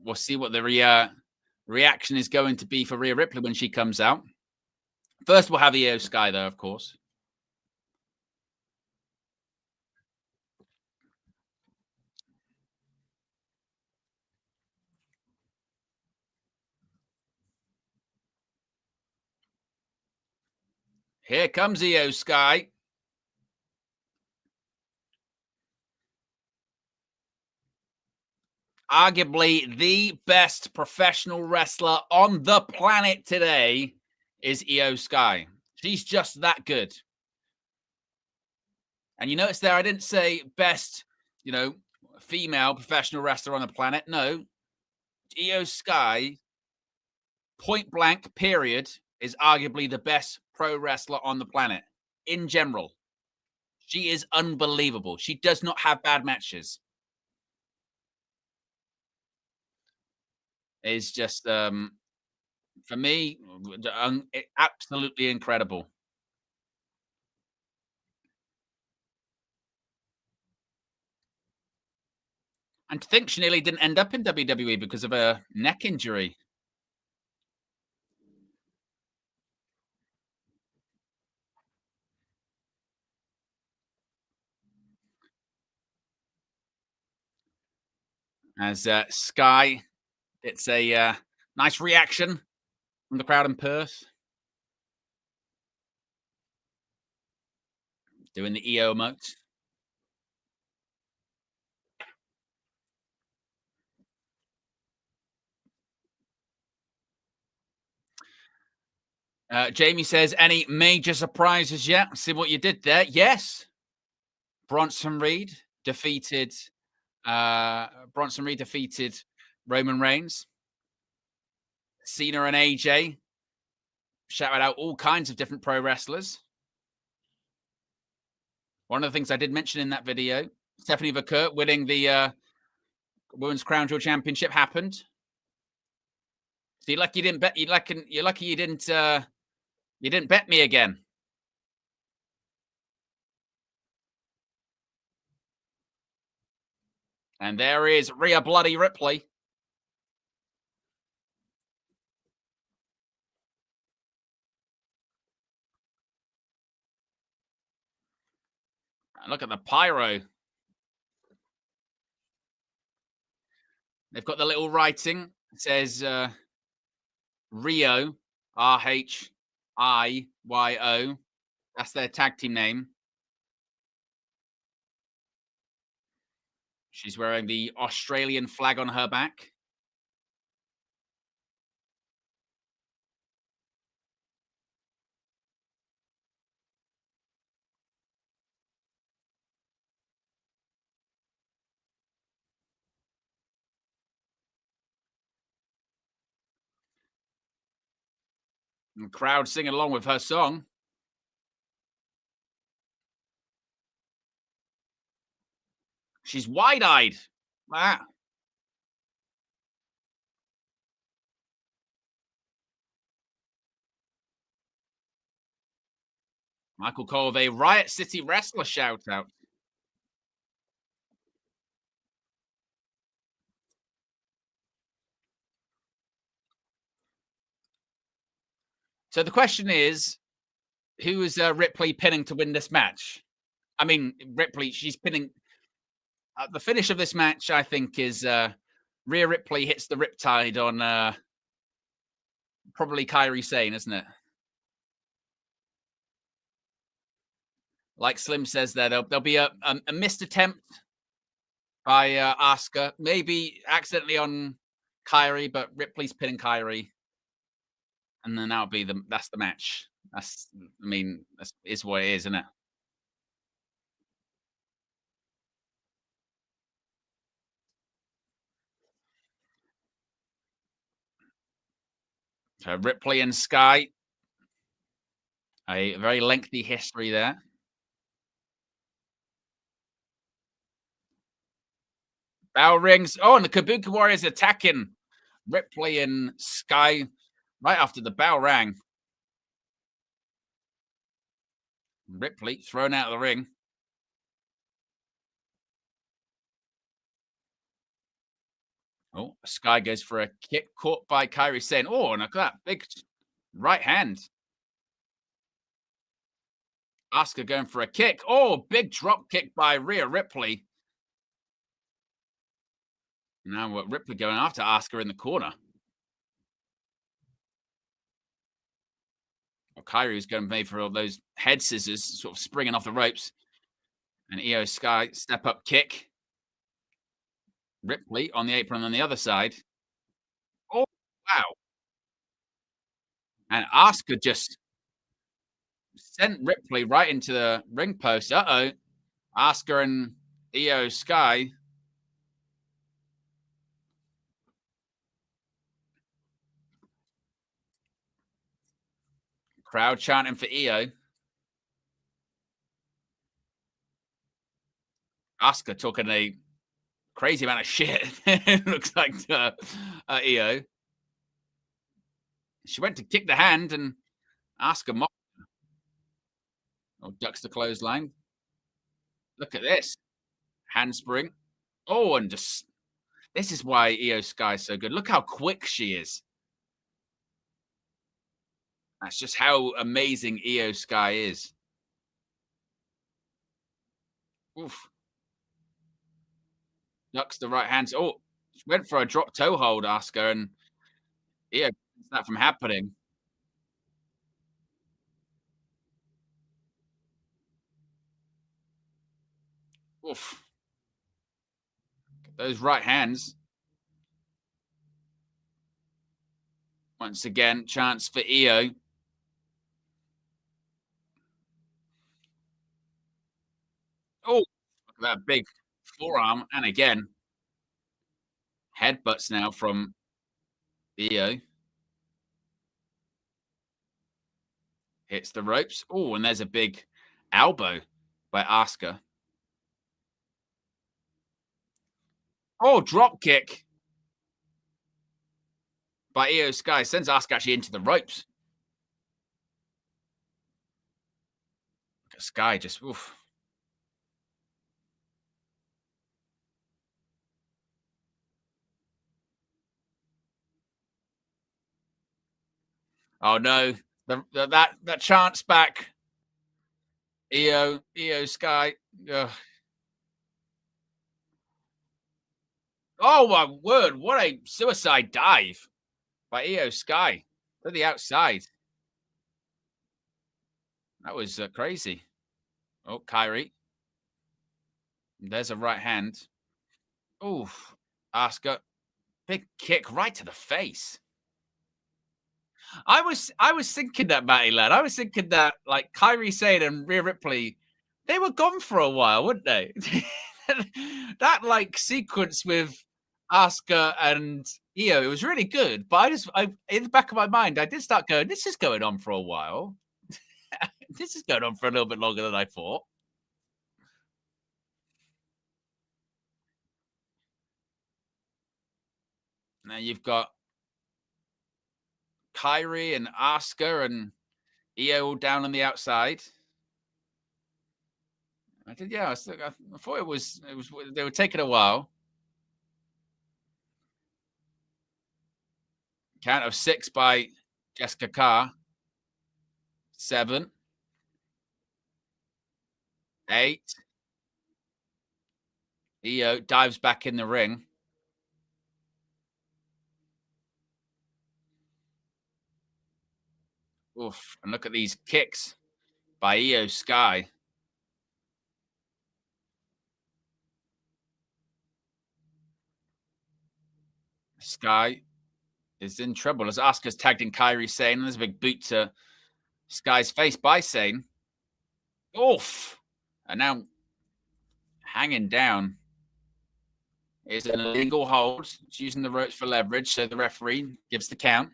we'll see what the reaction is going to be for Rhea Ripley when she comes out. First, we'll have Io Sky, though, of course. Here comes Io Sky. Arguably the best professional wrestler on the planet today is Io Sky. She's just that good. And you notice there, I didn't say best, female professional wrestler on the planet. No, Io Sky, point blank, period, is arguably the best pro wrestler on the planet in general. She is unbelievable. She does not have bad matches. It's just, for me, absolutely incredible. And to think she nearly didn't end up in WWE because of a neck injury. As Sky, it's a nice reaction from the crowd in Perth. Doing the EO emote. Jamie says, any major surprises yet? See what you did there? Yes. Bronson Reed defeated Bronson Reed defeated Roman Reigns. Cena and AJ shouted out all kinds of different pro wrestlers. One of the things I did mention in that video, Stephanie Verkurt winning the Women's Crown Jewel Championship happened. So you're lucky you didn't bet. You're lucky you didn't bet me again. And there is Rhea Bloody Ripley. And look at the pyro. They've got the little writing. It says Rio, RHIYO. That's their tag team name. She's wearing the Australian flag on her back. And crowd singing along with her song. She's wide-eyed. Ah. Michael Cole with a Riot City Wrestler shout out. So the question is, who is Ripley pinning to win this match? I mean, Ripley, she's pinning. The finish of this match, I think, is Rhea Ripley hits the Riptide on probably Kairi Sane, isn't it? Like Slim says there, there'll be a missed attempt by Asuka, maybe accidentally on Kairi, but Ripley's pinning Kairi, and then that's the match. I mean, that's is what it is, isn't it? So Ripley and Sky, a very lengthy history there. Bell rings. Oh, and the Kabuki Warriors attacking Ripley and Sky right after the bell rang. Ripley thrown out of the ring. Oh, Sky goes for a kick caught by Kairi Sane. Oh, and look at that big right hand. Asuka going for a kick. Oh, big drop kick by Rhea Ripley. Now Ripley going after Asuka in the corner. Well, Kyrie's going made for all those head scissors, sort of springing off the ropes. And Io Sky step up kick. Ripley on the apron on the other side. Oh, wow. And Asuka just sent Ripley right into the ring post. Uh-oh. Asuka and Io Sky. Crowd chanting for Io. Asuka talking a crazy amount of shit. It looks like to Io. She went to kick the hand and Asuka mocked. Oh, ducks the clothesline. Look at this. Handspring. Oh, and just this is why Io Sky is so good. Look how quick she is. That's just how amazing Io Sky is. Oof. Ducks the right hand. Oh, she went for a drop toe hold, Asuka, and Io keeps that from happening. Oof. Those right hands. Once again, chance for Io. Oh, look at that big forearm. And again, headbutts now from Io. Hits the ropes. Oh, and there's a big elbow by Asuka. Oh, drop kick by Io Sky. Sends Asuka actually into the ropes. Sky just, oof. Oh no, that chance back. Io Sky. Ugh. Oh my word! What a suicide dive by Io Sky to the outside. That was crazy. Oh, Kyrie. There's a right hand. Oof. Asuka. Big kick right to the face. I was thinking that, Matty lad. I was thinking that like Kyrie Sane and Rhea Ripley, they were gone for a while, wouldn't they? That like sequence with Asuka and Io, it was really good. But I in the back of my mind, I did start going, this is going on for a while. This is going on for a little bit longer than I thought. Now you've got Kyrie and Asuka and Io down on the outside. I did, yeah. I thought it was they were taking a while. Count of six by Jessica Carr. Seven, eight. Io dives back in the ring. Oof. And look at these kicks by Io Sky. Sky is in trouble as Asuka's tagged in Kairi Sane. And there's a big boot to Sky's face by Sane. Oof. And now hanging down is an illegal hold. It's using the ropes for leverage, so the referee gives the count.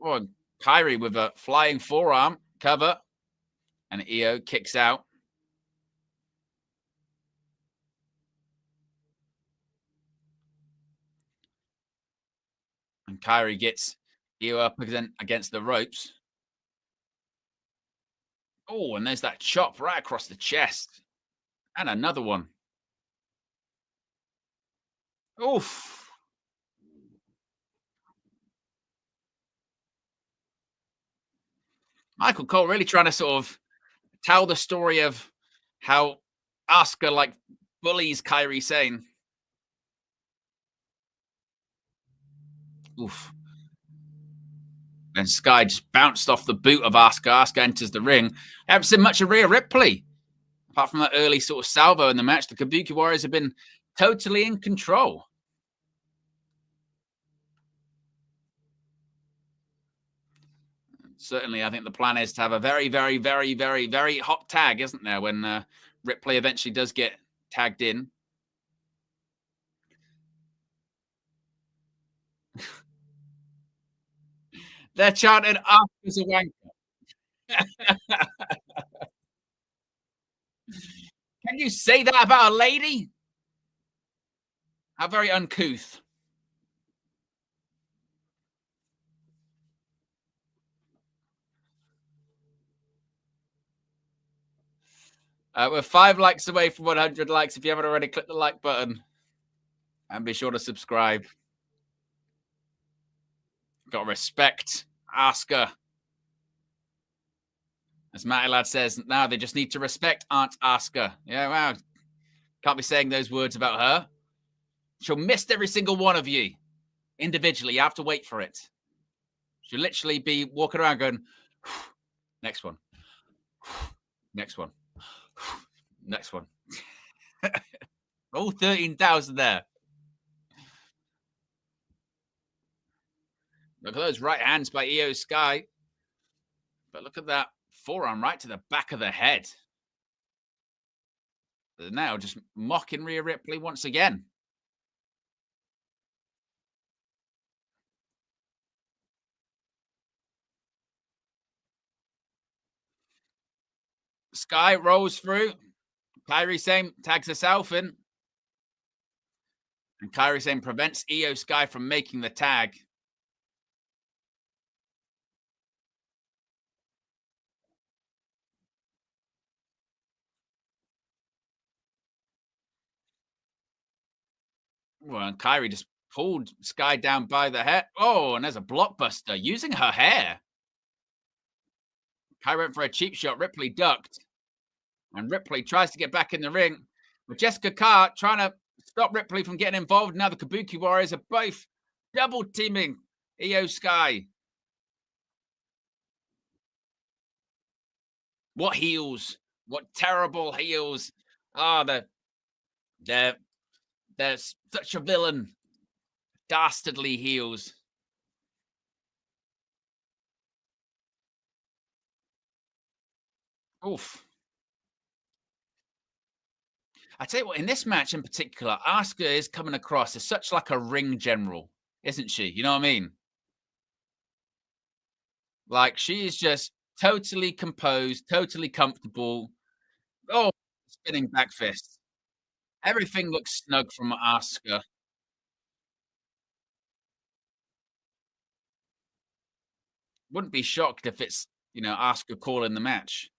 Oh, Kairi with a flying forearm cover, and Io kicks out. And Kairi gets Io up against the ropes. Oh, and there's that chop right across the chest. And another one. Oof. Michael Cole really trying to sort of tell the story of how Asuka like bullies Kairi Sane. Oof. And Sky just bounced off the boot of Asuka. Asuka enters the ring. I haven't seen much of Rhea Ripley. Apart from that early sort of salvo in the match, the Kabuki Warriors have been totally in control. Certainly, I think the plan is to have a very, very, very, very, very hot tag, isn't there, when Ripley eventually does get tagged in. They're chanting Asuka's a wanker. Can you say that about a lady? How very uncouth. We're 5 likes away from 100 likes. If you haven't already, click the like button and be sure to subscribe. Got to respect Asuka. As Matty Lad says, now they just need to respect Aunt Asuka. Yeah, wow. Can't be saying those words about her. She'll miss every single one of you individually. You have to wait for it. She'll literally be walking around going, next one, next one, next one. All 13,000 there. Look at those right hands by Io Sky. But look at that forearm right to the back of the head. They're now just mocking Rhea Ripley once again. Sky rolls through. Kairi Sane tags herself in. And Kairi Sane prevents Io Sky from making the tag. Well, and Kairi just pulled Sky down by the head. Oh, and there's a blockbuster using her hair. Kairi went for a cheap shot. Ripley ducked. And Ripley tries to get back in the ring. But Jessica Carr trying to stop Ripley from getting involved. Now the Kabuki Warriors are both double teaming Io Sky. What heels? What terrible heels? Ah, they're such a villain. Dastardly heels. Oof. I tell you what, in this match in particular, Asuka is coming across as such like a ring general, isn't she? You know what I mean? Like she is just totally composed, totally comfortable. Oh, spinning back fist. Everything looks snug from Asuka. Wouldn't be shocked if it's Asuka calling the match.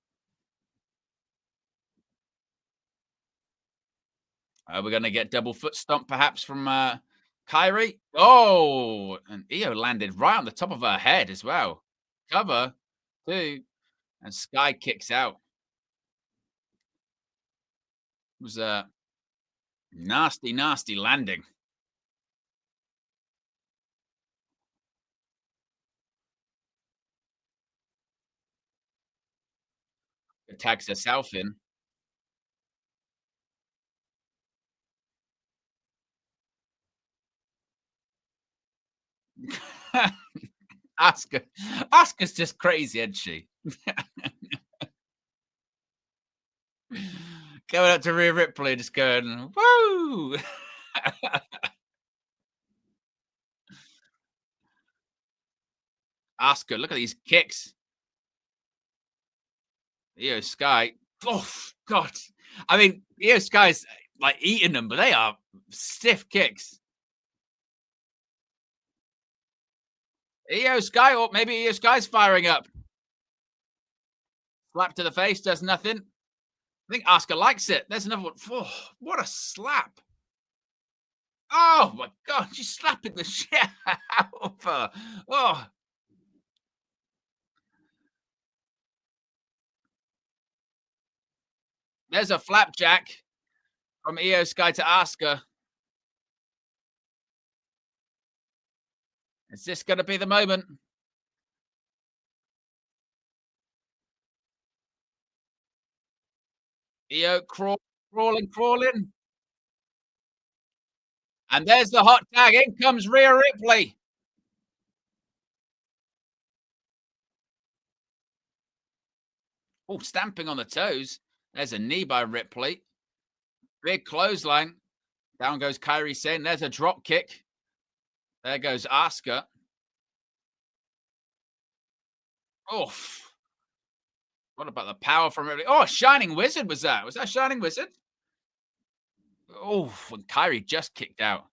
We're going to get double foot stomp perhaps from Kyrie. Oh, and Io landed right on the top of her head as well. Cover, two, and Sky kicks out. It was a nasty, nasty landing. It tags herself in. Asuka, Asuka's just crazy, isn't she? Going up to Rhea Ripley, just going, woo! Asuka, look at these kicks. Io Sky. Oh, God. I mean, Io Sky's like eating them, but they are stiff kicks. Io Sky, or maybe Io Sky's firing up. Slap to the face, does nothing. I think Asuka likes it. There's another one. Oh, what a slap. Oh my God, she's slapping the shit out of her. Oh, there's a flapjack from Io Sky to Asuka. Is this going to be the moment? Io crawling, crawling. And there's the hot tag. In comes Rhea Ripley. Oh, stamping on the toes. There's a knee by Ripley. Big clothesline. Down goes Kairi Sane. There's a drop kick. There goes Asuka. Oof. What about the power from Ripley? Oh, Shining Wizard was that? Was that Shining Wizard? Oh, and Kairi just kicked out.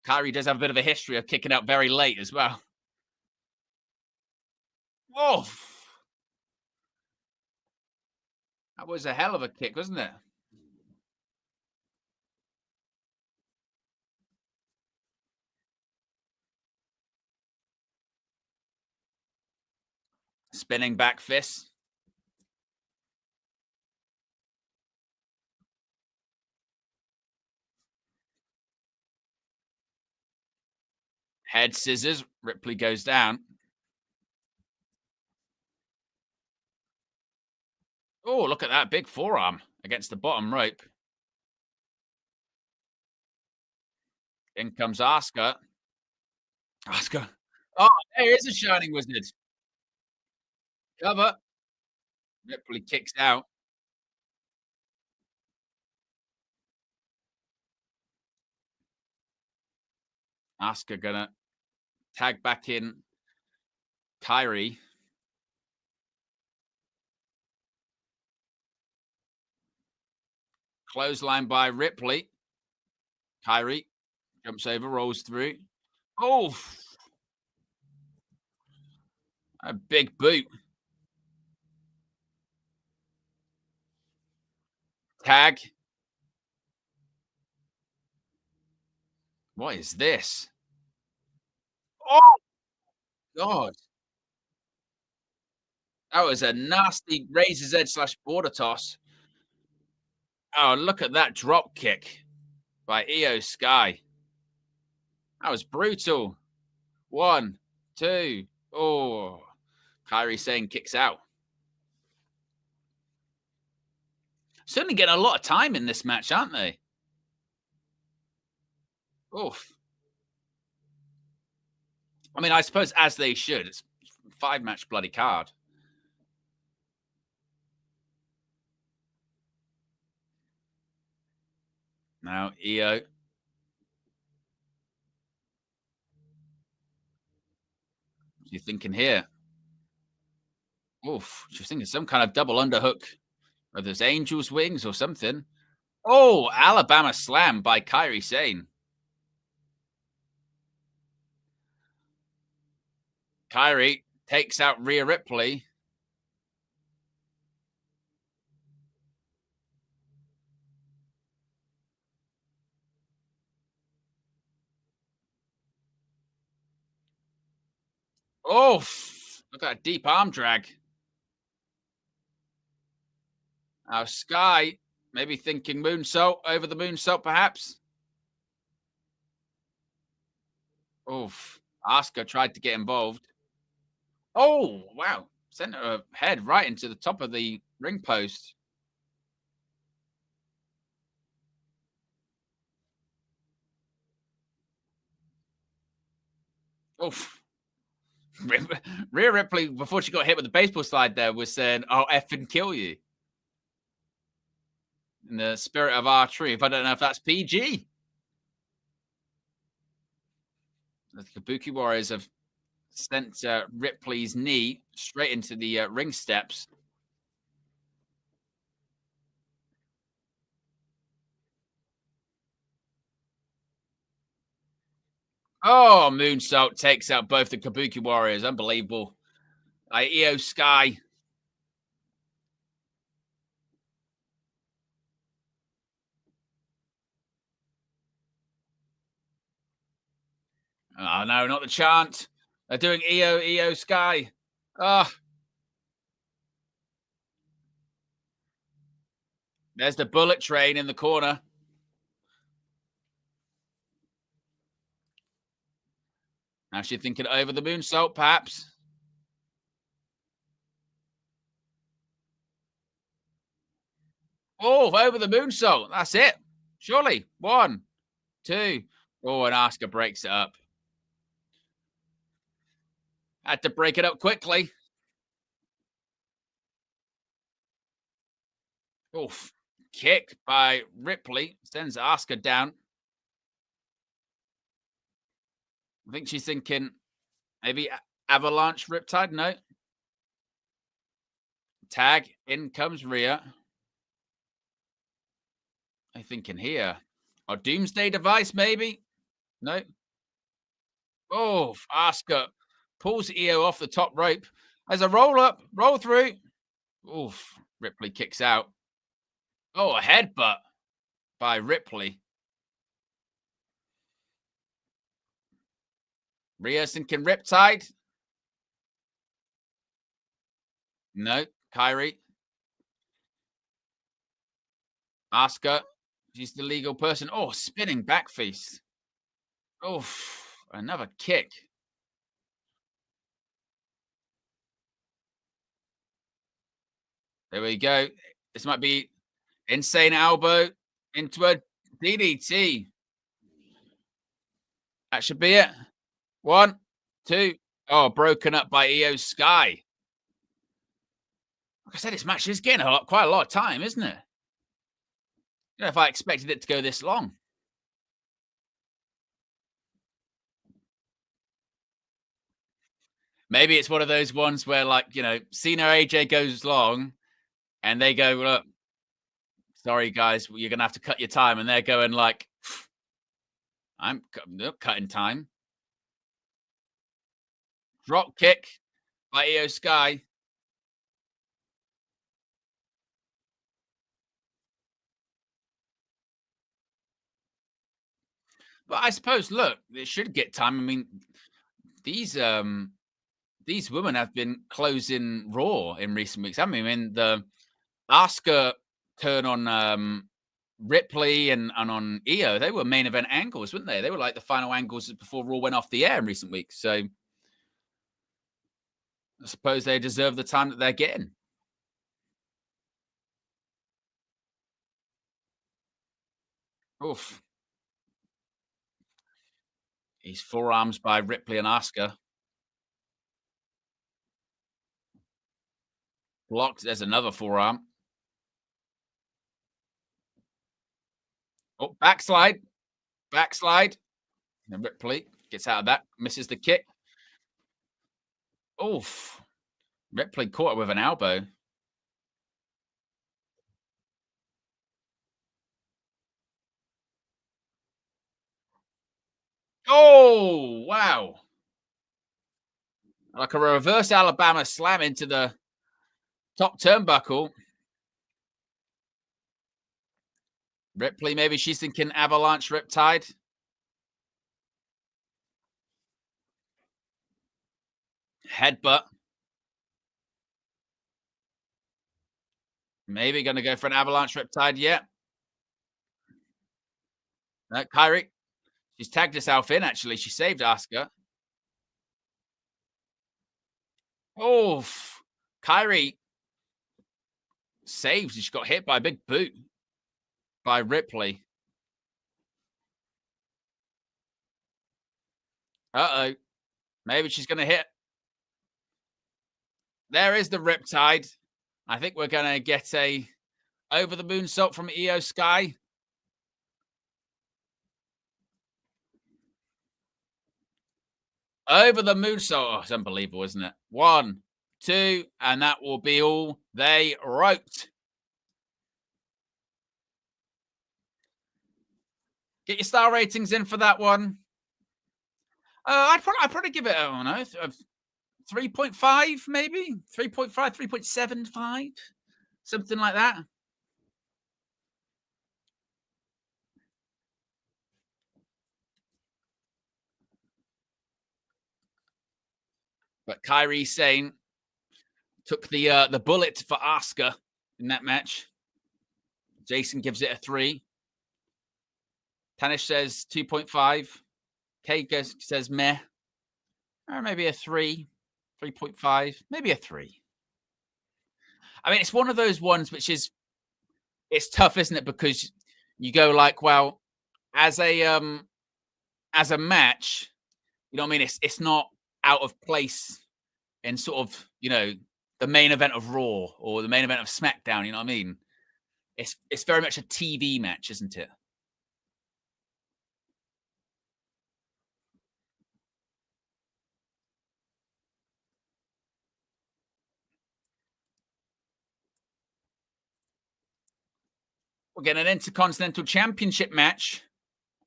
Kairi does have a bit of a history of kicking out very late as well. Oh, that was a hell of a kick, wasn't it? Spinning back fist. Head scissors. Ripley goes down. Oh, look at that big forearm against the bottom rope. In comes Asuka. Asuka. Oh, there is a Shining Wizard. Cover. Ripley kicks out. Asuka gonna tag back in Kyrie. Clothesline by Ripley. Kyrie jumps over, rolls through. Oh, a big boot. Tag. What is this? Oh, God. That was a nasty razor's edge slash border toss. Oh, look at that drop kick by Io Sky. That was brutal. One, two. Oh, Kairi Sane kicks out. Certainly getting a lot of time in this match, aren't they? Oof. I mean, I suppose as they should. It's 5-match bloody card. Now, Io. What are you thinking here? Oof. She's thinking some kind of double underhook. Or there's Angel's Wings or something. Oh, Alabama Slam by Kairi Sane. Kyrie Takes out Rhea Ripley. Oh, look at that deep arm drag. Now Sky maybe thinking moonsault over the moonsault, perhaps. Oof. Asuka tried to get involved. Oh, wow. Sent her head right into the top of the ring post. Oof. Rhea Ripley, before she got hit with the baseball slide there, was saying, I'll effing kill you. In the spirit of our truth. I don't know if that's PG. The Kabuki Warriors have sent Ripley's knee straight into the ring steps. Oh, moonsault takes out both the Kabuki Warriors. Unbelievable. Io Sky. Oh, no, not the chant. They're doing Io Sky. Oh, there's the bullet train in the corner. Now she's thinking over the moonsault, perhaps. Oh, over the moonsault. That's it. Surely. One, two. Oh, and Asuka breaks it up. Had to break it up quickly. Oof. Kick by Ripley. Sends Asuka down. I think she's thinking maybe Avalanche Riptide. No. Tag. In comes Rhea. I thinking here. A Doomsday device, maybe? No. Oh, Asuka pulls Io off the top rope. As a roll up, roll through. Oof. Ripley kicks out. Oh, a headbutt by Ripley. Rhea thinking Riptide. No. Kyrie. Asuka. She's the legal person. Oh, spinning back face. Oof. Another kick. There we go. This might be insane elbow into a DDT. That should be it. One, two. Oh, broken up by Io Sky. Like I said, this match is getting quite a lot of time, isn't it? I don't know if I expected it to go this long. Maybe it's one of those ones where, like, Cena AJ goes long and they go, look, sorry, guys, you're going to have to cut your time. And they're going, like, I'm not cutting time. Drop kick by Io Sky. But I suppose, look, it should get time. I mean, these these women have been closing Raw in recent weeks. I mean, the Asuka turn on Ripley and on Io, they were main event angles, weren't they? They were like the final angles before Raw went off the air in recent weeks. So I suppose they deserve the time that they're getting. Oof. He's forearms by Ripley and Asuka. Blocked. There's another forearm. Oh, backslide. Backslide. And Ripley gets out of that. Misses the kick. Oof. Ripley caught her with an elbow. Oh, wow. Like a reverse Alabama slam into the top turnbuckle. Ripley, maybe she's thinking avalanche riptide. Headbutt. Maybe going to go for an avalanche riptide yet. Kyrie, she's tagged herself in, actually. She saved Asuka. Oh, Kyrie saved. She got hit by a big boot by Ripley. Uh-oh. Maybe she's going to hit. There is the riptide. I think we're going to get a over the moonsault from Io Sky. Over the moonsault. Oh, it's unbelievable, isn't it? 1, 2, and that will be all they wrote. Get your star ratings in for that one. I'd probably give it, I don't know, 3.5 maybe? 3.5, 3.75, something like that. But Kairi Sane took the bullet for Asuka in that match. Jason gives it a 3. Tanish says 2.5. Kay says meh. Or maybe a 3, 3.5, maybe a 3. I mean, it's one of those ones which is, it's tough, isn't it? Because you go like, well, as a match, you know what I mean? It's not out of place in sort of, you know, the main event of Raw or the main event of SmackDown, you know what I mean? It's very much a TV match, isn't it? We're getting an Intercontinental Championship match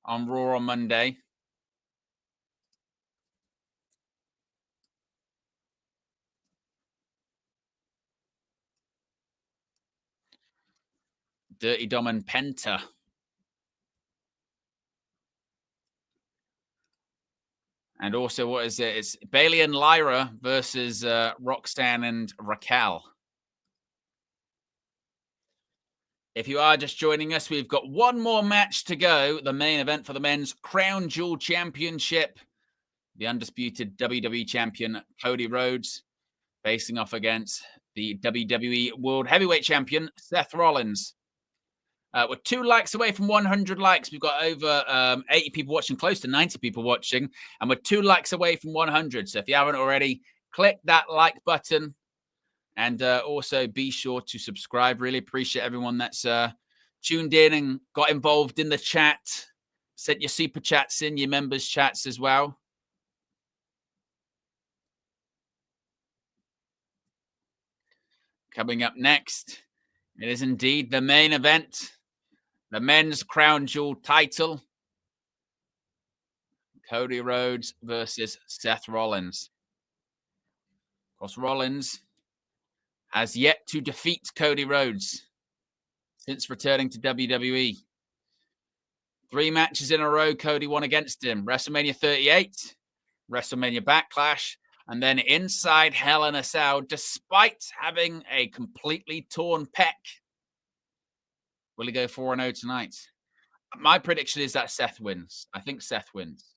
on Raw on Monday. Dirty Dom and Penta. And also, what is it? It's Bailey and Lyra versus Roxanne and Raquel. If you are just joining us, we've got one more match to go. The main event for the men's Crown Jewel Championship. The undisputed WWE Champion, Cody Rhodes, facing off against the WWE World Heavyweight Champion, Seth Rollins. We're 2 likes away from 100 likes. We've got over 80 people watching, close to 90 people watching, and we're 2 likes away from 100. So if you haven't already, click that like button, and also be sure to subscribe. Really appreciate everyone that's tuned in and got involved in the chat. Sent your super chats in, your members chats as well. Coming up next, it is indeed the main event. The men's Crown Jewel title. Cody Rhodes versus Seth Rollins. Of course, Rollins has yet to defeat Cody Rhodes since returning to WWE. 3 matches in a row, Cody won against him. WrestleMania 38, WrestleMania Backlash, and then inside Hell in a Cell, despite having a completely torn pec. Will he go 4-0 tonight? My prediction is that Seth wins. I think Seth wins.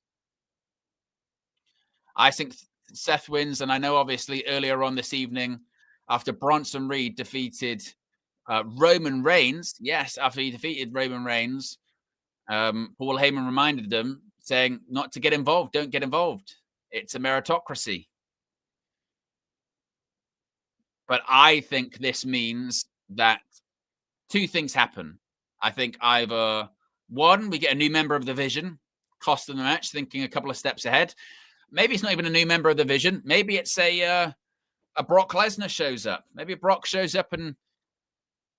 I think Seth wins, and I know obviously earlier on this evening, after Bronson Reed defeated Roman Reigns, yes, after he defeated Roman Reigns, Paul Heyman reminded them, saying not to get involved, don't get involved. It's a meritocracy. But I think this means that 2 things happen. I think either 1, we get a new member of the Vision, cost them the match, thinking a couple of steps ahead. Maybe it's not even a new member of the Vision. Maybe it's a Brock Lesnar shows up. Maybe Brock shows up and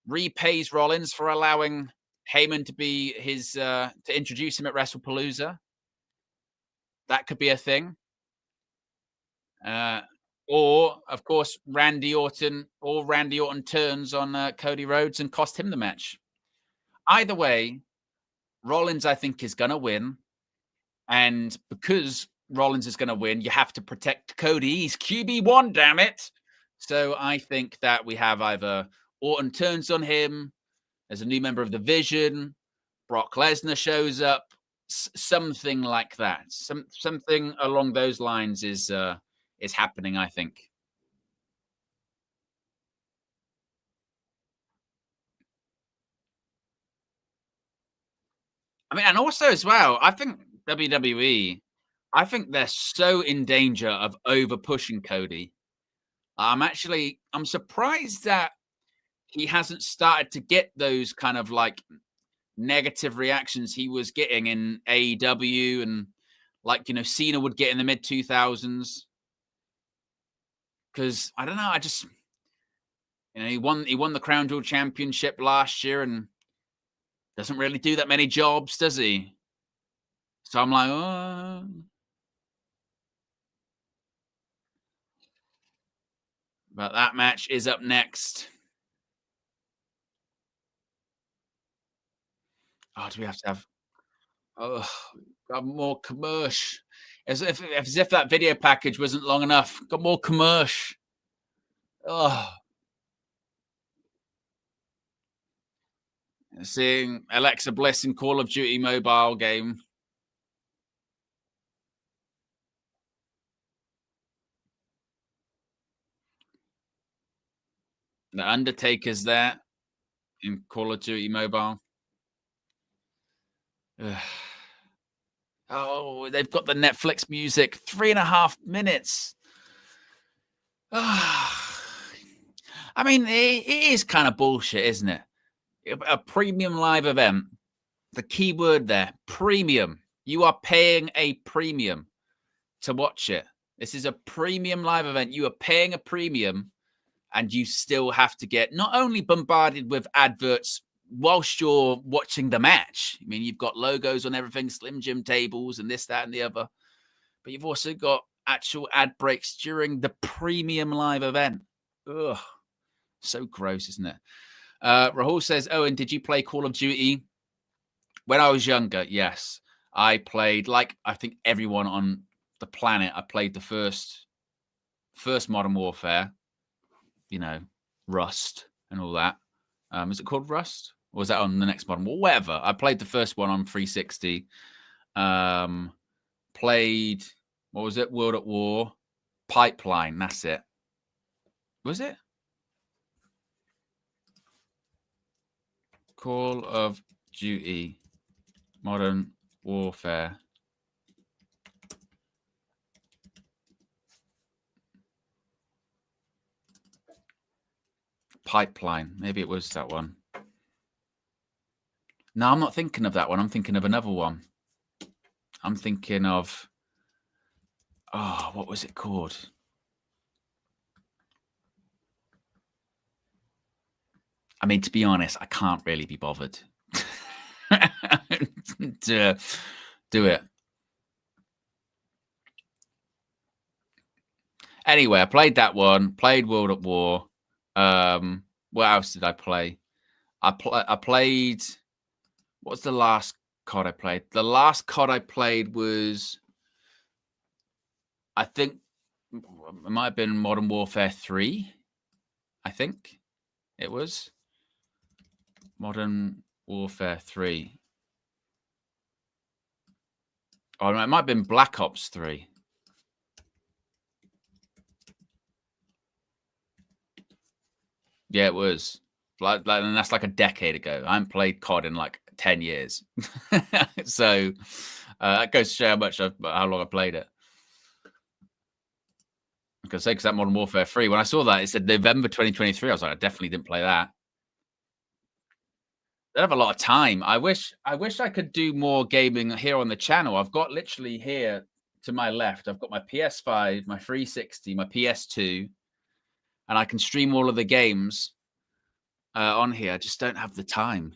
repays Rollins for allowing Heyman to be his to introduce him at WrestlePalooza. That could be a thing. Or, of course, Randy Orton turns on Cody Rhodes and cost him the match. Either way, Rollins, I think, is going to win. And because Rollins is going to win, you have to protect Cody. He's QB1, damn it. So I think that we have either Orton turns on him as a new member of the Vision, Brock Lesnar shows up, something like that. Something along those lines is happening, I think. I mean, and also as well, I think WWE, I think they're so in danger of over pushing Cody. I'm surprised that he hasn't started to get those kind of like negative reactions he was getting in AEW and like, Cena would get in the mid 2000s. Cause I don't know. He won the Crown Jewel Championship last year and doesn't really do that many jobs, does he? So I'm like, oh. But that match is up next. Oh, do we have to have got more commercial? As if that video package wasn't long enough. Got more commercial. Oh, seeing Alexa Bliss in Call of Duty mobile game. The Undertaker's there in Call of Duty mobile. Ugh. Oh, they've got the Netflix music. 3.5 minutes. I mean, it is kind of bullshit, isn't it? A premium live event. The key word there, premium. You are paying a premium to watch it. This is a premium live event. You are paying a premium and you still have to get not only bombarded with adverts whilst you're watching the match. I mean, you've got logos on everything, Slim Jim tables and this, that, and the other. But you've also got actual ad breaks during the premium live event. Ugh. So gross, isn't it? Rahul says, Owen, did you play Call of Duty? When I was younger, yes. I played, like I think everyone on the planet, I played the first Modern Warfare, Rust and all that. Is it called Rust? Or was that on the next Modern War? Whatever. I played the first one on 360. Played, what was it? World at War. Pipeline, that's it. Was it? Call of Duty Modern Warfare. Pipeline. Maybe it was that one. No, I'm not thinking of that one. I'm thinking of another one. I'm thinking of, what was it called? I mean, to be honest, I can't really be bothered to do it. Anyway, I played that one, played World at War. What else did I play? I played, what's the last COD I played? The last COD I played was, I think, it might have been Modern Warfare 3. I think it was Modern Warfare 3. Oh, it might have been Black Ops 3. Yeah, it was. And that's like a decade ago. I haven't played COD in like 10 years. So that goes to show how long I played it. I was going to say, because that Modern Warfare 3, when I saw that, it said November 2023. I was like, I definitely didn't play that. I have a lot of time. I wish I could do more gaming here on the channel. I've got literally here to my left, I've got my PS5, my 360, my PS2, and I can stream all of the games on here. I just don't have the time.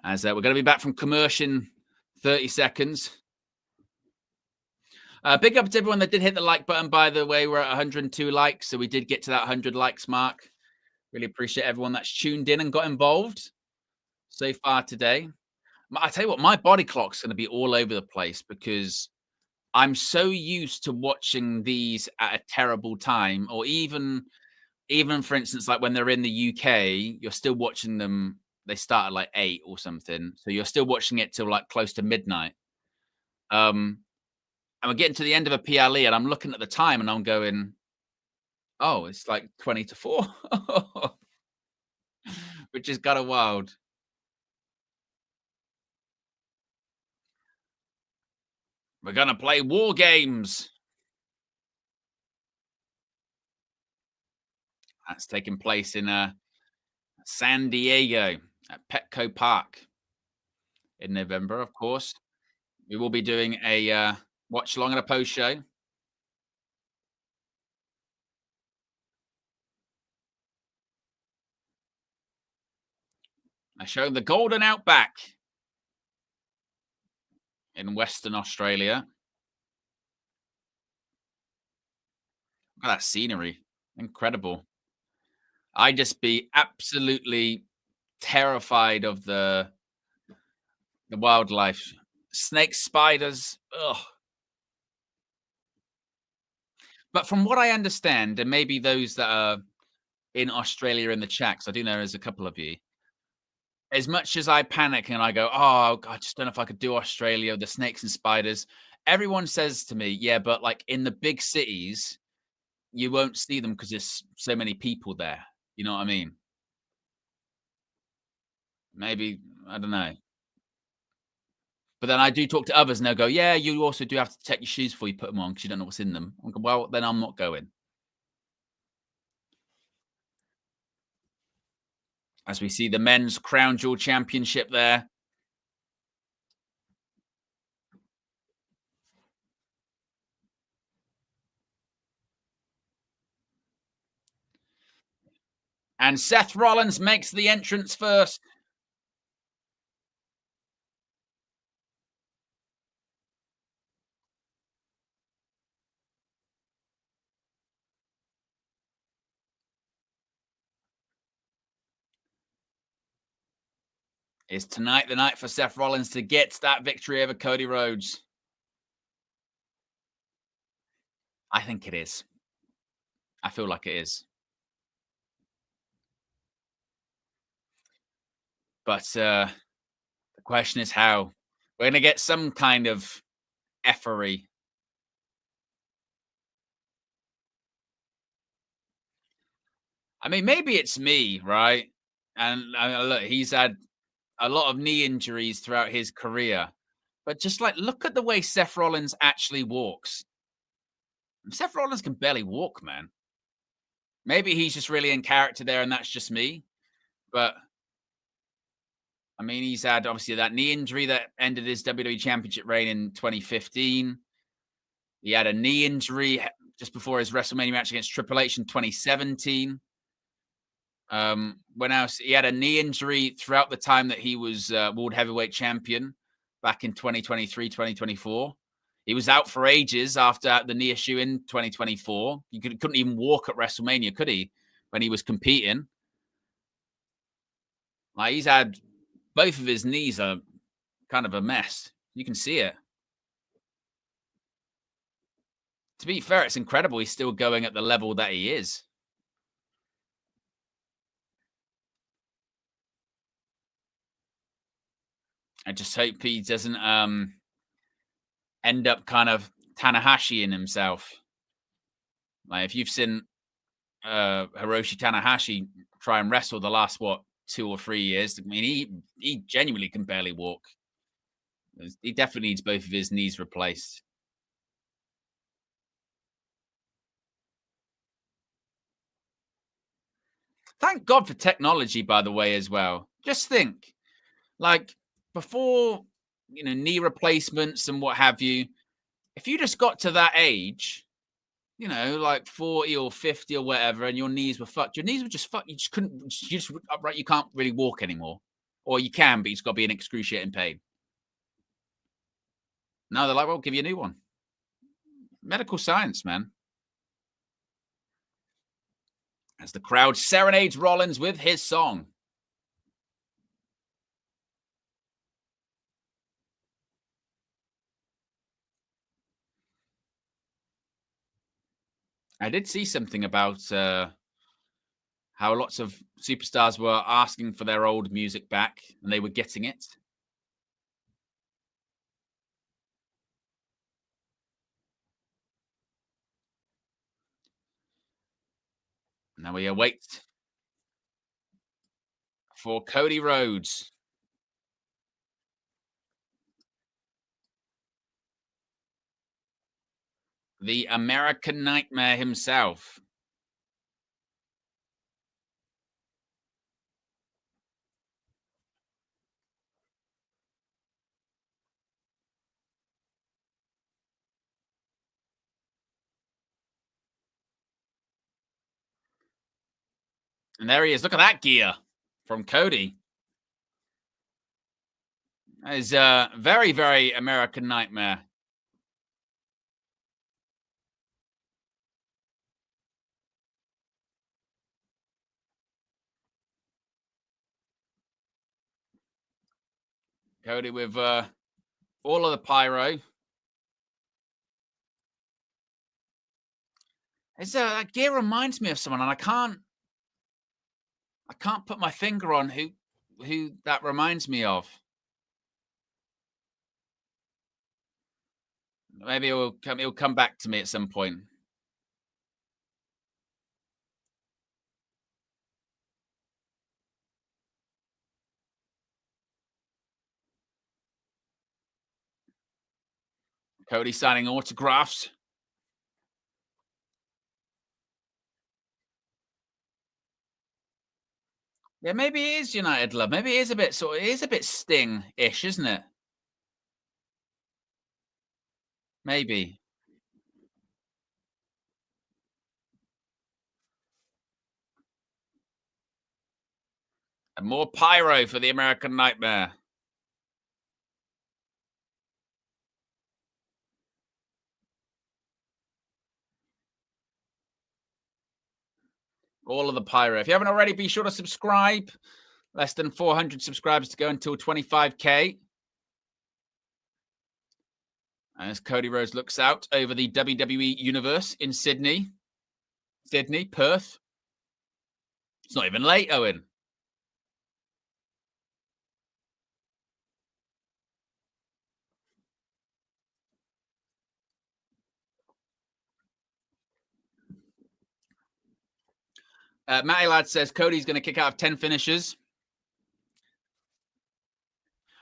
As we're going to be back from commercial in 30 seconds. Big up to everyone that did hit the like button, by the way. We're at 102 likes, so we did get to that 100 likes mark. Really appreciate everyone that's tuned in and got involved so far today. I tell you what, my body clock's going to be all over the place because I'm so used to watching these at a terrible time, or even for instance, like when they're in the UK, you're still watching them. They start at like 8 or something, so you're still watching it till like close to midnight. Um, and we're getting to the end of a PLE, and I'm looking at the time, and I'm going, "Oh, it's like 20 to 4," which is kind of wild. We're gonna play war games. That's taking place in San Diego at Petco Park in November, of course. We will be doing a watch along and a post show. A show the Golden Outback in Western Australia. Look at that scenery. Incredible. I'd just be absolutely terrified of the wildlife. Snakes, spiders. Ugh. But from what I understand, and maybe those that are in Australia in the chat, 'cause I do know there's a couple of you. As much as I panic and I go, "Oh, God, I just don't know if I could do Australia, the snakes and spiders." Everyone says to me, "Yeah, but like in the big cities, you won't see them because there's so many people there." You know what I mean? Maybe, I don't know. But then I do talk to others and they'll go, "Yeah, you also do have to check your shoes before you put them on because you don't know what's in them." I go, "Well, then I'm not going." As we see the men's crown jewel championship there. And Seth Rollins makes the entrance first. Is tonight the night for Seth Rollins to get that victory over Cody Rhodes? I think it is. I feel like it is. But the question is how. We're going to get some kind of effery. I mean, maybe it's me, right? And look, he's had a lot of knee injuries throughout his career. But just like, look at the way Seth Rollins actually walks. Seth Rollins can barely walk, man. Maybe he's just really in character there, and that's just me. But I mean, he's had obviously that knee injury that ended his WWE Championship reign in 2015. He had a knee injury just before his WrestleMania match against Triple H in 2017. When else? He had a knee injury throughout the time that he was World Heavyweight Champion back in 2023, 2024. He was out for ages after the knee issue in 2024. He couldn't even walk at WrestleMania, could he? When he was competing, like he's had both of his knees are kind of a mess. You can see it. To be fair, it's incredible he's still going at the level that he is. I just hope he doesn't end up kind of Tanahashi in himself. Like if you've seen Hiroshi Tanahashi try and wrestle the last 2 or 3 years, I mean he genuinely can barely walk. He definitely needs both of his knees replaced. Thank God for technology, by the way, as well. Just think, like before, knee replacements and what have you. If you just got to that age, like 40 or 50 or whatever, and your knees were fucked, your knees were just fucked. You just couldn't, you just upright. You can't really walk anymore, or you can, but it's got to be in excruciating pain. Now they're like, "Well, give you a new one." Medical science, man. As the crowd serenades Rollins with his song. I did see something about how lots of superstars were asking for their old music back and they were getting it. Now we await for Cody Rhodes, the American Nightmare himself. And there he is. Look at that gear from Cody. That is very, very American Nightmare. Cody with all of the pyro. It's that gear reminds me of someone, and I can't put my finger on who that reminds me of. Maybe it'll come back to me at some point. Cody signing autographs. Yeah, maybe it is United Love. Maybe it is a bit it is a bit Sting-ish, isn't it? Maybe. And more pyro for the American Nightmare. All of the pyro. If you haven't already, be sure to subscribe. Less than 400 subscribers to go until 25K. As Cody Rhodes looks out over the WWE universe in Sydney, Perth. It's not even late, Owen. Matty Lad says Cody's going to kick out of 10 finishes.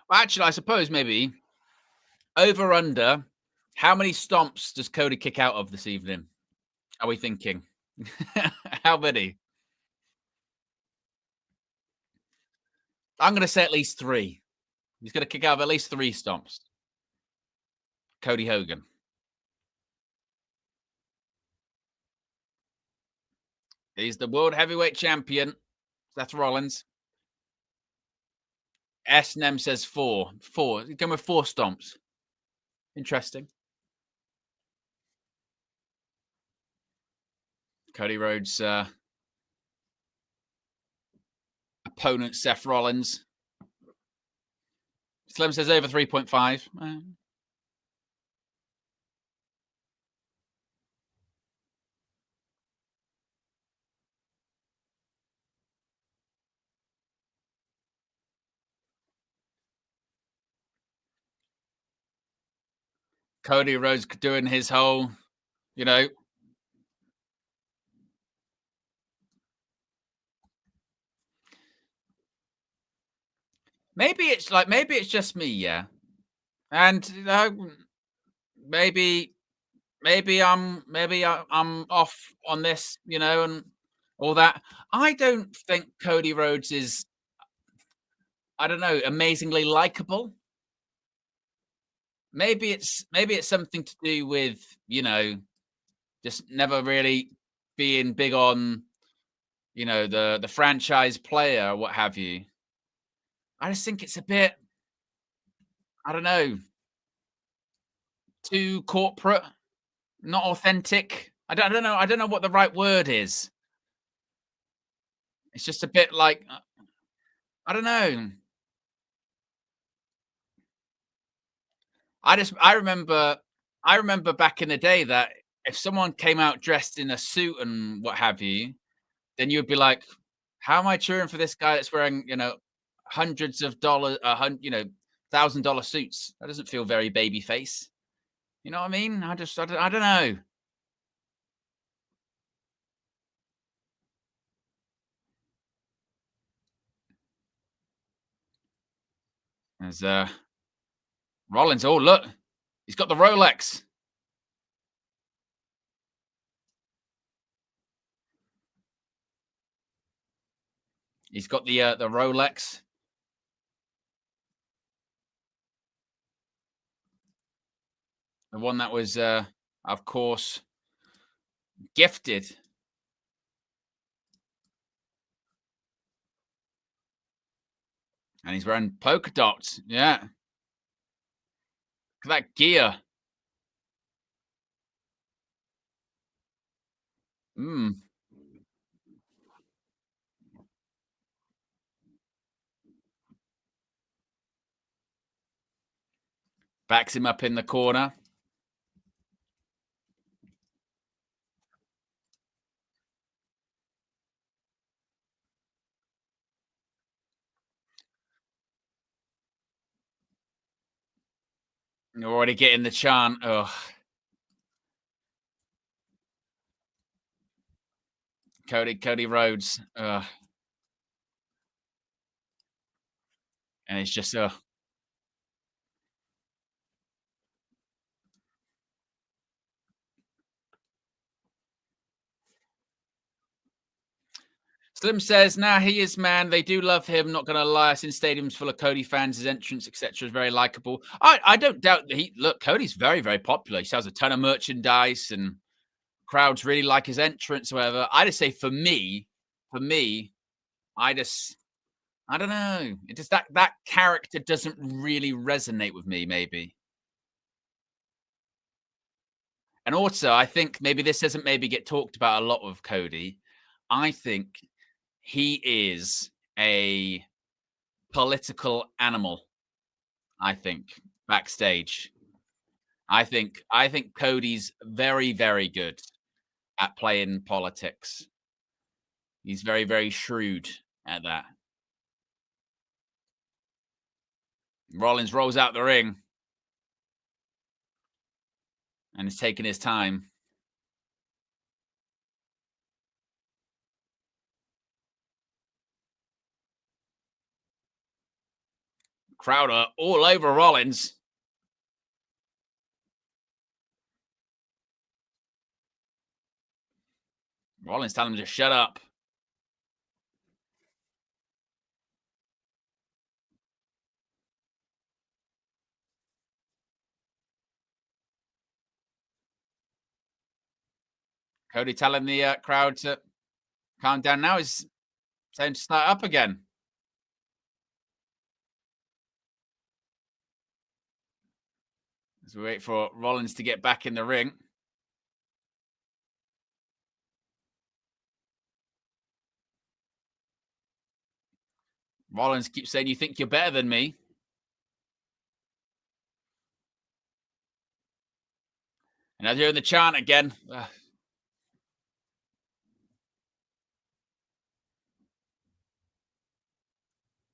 Well, actually, I suppose maybe over under. How many stomps does Cody kick out of this evening? Are we thinking? How many? I'm going to say at least 3. He's going to kick out of at least 3 stomps. Cody Hogan. He's the world heavyweight champion. Seth Rollins. S&M says 4. 4. He's going with 4 stomps. Interesting. Cody Rhodes' opponent, Seth Rollins. Slim says over 3.5. Cody Rhodes doing his whole, you know. Maybe it's just me, yeah. And maybe I'm off on this, and all that. I don't think Cody Rhodes is, I don't know, amazingly likable. Maybe it's something to do with, just never really being big on, the franchise player or what have you. I just think it's a bit, I don't know, too corporate. not authentic. I don't know what the right word is. It's just a bit like I don't know. I remember back in the day that if someone came out dressed in a suit and what have you, then you'd be like, "How am I cheering for this guy that's wearing, hundreds of dollars, $1,000 suits? That doesn't feel very babyface." You know what I mean? I don't know. There's Rollins. Oh, look, he's got the Rolex. He's got the Rolex, the one that was, of course, gifted, and he's wearing polka dots. Yeah, look at that gear. Mm. Backs him up in the corner. You're already getting the chant. Oh, Cody Rhodes. And it's just Slim says, "Nah, he is man. They do love him. Not gonna lie. I've seen stadiums full of Cody fans. His entrance, etc., is very likable. I don't doubt that he look. Cody's very popular. He sells a ton of merchandise, and crowds really like his entrance. However, I just say for me, I just I don't know. It just that character doesn't really resonate with me. Maybe, and also I think maybe this doesn't maybe get talked about a lot with Cody. I think he is a political animal, I think, backstage. I think Cody's very good at playing politics. He's very shrewd at that. Rollins rolls out the ring and is taking his time. Crowder all over Rollins. Rollins telling him to shut up. Cody telling the crowd to calm down now. He's saying to start up again. As we wait for Rollins to get back in the ring. Rollins keeps saying, "You think you're better than me?" And now they're doing the chant again.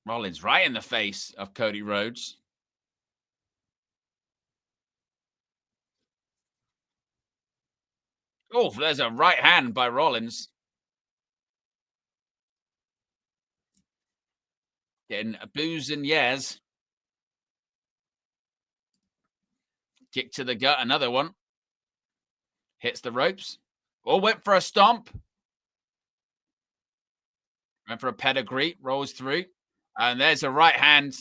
Rollins right in the face of Cody Rhodes. Oh, there's a right hand by Rollins. Getting a booze and yes. Kick to the gut, another one. Hits the ropes. Oh, went for a stomp. Went for a pedigree. Rolls through. And there's a right hand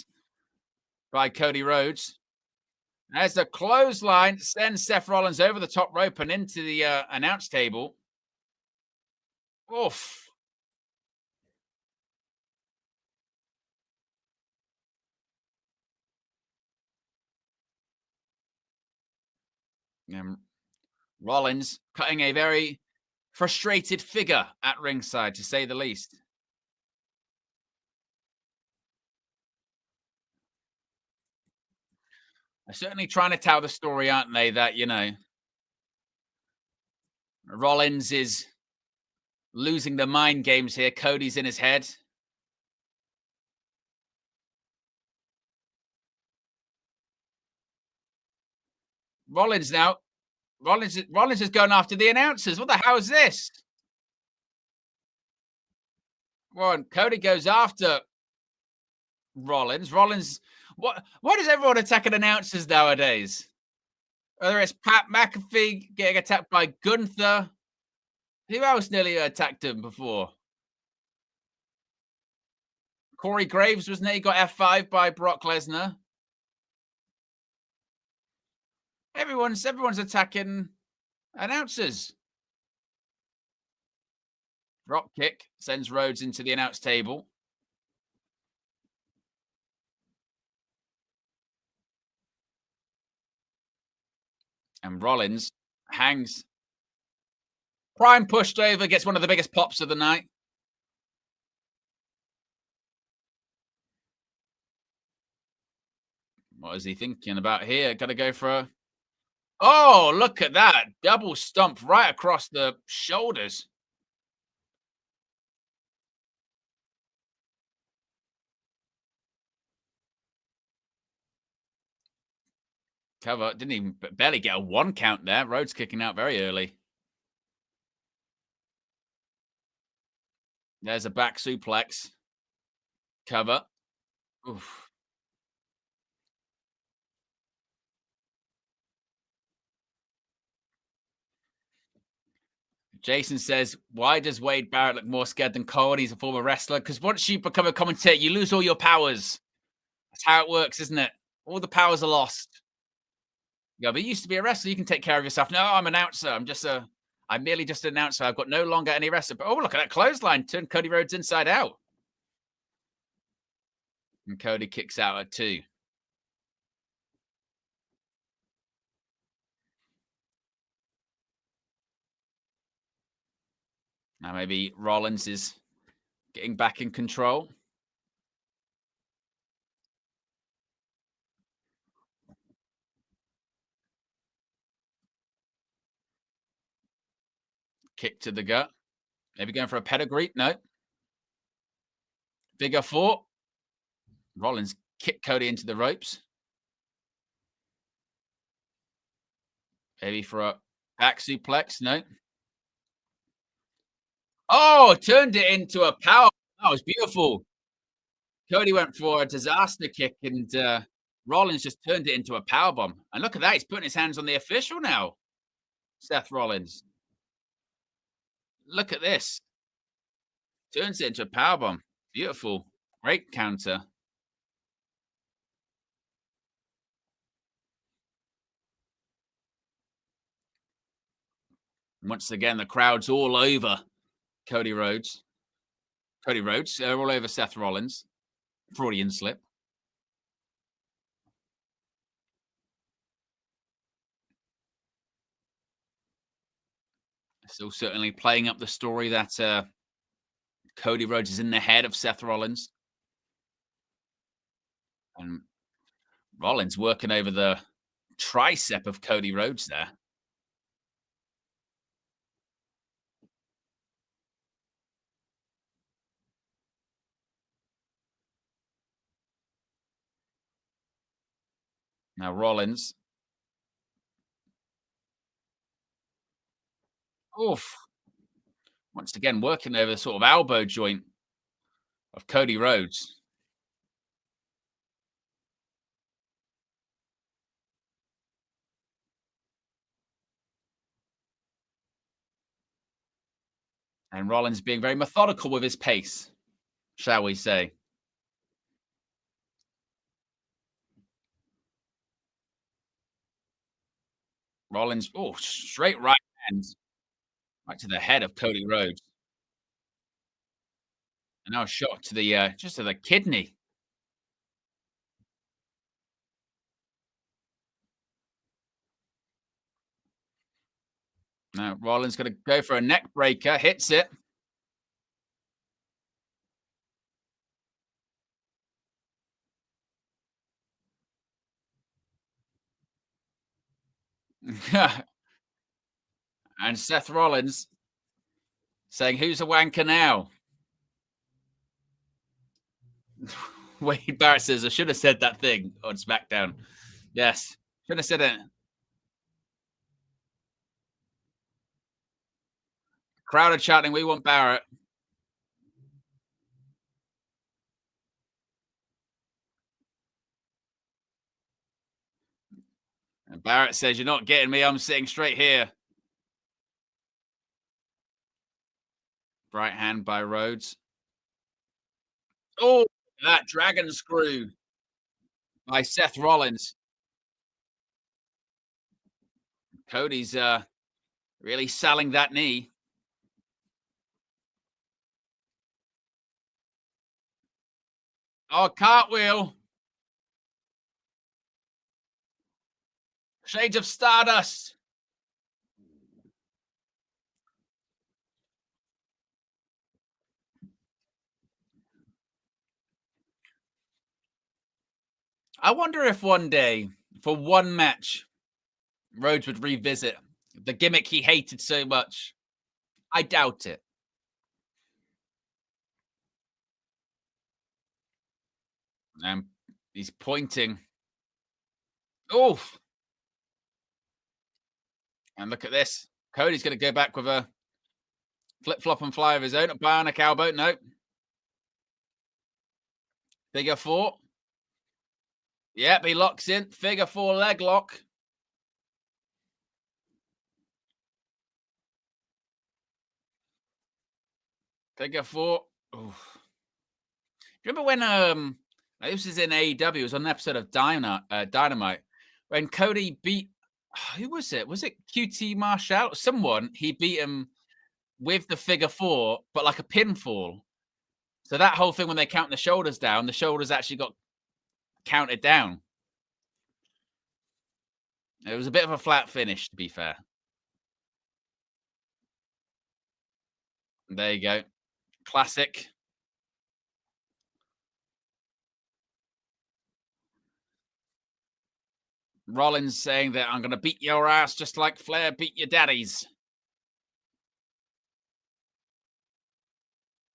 by Cody Rhodes. There's a clothesline. Sends Seth Rollins over the top rope and into the announce table. Oof. Rollins cutting a very frustrated figure at ringside, to say the least. They're certainly trying to tell the story, aren't they? That, Rollins is losing the mind games here. Cody's in his head. Rollins now. Rollins is going after the announcers. What the hell is this? Well, and Cody goes after Rollins. Rollins. What is everyone attacking announcers nowadays? Whether it's Pat McAfee getting attacked by Gunther. Who else nearly attacked him before? Corey Graves was nearly got F5 by Brock Lesnar. Everyone's attacking announcers. Drop kick sends Rhodes into the announce table. And Rollins hangs. Prime pushed over, gets one of the biggest pops of the night. What is he thinking about here? Got to go for a. Oh, look at that. Double stomp right across the shoulders. Cover. Didn't even barely get a 1 count there. Rhodes kicking out very early. There's a back suplex. Cover. Oof. Jason says, why does Wade Barrett look more scared than Cole? He's a former wrestler. Because once you become a commentator, you lose all your powers. That's how it works, isn't it? All the powers are lost. Yeah, but you used to be a wrestler. You can take care of yourself. No, I'm an announcer. I'm merely just an announcer. I've got no longer any wrestler. But oh, look at that clothesline. Turned Cody Rhodes inside out. And Cody kicks out at 2. Now maybe Rollins is getting back in control. Kick to the gut. Maybe going for a pedigree. No. Figure 4. Rollins kicked Cody into the ropes. Maybe for a back suplex. No. Oh, turned it into a power. That was beautiful. Cody went for a disaster kick, and Rollins just turned it into a power bomb. And look at that. He's putting his hands on the official now. Seth Rollins. Look at this. Turns it into a power bomb. Beautiful. Great counter. Once again, the crowd's all over Cody Rhodes. They're all over Seth Rollins. Freudian slip. Still certainly playing up the story that Cody Rhodes is in the head of Seth Rollins. And Rollins working over the tricep of Cody Rhodes there. Now Rollins. Oof. Once again, working over the sort of elbow joint of Cody Rhodes. And Rollins being very methodical with his pace, shall we say. Rollins, oh, straight right hand, right to the head of Cody Rhodes. And now a shot to the just to the kidney. Now Rollins going to go for a neck breaker. Hits it. And Seth Rollins saying, "Who's a wanker now?" Wade Barrett says, "I should have said that thing on SmackDown." Yes, should have said it. Crowd are chanting, "We want Barrett." And Barrett says, "You're not getting me. I'm sitting straight here." Right hand by Rhodes. Oh, that dragon screw by Seth Rollins. Cody's really selling that knee. Oh, cartwheel. Shades of Stardust. I wonder if one day, for one match, Rhodes would revisit the gimmick he hated so much. I doubt it. Um, he's pointing. Oof. And look at this. Cody's going to go back with a flip flop and fly of his own. A bionic elbow. Nope. Figure four. Yep, he locks in. Figure four leg lock. Figure four. Oof. Do you remember when this was in AEW, it was on an episode of Dynamite, when Cody beat who was it? Was it QT Marshall? Someone he beat him with the figure four, but like a pinfall. So that whole thing when they count the shoulders down, the shoulders actually got counted down. It was a bit of a flat finish, to be fair. There you go. Classic. Rollins saying that I'm going to beat your ass just like Flair beat your daddies.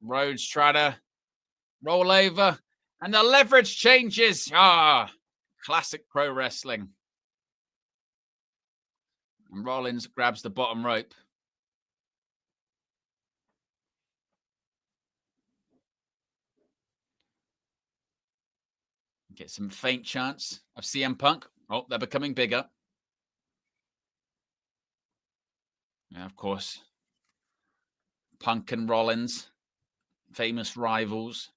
Rhodes try to roll over, and the leverage changes. Classic pro wrestling. And Rollins grabs the bottom rope. Get some faint chants of CM Punk. Oh, they're becoming bigger. Yeah, of course. Punk and Rollins, famous rivals.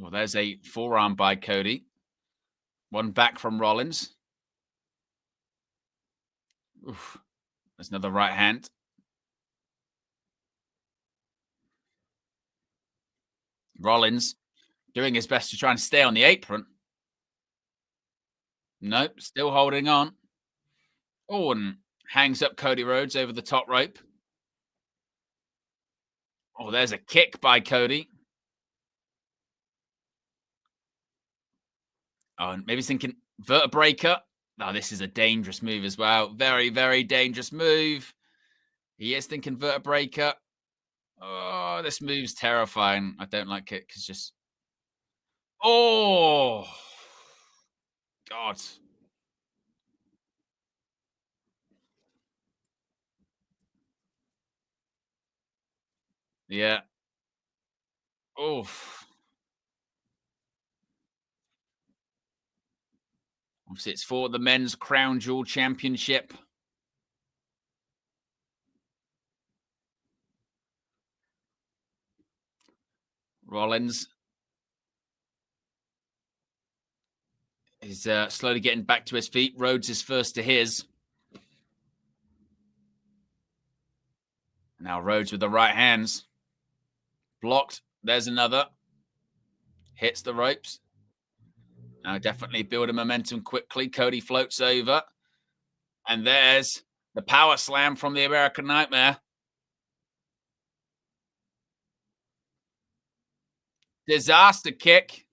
Oh, there's a forearm by Cody. One back from Rollins. Oof. There's another right hand. Rollins doing his best to try and stay on the apron. Nope, still holding on. Oh, and hangs up Cody Rhodes over the top rope. Oh, there's a kick by Cody. Oh, and maybe he's thinking vertebraker. Oh, this is a dangerous move as well. Very, very dangerous move. He is thinking vertebraker. Oh, this move's terrifying. I don't like it because just. Oh, God. Yeah. Oof. Obviously, it's for the men's Crown Jewel Championship. Rollins is slowly getting back to his feet. Rhodes is first to his. Now Rhodes with the right hands. Blocked. There's another. Hits the ropes. Definitely building momentum quickly. Cody floats over. And there's the power slam from the American Nightmare. Disaster kick.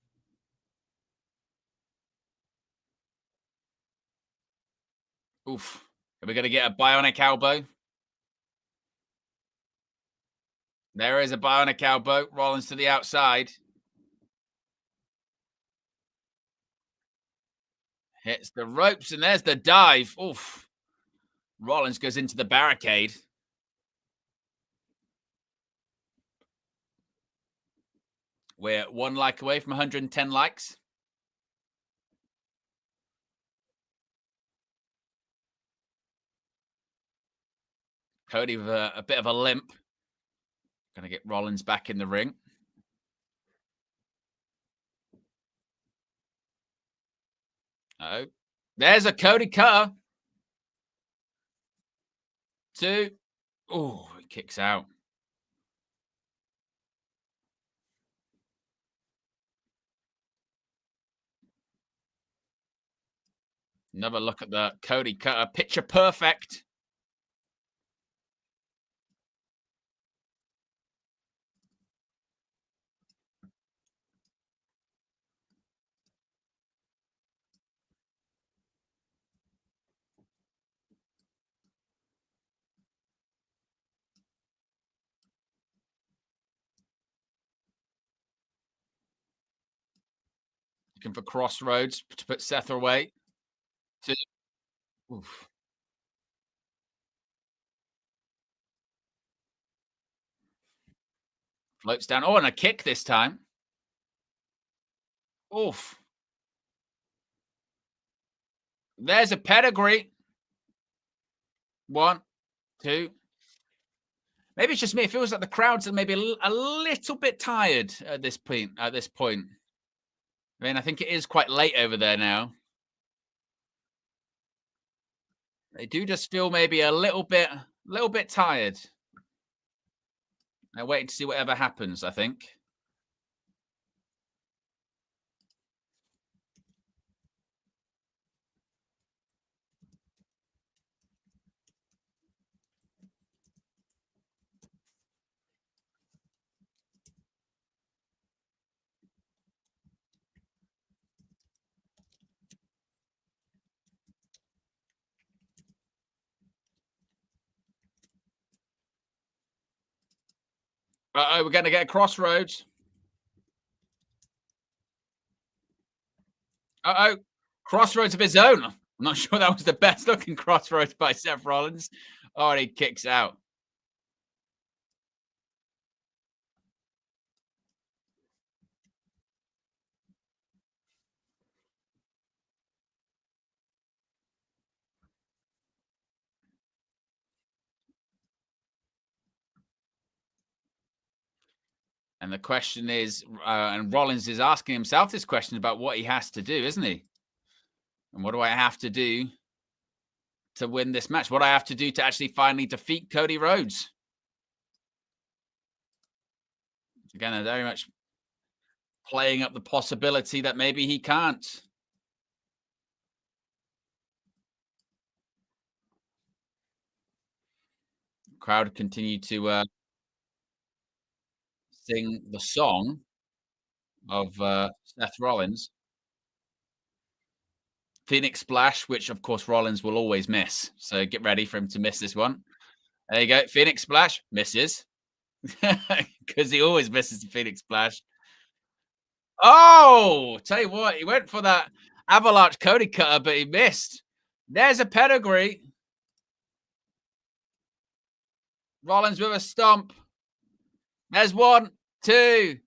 Oof. Are we going to get a bionic elbow? There is a bionic elbow. Rollins to the outside. Hits the ropes, and there's the dive. Oof. Rollins goes into the barricade. We're 1 like away from 110 likes. Cody with a bit of a limp. Going to get Rollins back in the ring. Oh, there's a Cody cutter. 2. Oh, he kicks out. Another look at the Cody cutter. Picture perfect. Looking for Crossroads to put Seth away. 2. Oof. Floats down. Oh, and a kick this time. Oof. There's a pedigree. 1, 2. Maybe it's just me. It feels like the crowds are maybe a little bit tired at this point. I mean, I think it is quite late over there now. They do just feel maybe a little bit tired. They're waiting to see whatever happens, I think. Uh-oh, we're going to get a Crossroads. Uh-oh. Crossroads of his own. I'm not sure that was the best looking Crossroads by Seth Rollins. Oh, and he kicks out. And the question is, and Rollins is asking himself this question about what he has to do, isn't he? And what do I have to do to win this match? What do I have to do to actually finally defeat Cody Rhodes? Again, they're very much playing up the possibility that maybe he can't. Crowd continue to sing the song of Seth Rollins. Phoenix Splash, which of course Rollins will always miss. So get ready for him to miss this one. There you go. Phoenix Splash misses because he always misses the Phoenix Splash. Oh, tell you what, he went for that Avalanche Cody cutter, but he missed. There's a pedigree. Rollins with a stomp. There's 1, 2.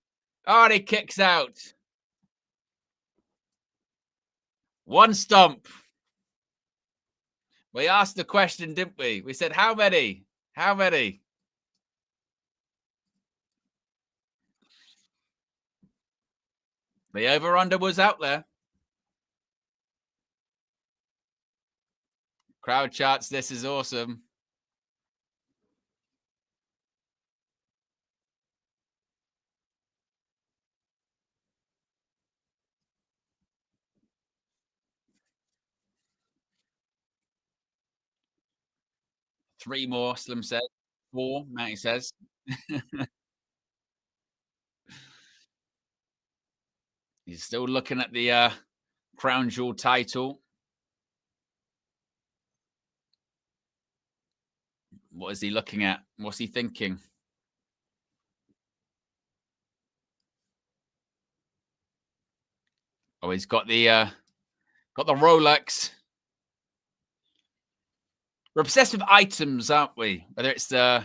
Oh, and he kicks out. 1 stomp. We asked the question, didn't we? We said, how many? How many? The over-under was out there. Crowd charts, this is awesome. 3 more, Slim says. 4, Matty says. He's still looking at the crown jewel title. What is he looking at? What's he thinking? Oh, he's got the Rolex. We're obsessed with items, aren't we? Whether it's the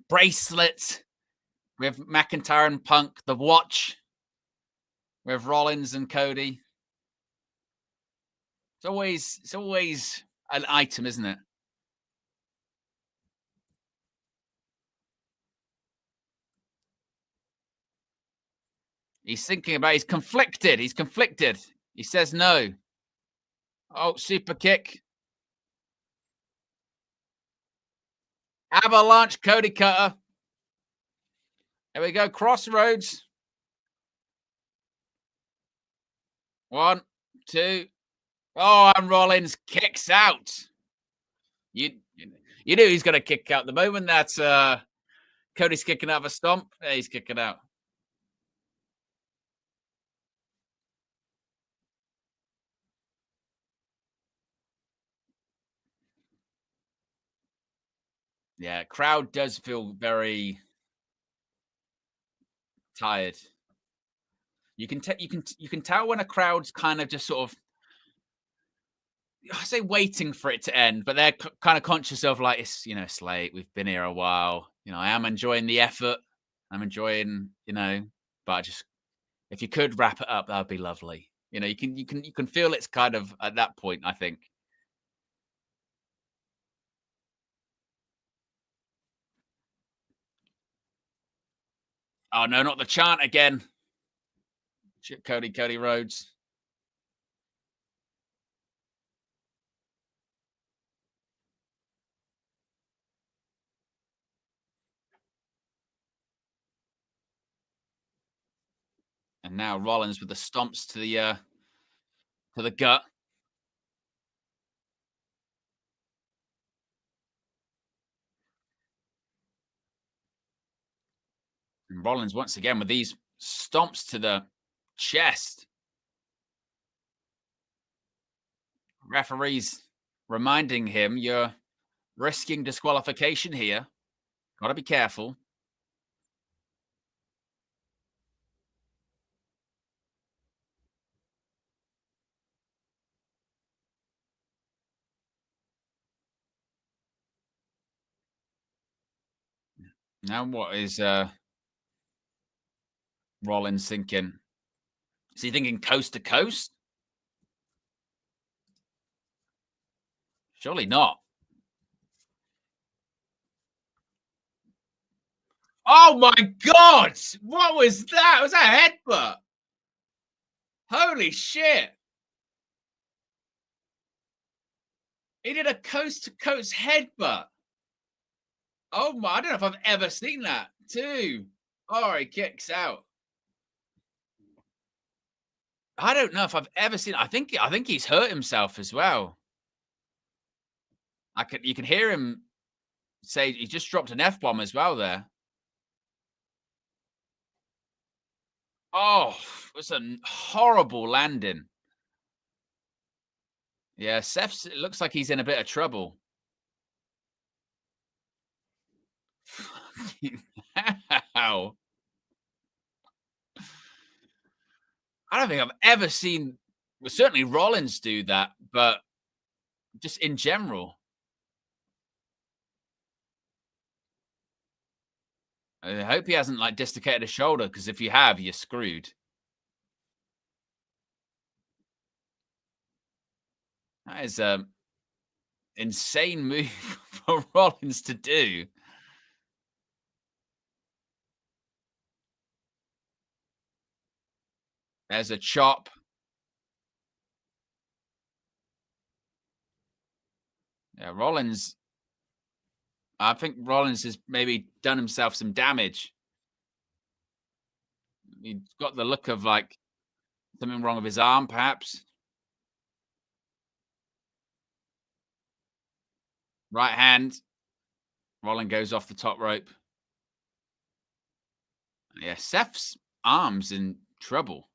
bracelet with McIntyre and Punk, the watch with Rollins and Cody. It's always an item, isn't it? He's thinking about. He's conflicted. He's conflicted. He says no. Oh, super kick. Avalanche Cody Cutter. There we go. Crossroads. 1, 2. Oh, and Rollins kicks out. You knew he's going to kick out the moment that Cody's kicking out of a stomp. He's kicking out. Yeah, crowd does feel very tired. You can tell when a crowd's kind of just sort of, I say, waiting for it to end, but they're kind of conscious of, like, it's late. We've been here a while. I am enjoying the effort. I'm enjoying, but just if you could wrap it up, that would be lovely. You can feel it's kind of at that point, I think. Oh no, not the chant again. Cody Rhodes. And now Rollins with the stomps to the gut. And Rollins once again with these stomps to the chest. Referees reminding him, you're risking disqualification here. Got to be careful. Now what is Rollins thinking? Is he thinking coast to coast? Surely not. Oh my God! What was that? Was that a headbutt? Holy shit! He did a coast to coast headbutt. Oh my! I don't know if I've ever seen that. 2. Oh, he kicks out. I don't know if I've ever seen. I think he's hurt himself as well. You can hear him say he just dropped an F-bomb as well there. Oh, it was a horrible landing. Yeah, it looks like he's in a bit of trouble. How? I don't think I've ever seen, well, certainly Rollins do that, but just in general. I hope he hasn't, like, dislocated a shoulder, because if you have, you're screwed. That is a insane move for Rollins to do. There's a chop. Yeah, I think Rollins has maybe done himself some damage. He's got the look of, like, something wrong with his arm, perhaps. Right hand. Rollins goes off the top rope. Yeah, Seth's arms in trouble.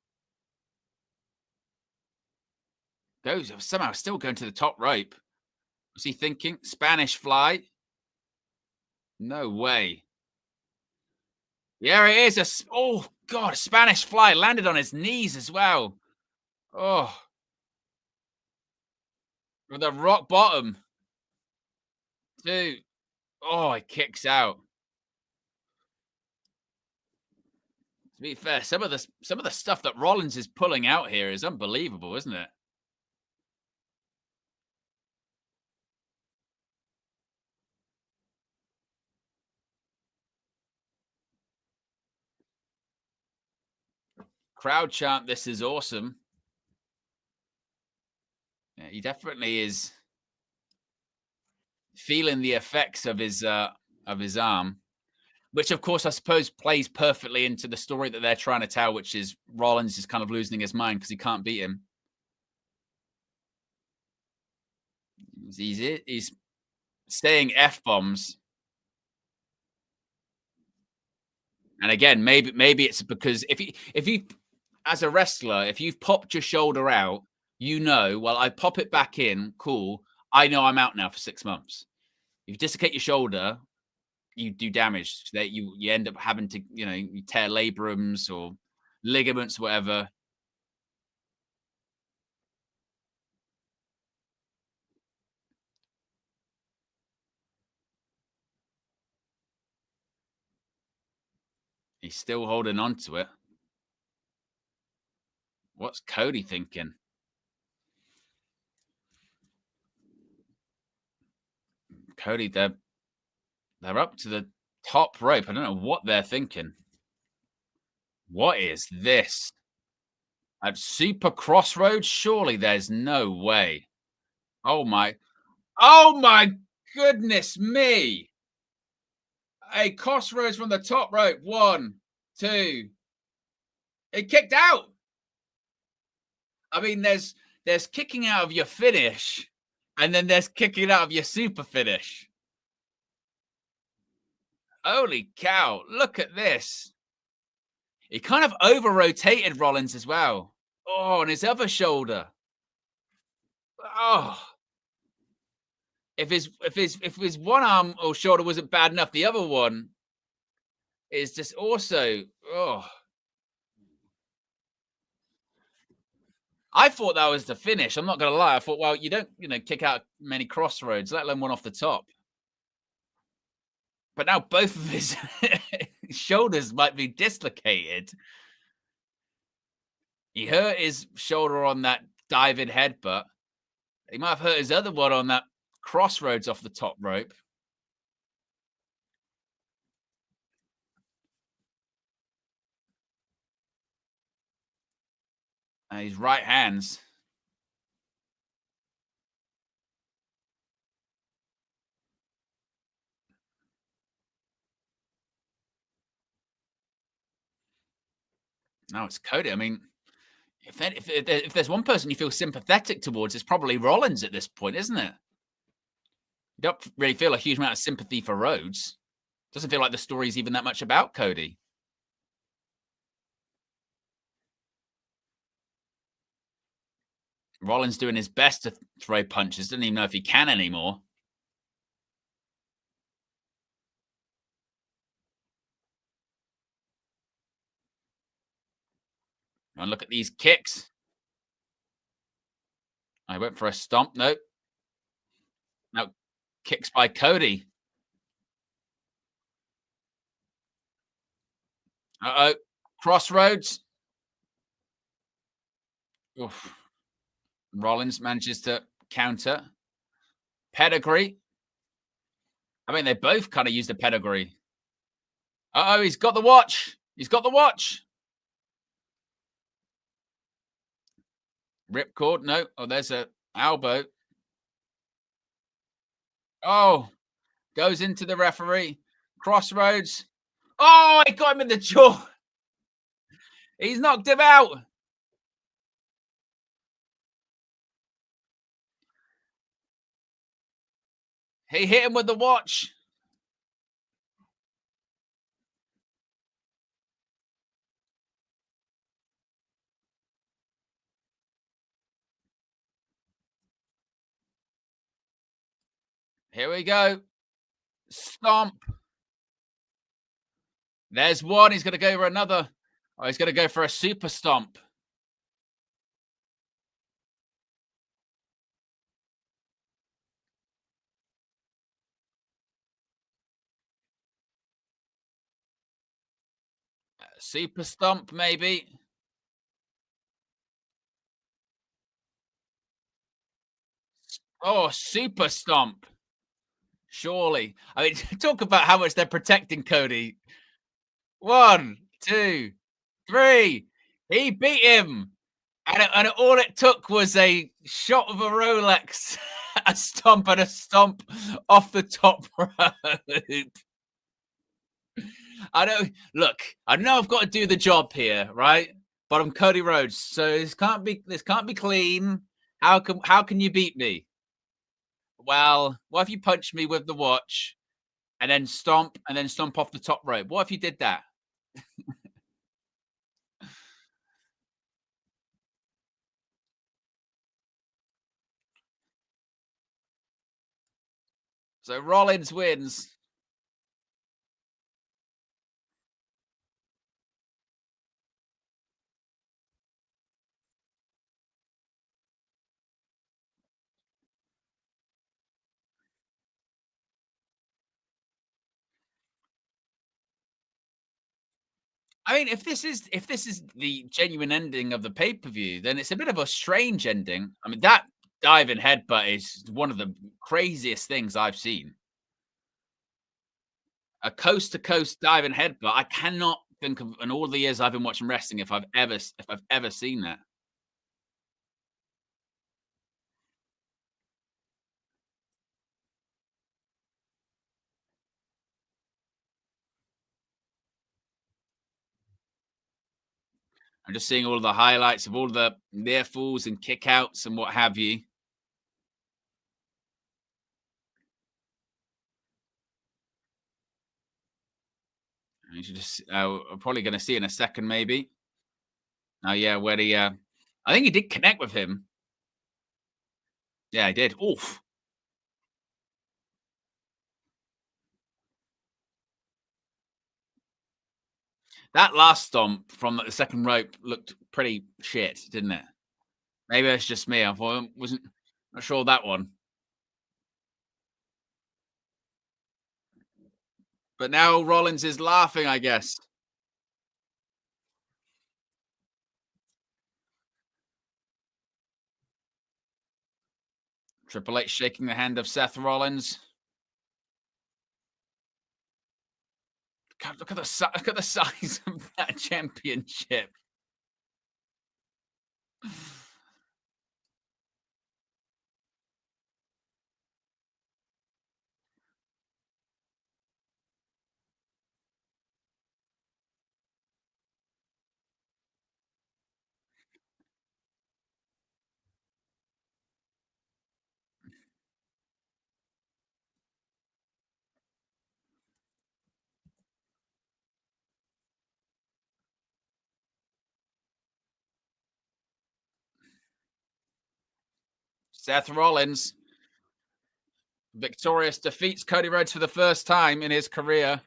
Goes somehow still going to the top rope. Was he thinking Spanish fly? No way. Yeah, it is. Oh, God, a Spanish fly landed on his knees as well. Oh, with a rock bottom. Two. Oh, he kicks out. To be fair, some of the stuff that Rollins is pulling out here is unbelievable, isn't it? Crowd chant, "This is awesome." Yeah, he definitely is feeling the effects of his arm, which of course I suppose plays perfectly into the story that they're trying to tell, which is Rollins is kind of losing his mind because he can't beat him. He's saying f bombs, and again, maybe it's because if you as a wrestler, if you've popped your shoulder out, you know, well, I pop it back in, cool. I know I'm out now for 6 months. If you dislocate your shoulder, you do damage that you end up having to, you tear labrums or ligaments, whatever. He's still holding on to it. What's Cody thinking? Cody, they're up to the top rope. I don't know what they're thinking. What is this? At Super Crossroads? Surely there's no way. Oh my oh my goodness me. A Crossroads from the top rope. One, two. It kicked out. I mean, there's kicking out of your finish, and then there's kicking out of your super finish. Holy cow! Look at this. He kind of over rotated Rollins as well. Oh, on his other shoulder. Oh, if his one arm or shoulder wasn't bad enough, the other one is just also. Oh, I thought that was the finish. I'm not gonna lie. I thought, well, you don't, kick out many crossroads, let alone one off the top. But now both of his shoulders might be dislocated. He hurt his shoulder on that diving headbutt. He might have hurt his other one on that crossroads off the top rope. His right hands. No, it's Cody. I mean, if there's one person you feel sympathetic towards, it's probably Rollins at this point, isn't it? You don't really feel a huge amount of sympathy for Rhodes. Doesn't feel like the story's even that much about Cody. Rollins doing his best to throw punches. Doesn't even know if he can anymore. And look at these kicks. I went for a stomp. No. No. Kicks by Cody. Uh-oh. Crossroads. Oof. Rollins manages to counter. Pedigree. I mean, they both kind of used a pedigree. Uh-oh, he's got the watch. He's got the watch. Ripcord. No. Oh, there's a elbow. Oh, goes into the referee. Crossroads. Oh, he got him in the jaw. He's knocked him out. He hit him with the watch. Here we go. Stomp. There's one. He's going to go for another. Oh, he's going to go for a super stomp. Super stomp, maybe. Oh, super stomp. Surely. I mean, talk about how much they're protecting Cody. One, two, three. He beat him. And all it took was a shot of a Rolex, a stomp off the top rope. I don't look. I know I've got to do the job here, right? But I'm Cody Rhodes, so this can't be clean. How can you beat me? Well, what if you punch me with the watch and then stomp off the top rope? What if you did that? So Rollins wins. I mean, if this is the genuine ending of the pay per view, then it's a bit of a strange ending. I mean, that diving headbutt is one of the craziest things I've seen. A coast to coast diving headbutt. I cannot think of in all the years I've been watching wrestling if I've ever seen that. I'm just seeing all the highlights of all the near falls and kickouts and what have you. You should just we're probably going to see in a second, maybe. Oh yeah, where he I think he did connect with him. Yeah, I did. Oof. That last stomp from the second rope looked pretty shit, didn't it? Maybe it's just me. I thought wasn't not sure that one. But now Rollins is laughing, I guess. Triple H shaking the hand of Seth Rollins. God, look at the size of that championship. Seth Rollins victorious defeats Cody Rhodes for the first time in his career.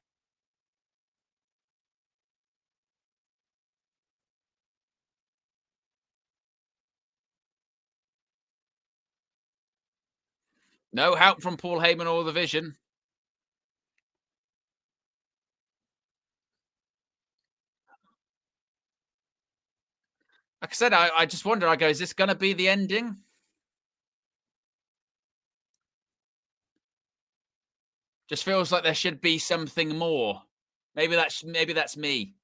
No help from Paul Heyman or the Vision. Like I said, I just wonder. I go, is this going to be the ending? Just feels like there should be something more. Maybe that's me.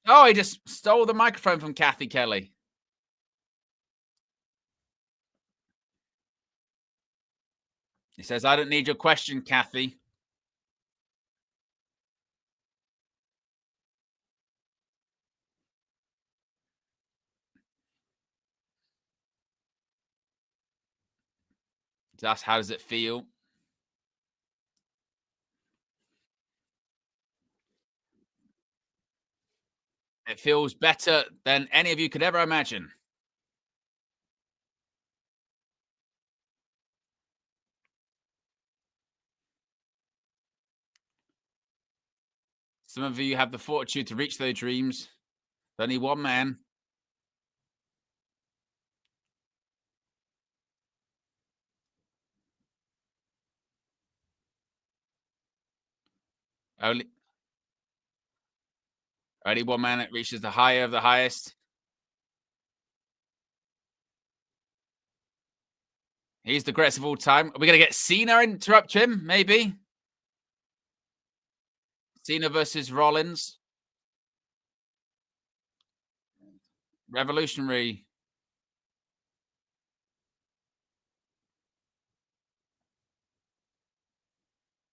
Oh, he just stole the microphone from Kathy Kelly. He says, "I don't need your question, Kathy." That's how does it feel? It feels better than any of you could ever imagine. Some of you have the fortitude to reach their dreams. Only one man. Only only one man that reaches the higher of the highest. He's the greatest of all time. Are we gonna get Cena interrupt him? Maybe Cena versus Rollins. Revolutionary.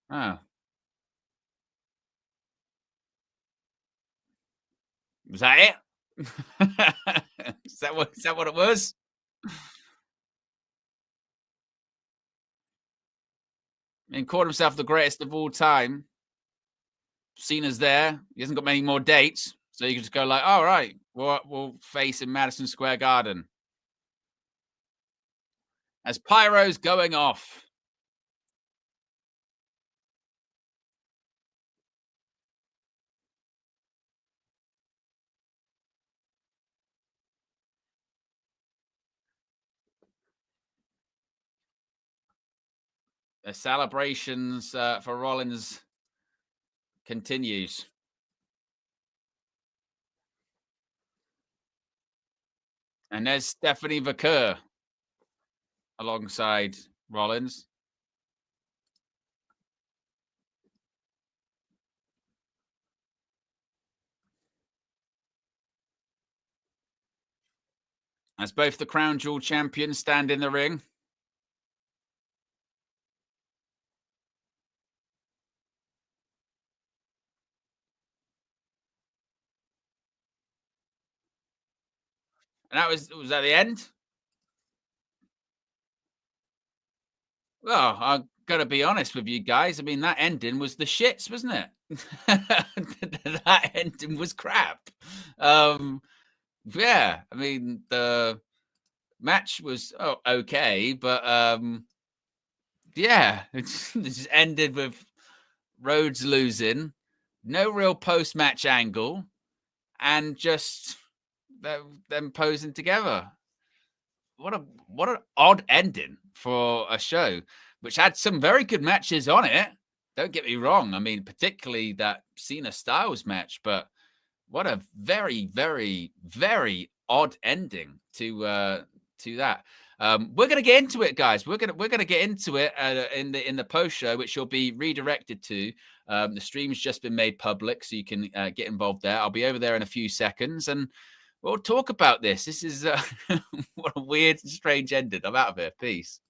Oh, was that it? Is that what it was? And called himself the greatest of all time. Cena's there. He hasn't got many more dates, so you can just go like, "All right, we'll face in Madison Square Garden." As pyro's going off, the celebrations for Rollins continues, and there's Stephanie Vaquer alongside Rollins. As both the Crown Jewel champions stand in the ring. And that was that the end? Well, I'm gonna be honest with you guys. I mean, that ending was the shits, wasn't it? That ending was crap. Um, yeah, I mean the match was okay, but yeah, it just ended with Rhodes losing, no real post match angle, and just them posing together. What an odd ending for a show, which had some very good matches on it. Don't get me wrong. I mean, particularly that Cena Styles match, but what a very, very, very odd ending to that. We're gonna get into it, guys. We're gonna get into it in the post show, which you'll be redirected to. The stream's just been made public, so you can get involved there. I'll be over there in a few seconds, and we'll talk about this. This is what a weird and strange ending. I'm out of here. Peace.